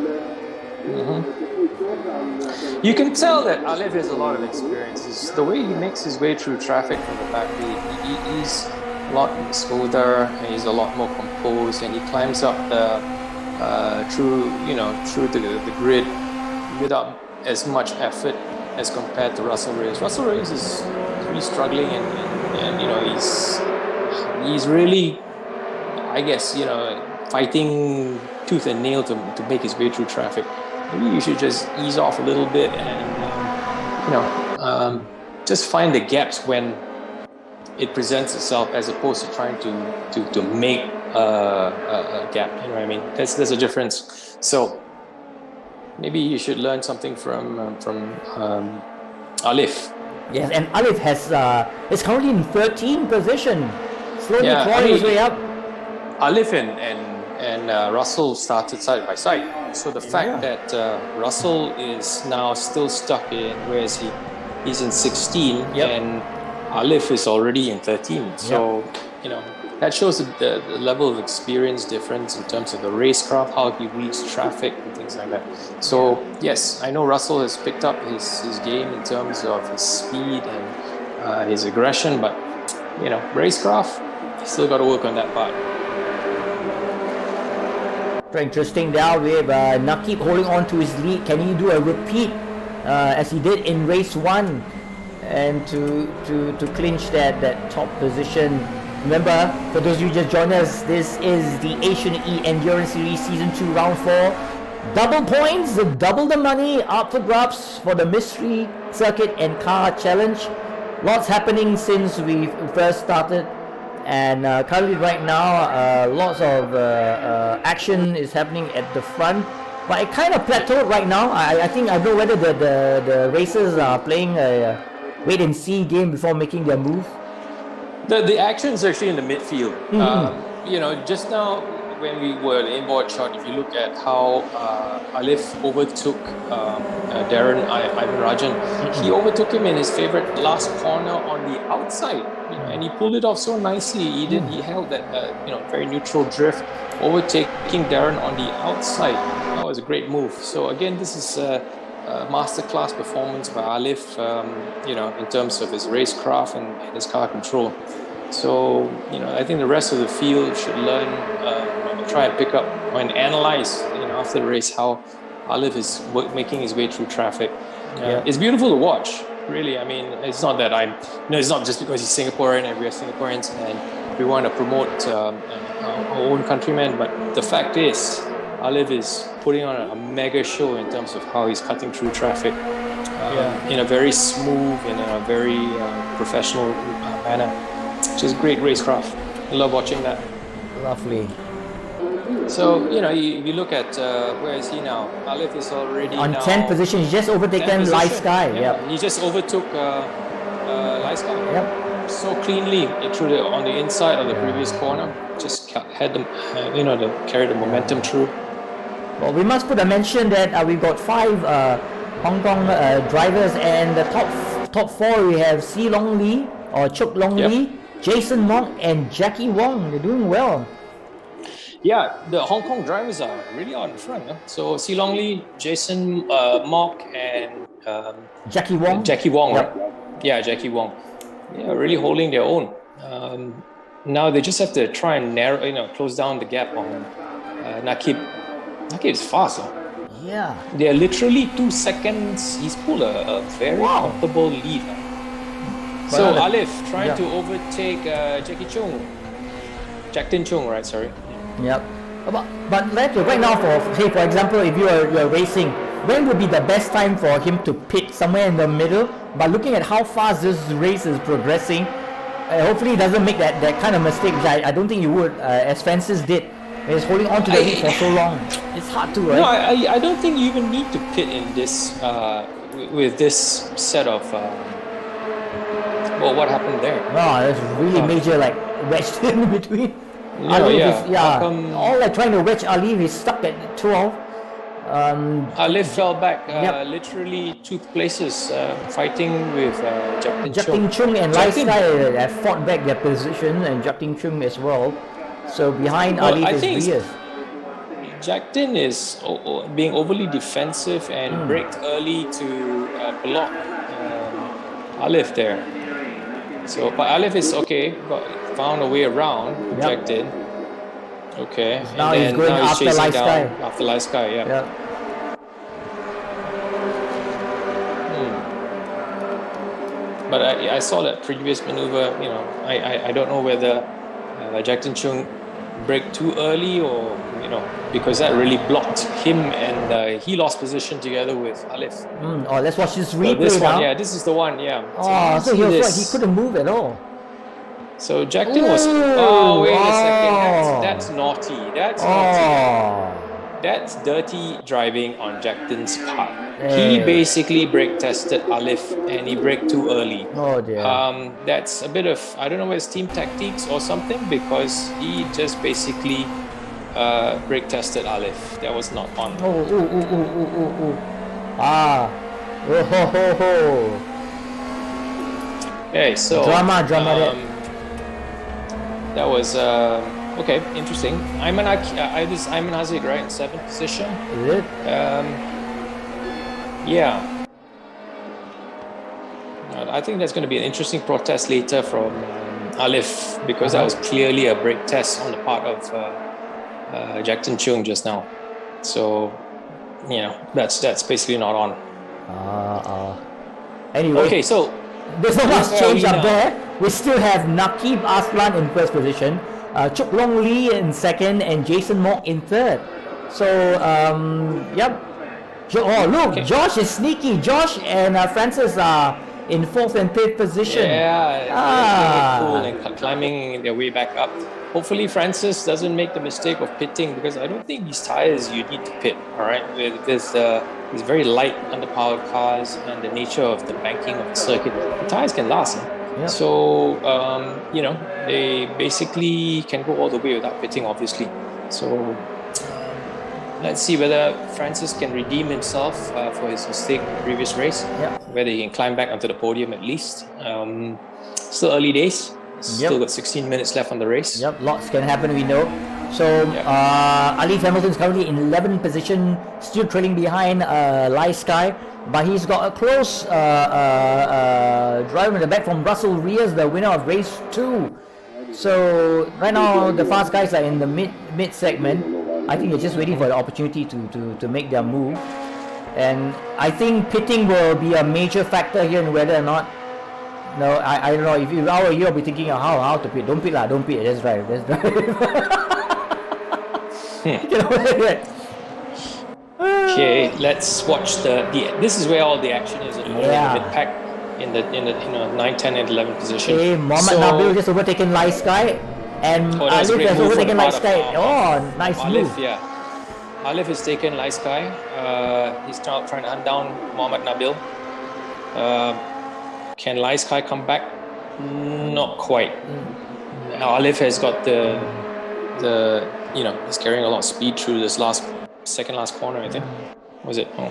You can tell that Alif has a lot of experience. It's the way he makes his way through traffic from the back. He's a lot smoother, and he's a lot more composed, and he climbs up through the grid without as much effort as compared to Russell Reyes. Russell Reyes is really struggling, and he's really, I guess, fighting tooth and nail to make his way through traffic. Maybe you should just ease off a little bit and just find the gaps when it presents itself, as opposed to trying to make a gap. You know what I mean? There's a difference. So maybe you should learn something from Alif. Yes, and Alif is currently in 13th position, slowly clawing his way up. Alif and Russell started side by side. So the fact that Russell is now still stuck in, where is he? He's in 16, and Alif is already in 13. So, that shows the level of experience difference in terms of the racecraft, how he reads traffic and things like that. So, yes, I know Russell has picked up his game in terms of his speed and his aggression, but, racecraft, he's still got to work on that part. Very interesting there with Nakib holding on to his lead. Can he do a repeat as he did in race 1 and to clinch that top position? Remember, for those of you just joined us, this is the Asian E Endurance Series Season 2 Round 4. Double points, double the money up for grabs for the Mystery Circuit and Car Challenge. Lots happening since we first started. And currently right now, lots of action is happening at the front. But it kind of plateaued right now. I think I don't know whether the racers are playing a wait and see game before making their move. The action is actually in the midfield. Just now when we were in inboard shot, if you look at how Alif overtook Darren Ivan Rajan, he overtook him in his favorite last corner on the outside, and he pulled it off so nicely. He held that very neutral drift, overtaking Darren on the outside. That was a great move. So again, this is a masterclass performance by Alif, in terms of his racecraft and his car control. So, I think the rest of the field should learn, try and pick up and analyze, after the race, how Alif is making his way through traffic. It's beautiful to watch, really. I mean, it's not that it's not just because he's Singaporean and we are Singaporeans and we want to promote our own countrymen, but the fact is, Alif is putting on a mega show in terms of how he's cutting through traffic in a very smooth and a very professional manner. just great racecraft. I love watching that. Lovely. So, you look at where is he now? Alif is already On now 10th position, he's just overtaken Light Sky. Yeah. Yep. He just overtook Light Sky. Yep. So cleanly on the inside of the previous corner. Just had them, carry the momentum through. Well, we must put a mention that we've got 5 Hong Kong drivers, and the top 4 we have Si Long Lee or Chuk Long Lee, Jason Mok, and Jackie Wong. They're doing well. Yeah, the Hong Kong drivers are really out in front. Huh? So Si Long Lee, Jason Mok, and Jackie Wong. Right? Yeah, Jackie Wong. Yeah, really holding their own. Now they just have to try and close down the gap on Nakib. Nakib is fast. Huh? Yeah. They're literally 2 seconds. He's pulled a very comfortable lead. Huh? So Alif trying to overtake Jack Tin Chung, right? Sorry. Yep. But right now, for example, if you're racing, when would be the best time for him to pit? Somewhere in the middle. But looking at how fast this race is progressing, hopefully he doesn't make that kind of mistake, which I don't think you would, as Francis did. He's holding on to the lead for so long. It's hard to, right? No, I don't think you even need to pit in this with this set of. Well, what happened there? No, there's really major wedged in between. All trying to wedge Alif is stuck at 12. Alif fell back literally 2 places, fighting with Jack Tin Chung and Lai Sky have fought back their position, and Jack Tin Chung as well. So behind Alif is Rias. Jack Tin is being overly defensive and braked early to block Alif there. So, but Alif is okay, but found a way around Jack Tin. Okay. Now he's going after Light Sky. After Light Sky, yeah. But I saw that previous maneuver. I don't know whether Jack Tin Chung braked too early or because that really blocked him, and he lost position together with Alif. Let's watch this replay this now. one, yeah, this is the one, yeah. So he was he couldn't move at all. So Jack Tin was. Oh, wait a second. That's naughty. That's naughty. That's dirty driving on Jack Tin's part. He basically brake tested Alif and he braked too early. Oh dear. That's a bit of, I don't know whether it's team tactics or something, because he just basically brake tested Alif. That was not on. Okay, so drama that was okay, interesting. Ayman Haziq, right, in 7th position. Is it? Yeah. I think that's going to be an interesting protest later from Alif, because that was clearly a brake test on the part of Jack Tin Chung just now. So, that's basically not on. Anyway. Okay, so there's not much change up there. We still have Nakib Aslan in 1st position, Chuk Long Lee in 2nd, and Jason Mok in 3rd. So, yep. Look, Josh is sneaky. Josh and Francis are in 4th and 5th position. Yeah, cool, and climbing their way back up. Hopefully Francis doesn't make the mistake of pitting, because I don't think these tires you need to pit, all right? With this, these very light underpowered cars and the nature of the banking of the circuit, the tires can last. Yep. So, they basically can go all the way without pitting, obviously. So, let's see whether Francis can redeem himself for his mistake in the previous race. Whether he can climb back onto the podium at least. Still early days. Still got 16 minutes left on the race. Yep, lots can happen, we know. So, Alif Hamilton is currently in 11th position, still trailing behind Lai Sky. But he's got a close driver in the back from Russell Rias, the winner of race 2. So, right now, the fast guys are in the mid segment. I think they're just waiting for the opportunity to make their move. And I think pitting will be a major factor here in whether or not. No, I don't know. If I were you, I'll be thinking of how to pit. Don't pit lah, don't pit. Just drive. Okay, let's watch the. This is where all the action is at the moment. The mid pack. in the 9, 10, and 11 position. Okay, Mohamed Nabil just overtaken Light Sky, and that's a Alif great has move overtaken on the Light part Sky. of, Nice Alif, move. yeah. Alif has taken Light Sky. He's trying to hunt down Mohamed Nabil. Can Light Sky come back? Not quite. Alif has got the he's carrying a lot of speed through this second last corner, I think. Was it? Oh.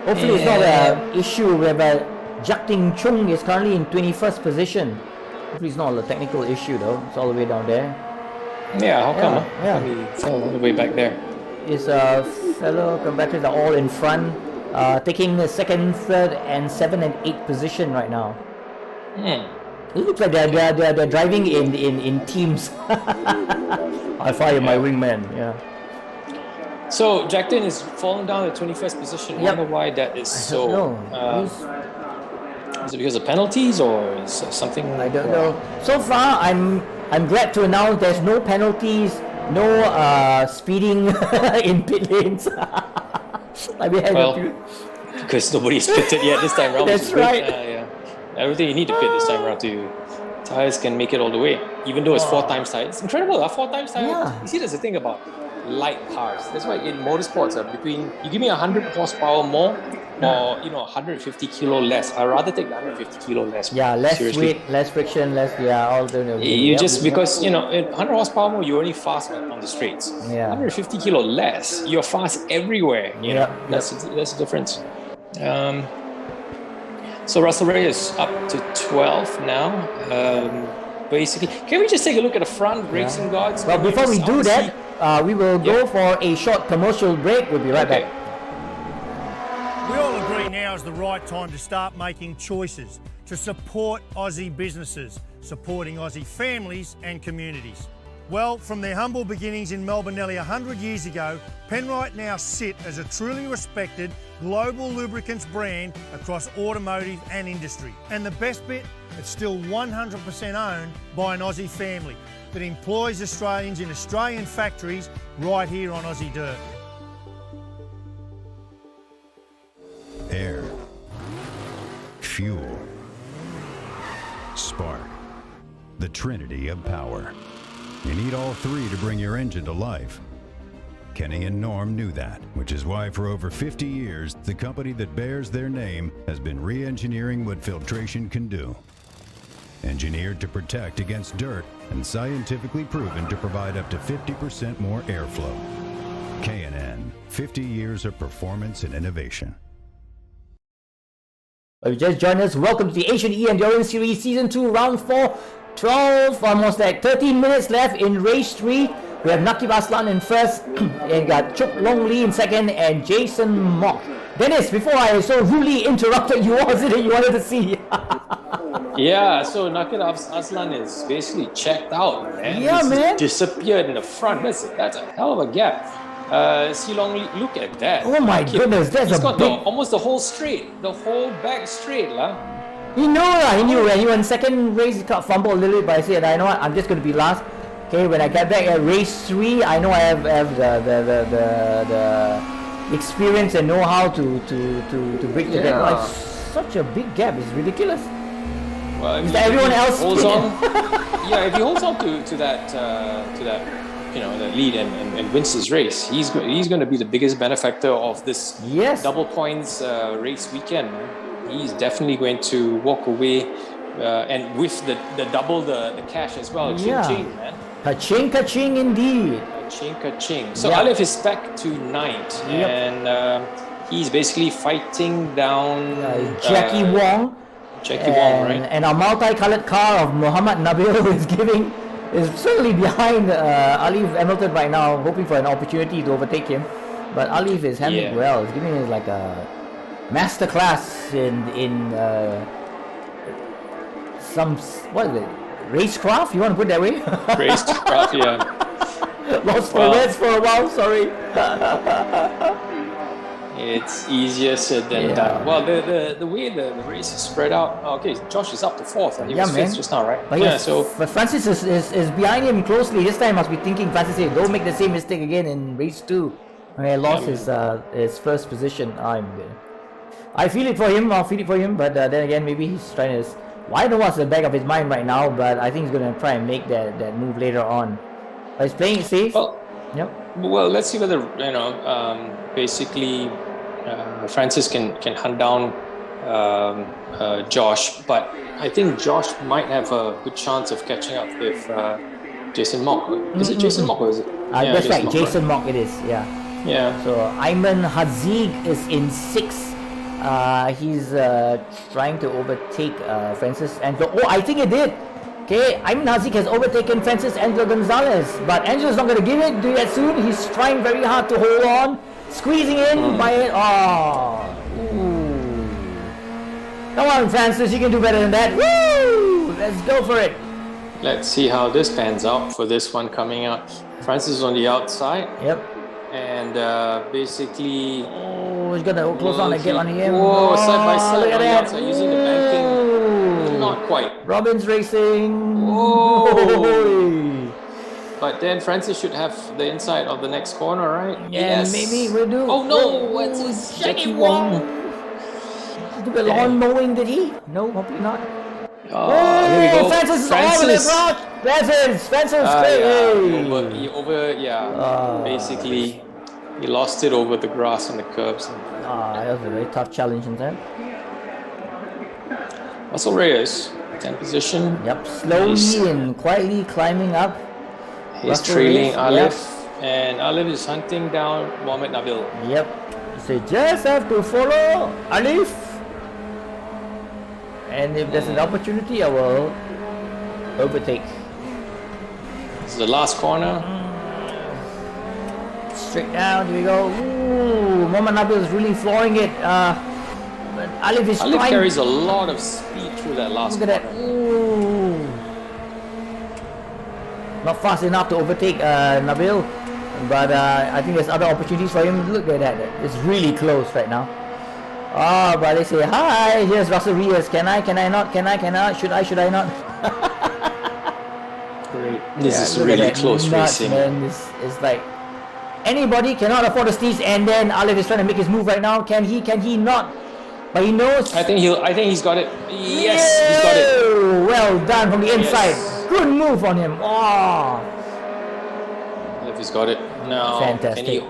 Hopefully it's not an issue whereby Jakting Chung is currently in 21st position. Hopefully it's not a technical issue though. It's all the way down there. Yeah, how come? Yeah. He fell all the way back there. His fellow competitors are all in front, taking the second, third, and 7 and 8 position right now. It looks like they're driving in teams. I fire my wingman. Yeah. So Jackton is falling down to 21st position. I wonder why that is so. Is it because of penalties or is something? I don't know. So far, I'm glad to announce there's no penalties, no speeding in pit lanes. Because nobody's pitted yet this time round. That's right. Yeah. Everything you need to pit this time round to tires can make it all the way. Even though it's 4 times tires. It's incredible, 4 times tires. Yeah. You see, that's the thing about light cars. That's why in motorsports, between you give me 100 horsepower more or 150 kilo less, I'd rather take the 150 kilo less. Yeah, less seriously. weight, less friction, less all the. Because 100 horsepower more, you're only fast on the straights. Yeah. 150 kilo less, you're fast everywhere. That's the difference. So Russell Ray is up to 12 now. Basically, can we just take a look at the front racing guards? Well, before we do that, we will go for a short commercial break. We'll be right back. We all agree now is the right time to start making choices to support Aussie businesses, supporting Aussie families and communities. Well, from their humble beginnings in Melbourne nearly 100 years ago, Penrite now sit as a truly respected global lubricants brand across automotive and industry. And the best bit, it's still 100% owned by an Aussie family that employs Australians in Australian factories right here on Aussie dirt. Air, fuel, spark, the trinity of power. You need all three to bring your engine to life. Kenny and Norm knew that, which is why for over 50 years, the company that bears their name has been re-engineering what filtration can do. Engineered to protect against dirt and scientifically proven to provide up to 50% more airflow. K&N, 50 years of performance and innovation. If you just joined us, welcome to the Asian E Endurance Series Season 2, Round 4, 12, almost like 13 minutes left in Race 3. We have Nakib Aslan in first, and got Chuk Long Lee in second, and Jason Mock. Dennis, before I so rudely interrupted you, what was it that you wanted to see? So Nakib Aslan is basically checked out, man. Man. Disappeared in the front. That's a hell of a gap. See Long Lee, look at that. Oh my goodness, that's He's a got big... almost the whole back straight, lah. He knew when he went second race, he got fumbled a little bit, but I said, you know what, I'm just going to be last. Okay, when I get back at race 3, I know I have the experience and know-how to break the gap. Like, such a big gap, it's ridiculous. Well, is that everyone else holds on? If he holds on to that the lead and wins his race, he's going to be the biggest benefactor of this double points race weekend, man. He's definitely going to walk away and with the double the cash as well. Ching, man. Ka-ching, ka-ching indeed. Ka-ching, ka-ching. So Alif is back to 9th, and he's basically fighting down Jackie Wong. Right? And our multicolored car of Mohamed Nabil is certainly behind Alif Hamilton right now, hoping for an opportunity to overtake him. But Alif is handling well. He's giving us like a masterclass in some, what is it, racecraft? You want to put it that way? Racecraft, Lost for words for a while, sorry. It's easier said than done. Well, the way the race is spread out. Okay, Josh is up to 4th. He was 5th just now, right? But Francis is behind him closely. This time, must be thinking, Francis, hey, don't make the same mistake again in race 2. When he lost his first position. I feel it for him. I'll feel it for him. But then again, maybe he's trying to. I don't know what's the back of his mind right now, but I think he's gonna try and make that move later on. But he's playing it safe. Well, yep. Well, let's see whether basically Francis can hunt down Josh, but I think Josh might have a good chance of catching up with Jason Mock. Is it Jason Mock or is it? That's right, Mock, Jason Mock it is, yeah. Yeah. So Ayman Haziq is in 6th. He's trying to overtake Francis Angelo. Oh, I think it did. Okay, Ayman Haziq has overtaken Francis Angelo Gonzalez, but Angelo's not going to give it to that soon. He's trying very hard to hold on, squeezing in by it. Oh, ooh. Come on, Francis, you can do better than that. Woo! Let's go for it. Let's see how this pans out for this one coming out. Francis is on the outside. Yep. And basically... Oh, he's going to close on and get on him. Whoa, side by side look at on the that. outside using the banking. Not quite. Robbins racing. Oh. But then Francis should have the inside of the next corner, right? Yeah, yes. maybe we'll do. Oh no, what's this? Jackie Wong. Did the lawn mowing, did he? No, hopefully not. Here we go. Francis is all in the front. Francis, basically, he lost it over the grass and the curbs. That was a very tough challenge in that. Mosalle Reyes, 10th position. Yep, slowly and quietly climbing up. He's trailing Alif, and Alif is hunting down Mohamed Nabil. Yep, so just have to follow Alif. And if there's an opportunity, I will overtake. This is the last corner. Straight down, here we go. Ooh, Mohamed Nabil is really flooring it. But Alif is Alif carries a lot of speed through that last corner. Look at that. Ooh. Not fast enough to overtake Nabil. But I think there's other opportunities for him. Look at that. It's really close right now. Oh, but they say, hi, here's Russell Reyes. Can I not? Should I not? Great. This is really close racing. Man. It's like anybody cannot afford to sneeze, and then Alif is trying to make his move right now. Can he not? But he knows. I think he's got it. Yes, he's got it. Well done from the inside. Yes. Good move on him. Oh. Alif has got it. Now, fantastic.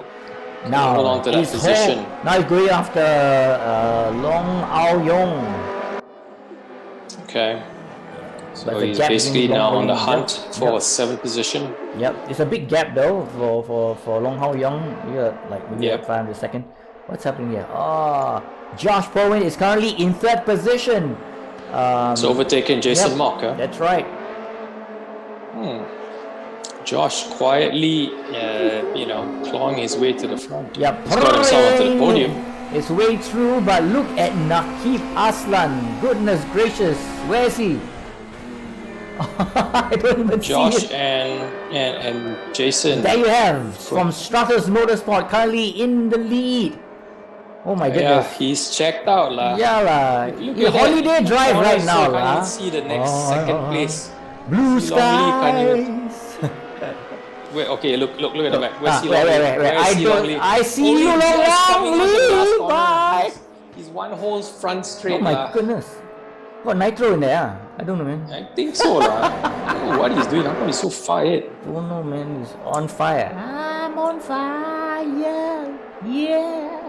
Now hold on to that position. Now he's going after Long Ao Yong. Okay. So he's basically now on the hunt for 7th position. Yep. It's a big gap though for Long Ao Yong. You got like maybe 500 seconds. What's happening here? Josh Bowen is currently in 3rd position. So overtaken Jason Mock. Huh? That's right. Josh quietly, clawing his way to the front. Yep. He's got himself onto the podium. His way through, but look at Nakib Aslan. Goodness gracious, where is he? I don't even Josh see it. and Jason. There you have from Stratus Motorsport, currently in the lead. Oh my goodness. Yeah, he's checked out lah. Yeah lah. Holiday drive right now lah. Can't see the next second place. Blue skies. Wait, okay, look at the back. Where's he? Wait. I see you long Lee. Bye. He's one whole front straight. Oh my goodness. Got nitro in there. I don't know, man. I think so lah. What he's doing? How come he's so fired? Don't know, man. He's on fire. I'm on fire. Yeah.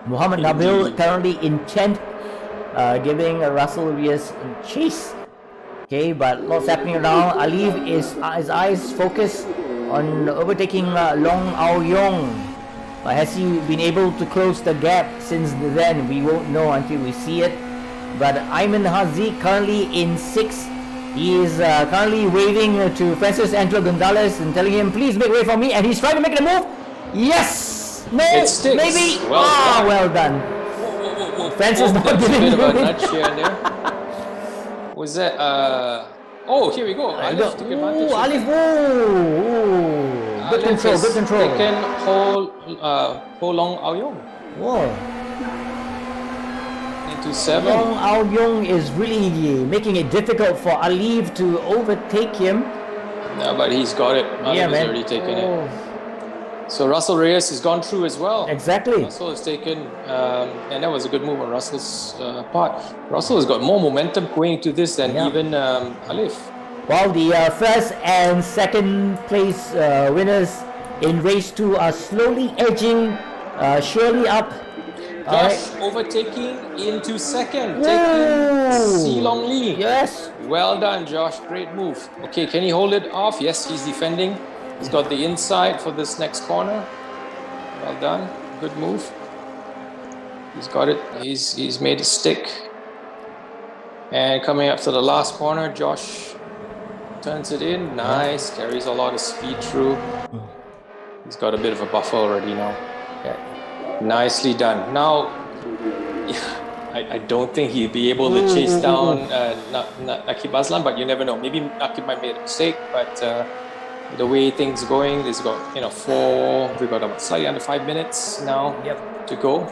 Mohamed Nabil currently in 10th, giving Russell Reyes chase. Okay, but lots happening now. Alif is his eyes focused on overtaking Long Ao Yong. Has he been able to close the gap since then? We won't know until we see it. But Ayman Haziq currently in 6th. He is currently waving to Francis Angelo Gonzalez and telling him, please make way for me. And he's trying to make the move. Yes! No! Maybe! Well done. Whoa. Francis not giving a bit of a you nudge here and there. Was that here we go. Alif took advantage. Alif, good control. Taken whole Long Ao Yong. Whoa. Into 7. Long Ao Yong is really making it difficult for Alif to overtake him. No, but he's got it. Alif has man. already taken it. So Russell Reyes has gone through as well. Exactly. Russell has taken, and that was a good move on Russell's part. Russell has got more momentum going into this than even Alif. While the first and second place winners in race 2 are slowly edging surely up. Josh overtaking into second, taking Si Long Lee. Yes. Well done, Josh. Great move. Okay, can he hold it off? Yes, he's defending. He's got the inside for this next corner. Well done. Good move. He's got it. He's made it stick. And coming up to the last corner, Josh turns it in. Nice. Carries a lot of speed through. He's got a bit of a buffer already now. Nicely done. Now, I don't think he'll be able to chase down Nakib Aslan, but you never know. Maybe Nakib might make a mistake, but the way things are going, we've got about slightly under 5 minutes now to go.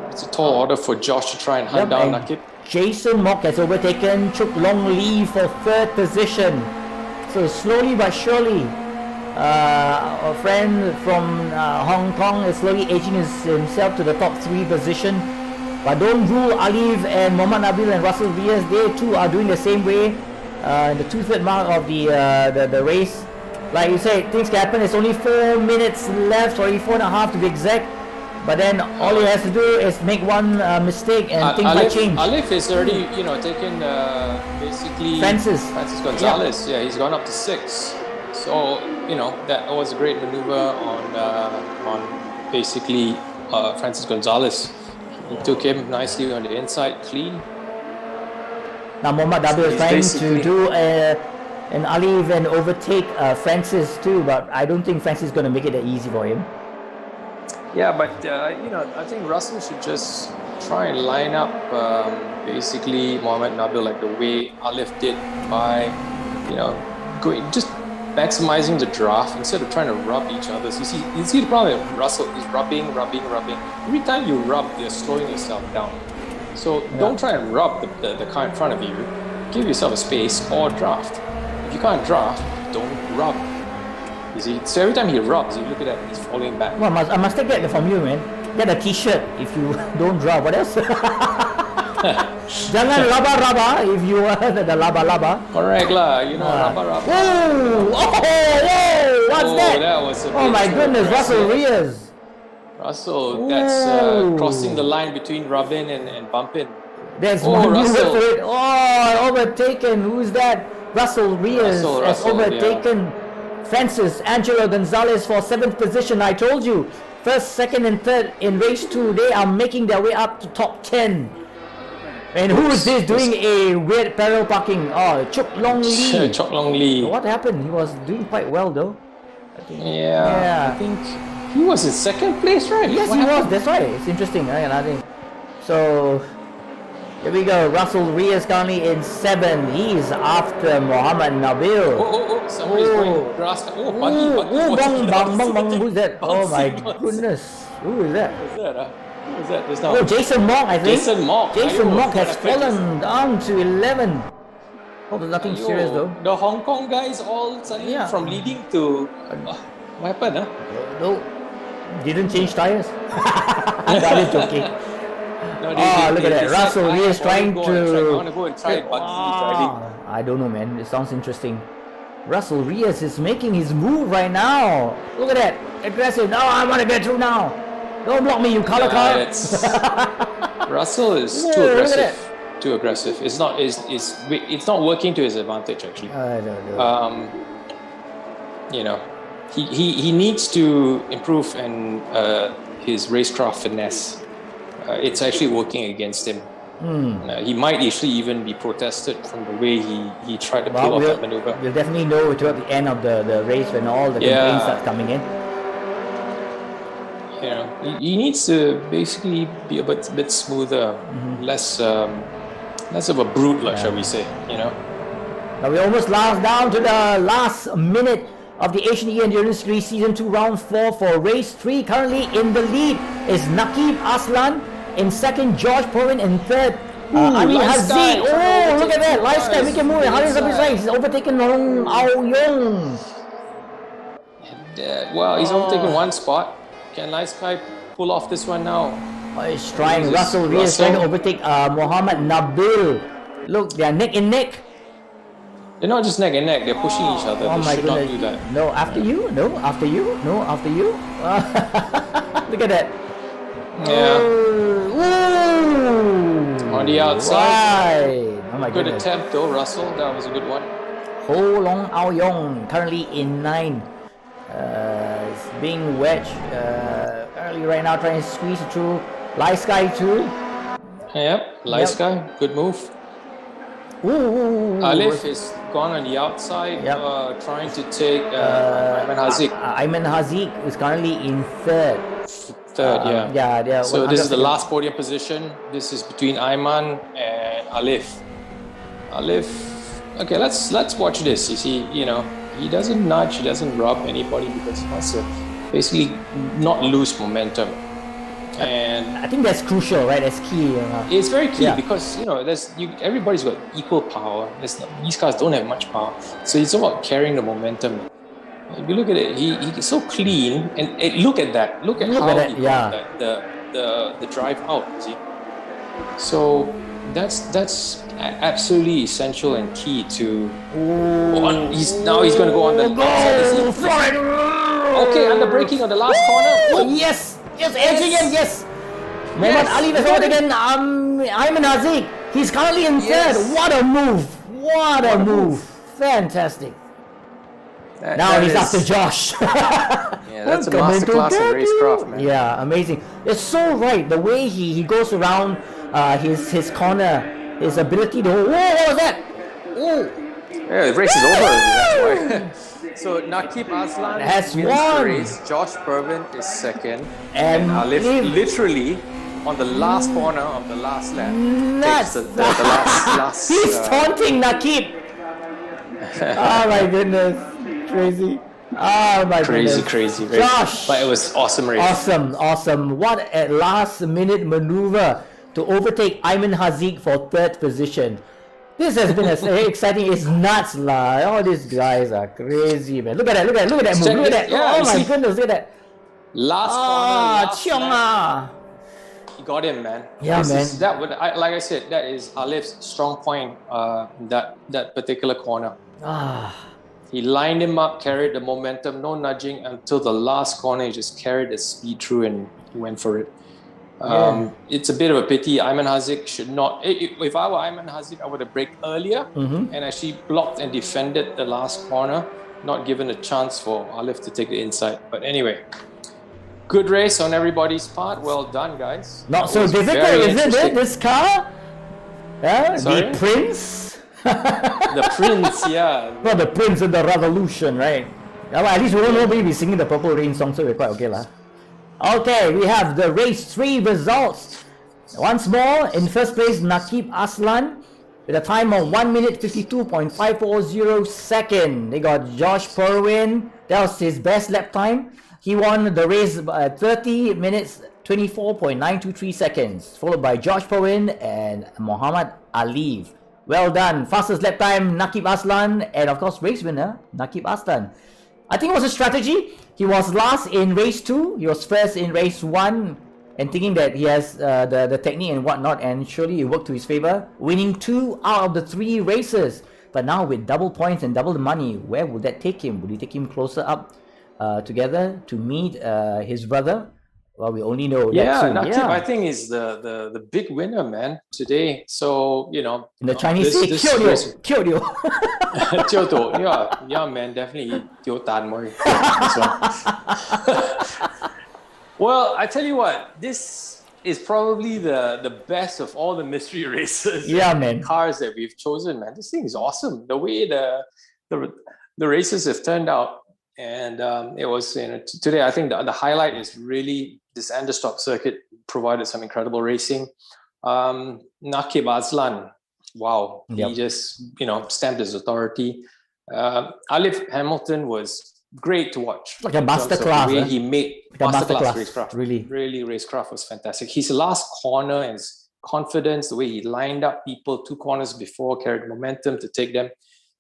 It's a tall order for Josh to try and hunt down Nakib. Jason Mock has overtaken Chuk Long Lee for 3rd position. So slowly but surely, our friend from Hong Kong is slowly edging himself to the top 3 position. But don't rule Alif and Mohamed Nabil and Russell Reyes. They too are doing the same way. In the 2/3 mark of the race. Like you said, things can happen. It's only 4 minutes left, or 4.5 to be exact. But then all he has to do is make one mistake and things might change. Alif is already, taken basically Francis Gonzalez. Yeah, he's gone up to 6. So that was a great maneuver on basically Francis Gonzalez. He took him nicely on the inside, clean. Now Mohamed Nabil is trying to do an Alif and overtake Francis too, but I don't think Francis is going to make it that easy for him. Yeah, but I think Russell should just try and line up basically Mohamed Nabil like the way Alif did by going just maximizing the draft instead of trying to rub each other. So you see the problem with Russell is rubbing. Every time you rub, you're slowing yourself down. So don't try and rub the car in front of you. Give yourself a space or draft. If you can't draft, don't rub. You see, so every time he rubs, you look at that, he's falling back. Well, I must take that from you, man. Get a t-shirt if you don't draw. What else? Jangan laba-laba if you want the laba-laba. Correct lah, laba-laba. Whoa! What's that? That was my goodness, Russell Reyes. Russell, that's crossing the line between rubbing and bumping. There's one word for it. Oh, overtaken. Who's that? Russell Reyes has overtaken Francis Angelo Gonzalez for 7th position. I told you, 1st, 2nd and 3rd in race 2, they are making their way up to top 10. And who is this doing a weird parallel parking? Oh, Chuk Long Lee. Chuk Long Lee. What happened? He was doing quite well though. I think he was in 2nd place, right? Yes, he was. That's right. It's interesting. I think. So, here we go. Russell Reyes currently in 7. He's after Mohamed Nabil. Somebody's going grass. Bang. Who's that? Oh my goodness. Who is that? Who's that? Just now. Oh, Jason Mock, I think. Jason Mock has fallen down to 11. Oh, there's nothing serious though. The Hong Kong guys all suddenly from leading to... what happened? No, didn't change tires. I'm joking. Look at that. Russell Reyes trying to... I want to go and try buggy driving. I don't know, man. It sounds interesting. Russell Reyes is making his move right now. Look at that. Aggressive. No, I want to get through now. Don't block me, you color car. Russell is too aggressive. It's not working to his advantage actually. He needs to improve and his racecraft finesse. It's actually working against him. He might actually even be protested from the way he tried to pull off that maneuver. We'll definitely know toward the end of the race when all the complaints start coming in. He needs to basically be a bit smoother, less of a brute, shall we say? Now we're almost down to the last minute of the Asian Endurance Series Season 2 Round 4 for Race 3. Currently in the lead is Nakib Aslan. In 2nd, George Porin. In 3rd, Amin Haziq. Oh, look at that. Lifestyle, we can move it. He's overtaken Long Ao Yong. Well, he's only taking one spot. Can Nice Guy pull off this one now? Oh, he's trying. Russell is trying to overtake Mohammed Nabil. Look, they are neck and neck. They're not just neck and neck, they're pushing each other. Oh they my should goodness. not do that. No, after you. No, after you. No, after you. Look at that. Yeah. Ooh. On the outside. Right. Oh my Good goodness. attempt though, Russell. That was a good one. Ho Long Ao Yong currently in 9. It's being wedged early right now, trying to squeeze it through. Light Sky too. Yep, Lice Guy. Good move. Ooh. Alif is gone on the outside, Yep. trying to take Ayman Haziq. Ayman Haziq is currently in 3rd. Third, yeah. Yeah. So this is the last podium position. This is between Ayman and Alif. Okay, let's watch this. You see, he doesn't nudge, he doesn't rub anybody because he wants to basically not lose momentum. And I think that's crucial, right? That's key. it's very key Yeah. because everybody's got equal power. These cars don't have much power, so it's about carrying the momentum. If you look at it, he's so clean, and look at that. Look at how that, he yeah. got the drive out. You see, so that's absolutely essential and key to. He's going to go on the outside. Okay, under braking on the last corner. Oh, yes, edging in, yes. Mohammad Ali is out again. Ayman Haziq. He's currently in 3rd. What a move! What a move! Fantastic. Now he's after Josh. Yeah, that's a masterclass in racecraft, man. Yeah, amazing. It's so right. The way he goes around his corner, his ability to. Whoa, what was that? Oh. Yeah, the race is over. That's why. So Naqib Aslan has wins won. the race. Josh Pervin is 2nd, And Alif Liv- literally on the last corner of the last lap Nuts. takes the last. He's taunting Naqib. Oh my goodness, crazy. Oh my goodness. Crazy race. Josh. But it was awesome race. Awesome. What a last minute maneuver to overtake Ayman Haziq for 3rd position. This has been very exciting. It's nuts lah. All these guys are crazy, man. Look at that move. Look at that. Yeah, Oh you my see? goodness, look at that. Last corner. Last Chiong lap. ah. He got him, man. Yeah, man. Like I said, that is Alif's strong point. That particular corner. He lined him up, carried the momentum, no nudging until the last corner. He just carried the speed through and he went for it. It's a bit of a pity. Ayman Haziq should not. If I were Ayman Haziq, I would have braked earlier and actually blocked and defended the last corner, not given a chance for Alif to take the inside. But anyway, good race on everybody's part. Well done, guys. Not That so was difficult, very isn't it? interesting. This car? Yeah, Sorry? the Prince? The Prince, yeah. Not the Prince of the Revolution, right? Yeah, well, at least we won't nobody be singing the Purple Rain song, so we're quite okay lah. Okay, we have the race 3 results. Once more, in first place, Naqib Aslan with a time of 1 minute 52.540 seconds. They got Josh Perwin. That was his best lap time. He won the race 30 minutes 24.923 seconds, followed by Josh Perwin and Muhammad Ali. Well done. Fastest lap time, Naqib Aslan, and of course, race winner, Naqib Aslan. I think it was a strategy. He was last in race 2, he was first in race 1, and thinking that he has the technique and whatnot, and surely it worked to his favor, winning 2 out of the 3 races. But now with double points and double the money, where would that take him? Would he take him closer up together to meet his brother? Well, we only know that soon. Naqib, I think is the big winner, man, today. So, In the Chinese say, Kyodio. Kyoto, yeah, man, definitely. Well, I tell you what, this is probably the best of all the mystery races. Man. Cars that we've chosen, man. This thing is awesome. The way the races have turned out. And it was today. I think the highlight is really this Anderstop circuit provided some incredible racing. Naqib Aslan, wow, he just stamped his authority. Alif Hamilton was great to watch. Like a masterclass. The way he made masterclass racecraft. Really racecraft was fantastic. His last corner and his confidence, the way he lined up people 2 corners before, carried momentum to take them.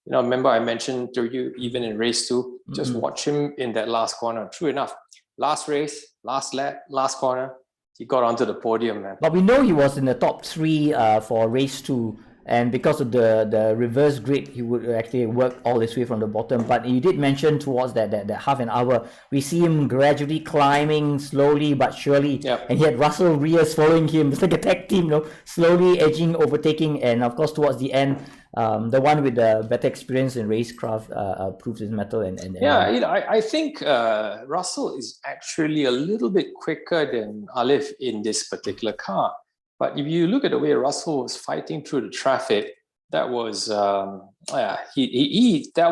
remember I mentioned to you, even in race 2, just watch him in that last corner. True enough, last race, last lap, last corner, he got onto the podium, man. But we know he was in the top 3 for race 2. And because of the reverse grid, he would actually work all his way from the bottom. But you did mention towards that half an hour, we see him gradually climbing slowly but surely. Yep. And he had Russell Reyes following him. It's like a tag team, slowly edging, overtaking. And of course, towards the end, the one with the better experience in racecraft proves his mettle. I think Russell is actually a little bit quicker than Alif in this particular car. But if you look at the way Russell was fighting through the traffic, that was that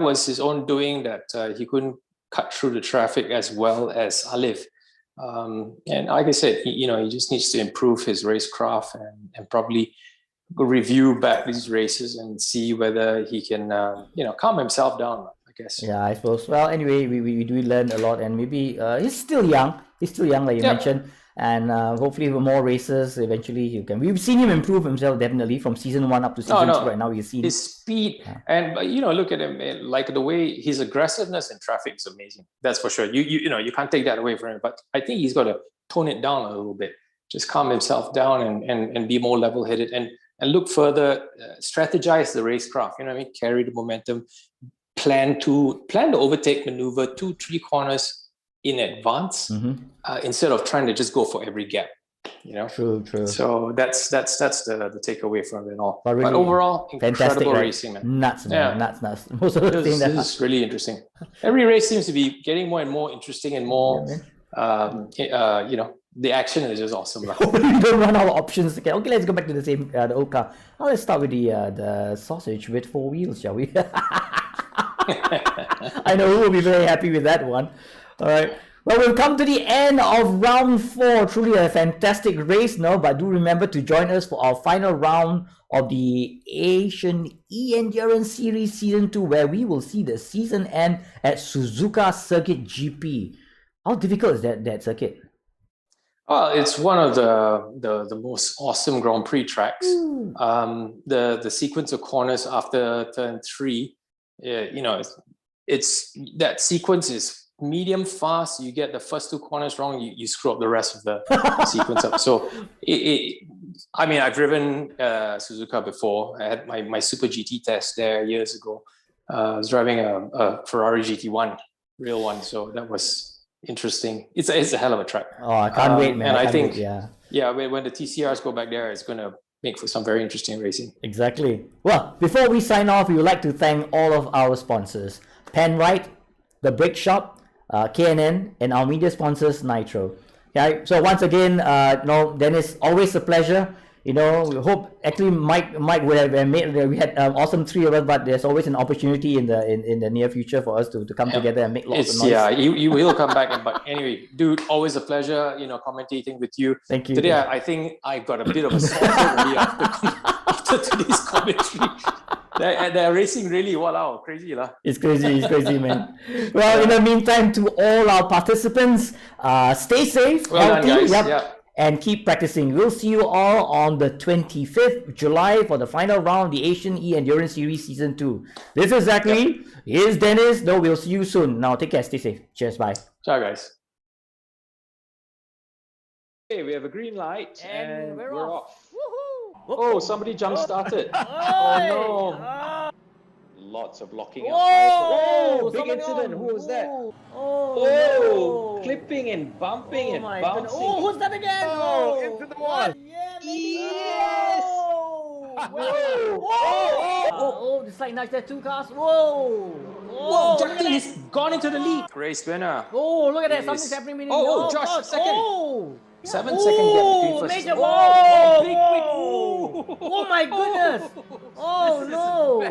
was his own doing, that he couldn't cut through the traffic as well as Alif. And like I said, he just needs to improve his racecraft and probably review back these races and see whether he can calm himself down, I guess. Yeah, I suppose. Well, anyway, we do learn a lot, and maybe he's still young, like you mentioned. And hopefully with more races, eventually you can. We've seen him improve himself definitely from season 1 up to season 2 right now. You see his speed, and look at him, like the way his aggressiveness in traffic is amazing. That's for sure. You can't take that away from him. But I think he's got to tone it down a little bit, just calm himself down and be more level-headed and look further, strategize the racecraft. Carry the momentum, plan the overtake maneuver 2-3 corners in advance, instead of trying to just go for every gap. True. So that's the takeaway from it all. But, really, but overall, incredible right? racing, man. Nuts. Most of the things this is really interesting. Every race seems to be getting more and more interesting and more. The action is just awesome. We don't run out of options. Okay, let's go back to the old car. Now let's start with the sausage with 4 wheels, shall we? I know who will be very happy with that one. All right. Well, we've come to the end of round 4. Truly a fantastic race now, but do remember to join us for our final round of the Asian E-Endurance Series Season 2, where we will see the season end at Suzuka Circuit GP. How difficult is that circuit? Well, it's one of the most awesome Grand Prix tracks. The sequence of corners after turn 3, it's that sequence is medium fast. You get the first 2 corners wrong, you screw up the rest of the sequence up. So I've driven Suzuka before. I had my Super GT test there years ago. I was driving a Ferrari GT1, real one. So that was interesting. It's a hell of a track. Oh, I can't wait, man. And I think, when the TCRs go back there, it's going to make for some very interesting racing. Exactly. Well, before we sign off, we would like to thank all of our sponsors: Penrite, The Brake Shop, KNN, and our media sponsors, Nitro. Okay, so once again, Denis, always a pleasure. We hope actually Mike would have made. We had awesome 3 of us, but there's always an opportunity in the near future for us to come together and make lots of noise. Yeah, you will come back. But anyway, dude, always a pleasure. Commentating with you. Thank you. Today, I think I got a bit of a sore throat after today's commentary. They're racing really, wow, crazy lah. It's crazy, man. Well, in the meantime, to all our participants, stay safe, well healthy, done, guys. and keep practicing. We'll see you all on the 25th July for the final round of the Asian E-Endurance Series Season 2. This is Zachary. Here's Denis. We'll see you soon. Now, take care, stay safe. Cheers, bye. Ciao, guys. Okay, we have a green light and we're off. Woohoo! Oh, somebody jump started. Oh no. Lots of locking up. Whoa! Big incident. Who was that? Oh, no. Clipping and bumping and my bouncing. goodness. Oh, who's that again? Oh, into the wall. Yeah, baby. Yes. Whoa. Oh, it's like nice. There are 2 cars. Whoa. Whoa, Jackie has gone into the lead. Race winner. Oh, look at that. Something's happening. Josh, second. Oh. 7 second gap between first. Major. Whoa, Quick. Oh my goodness. Oh no.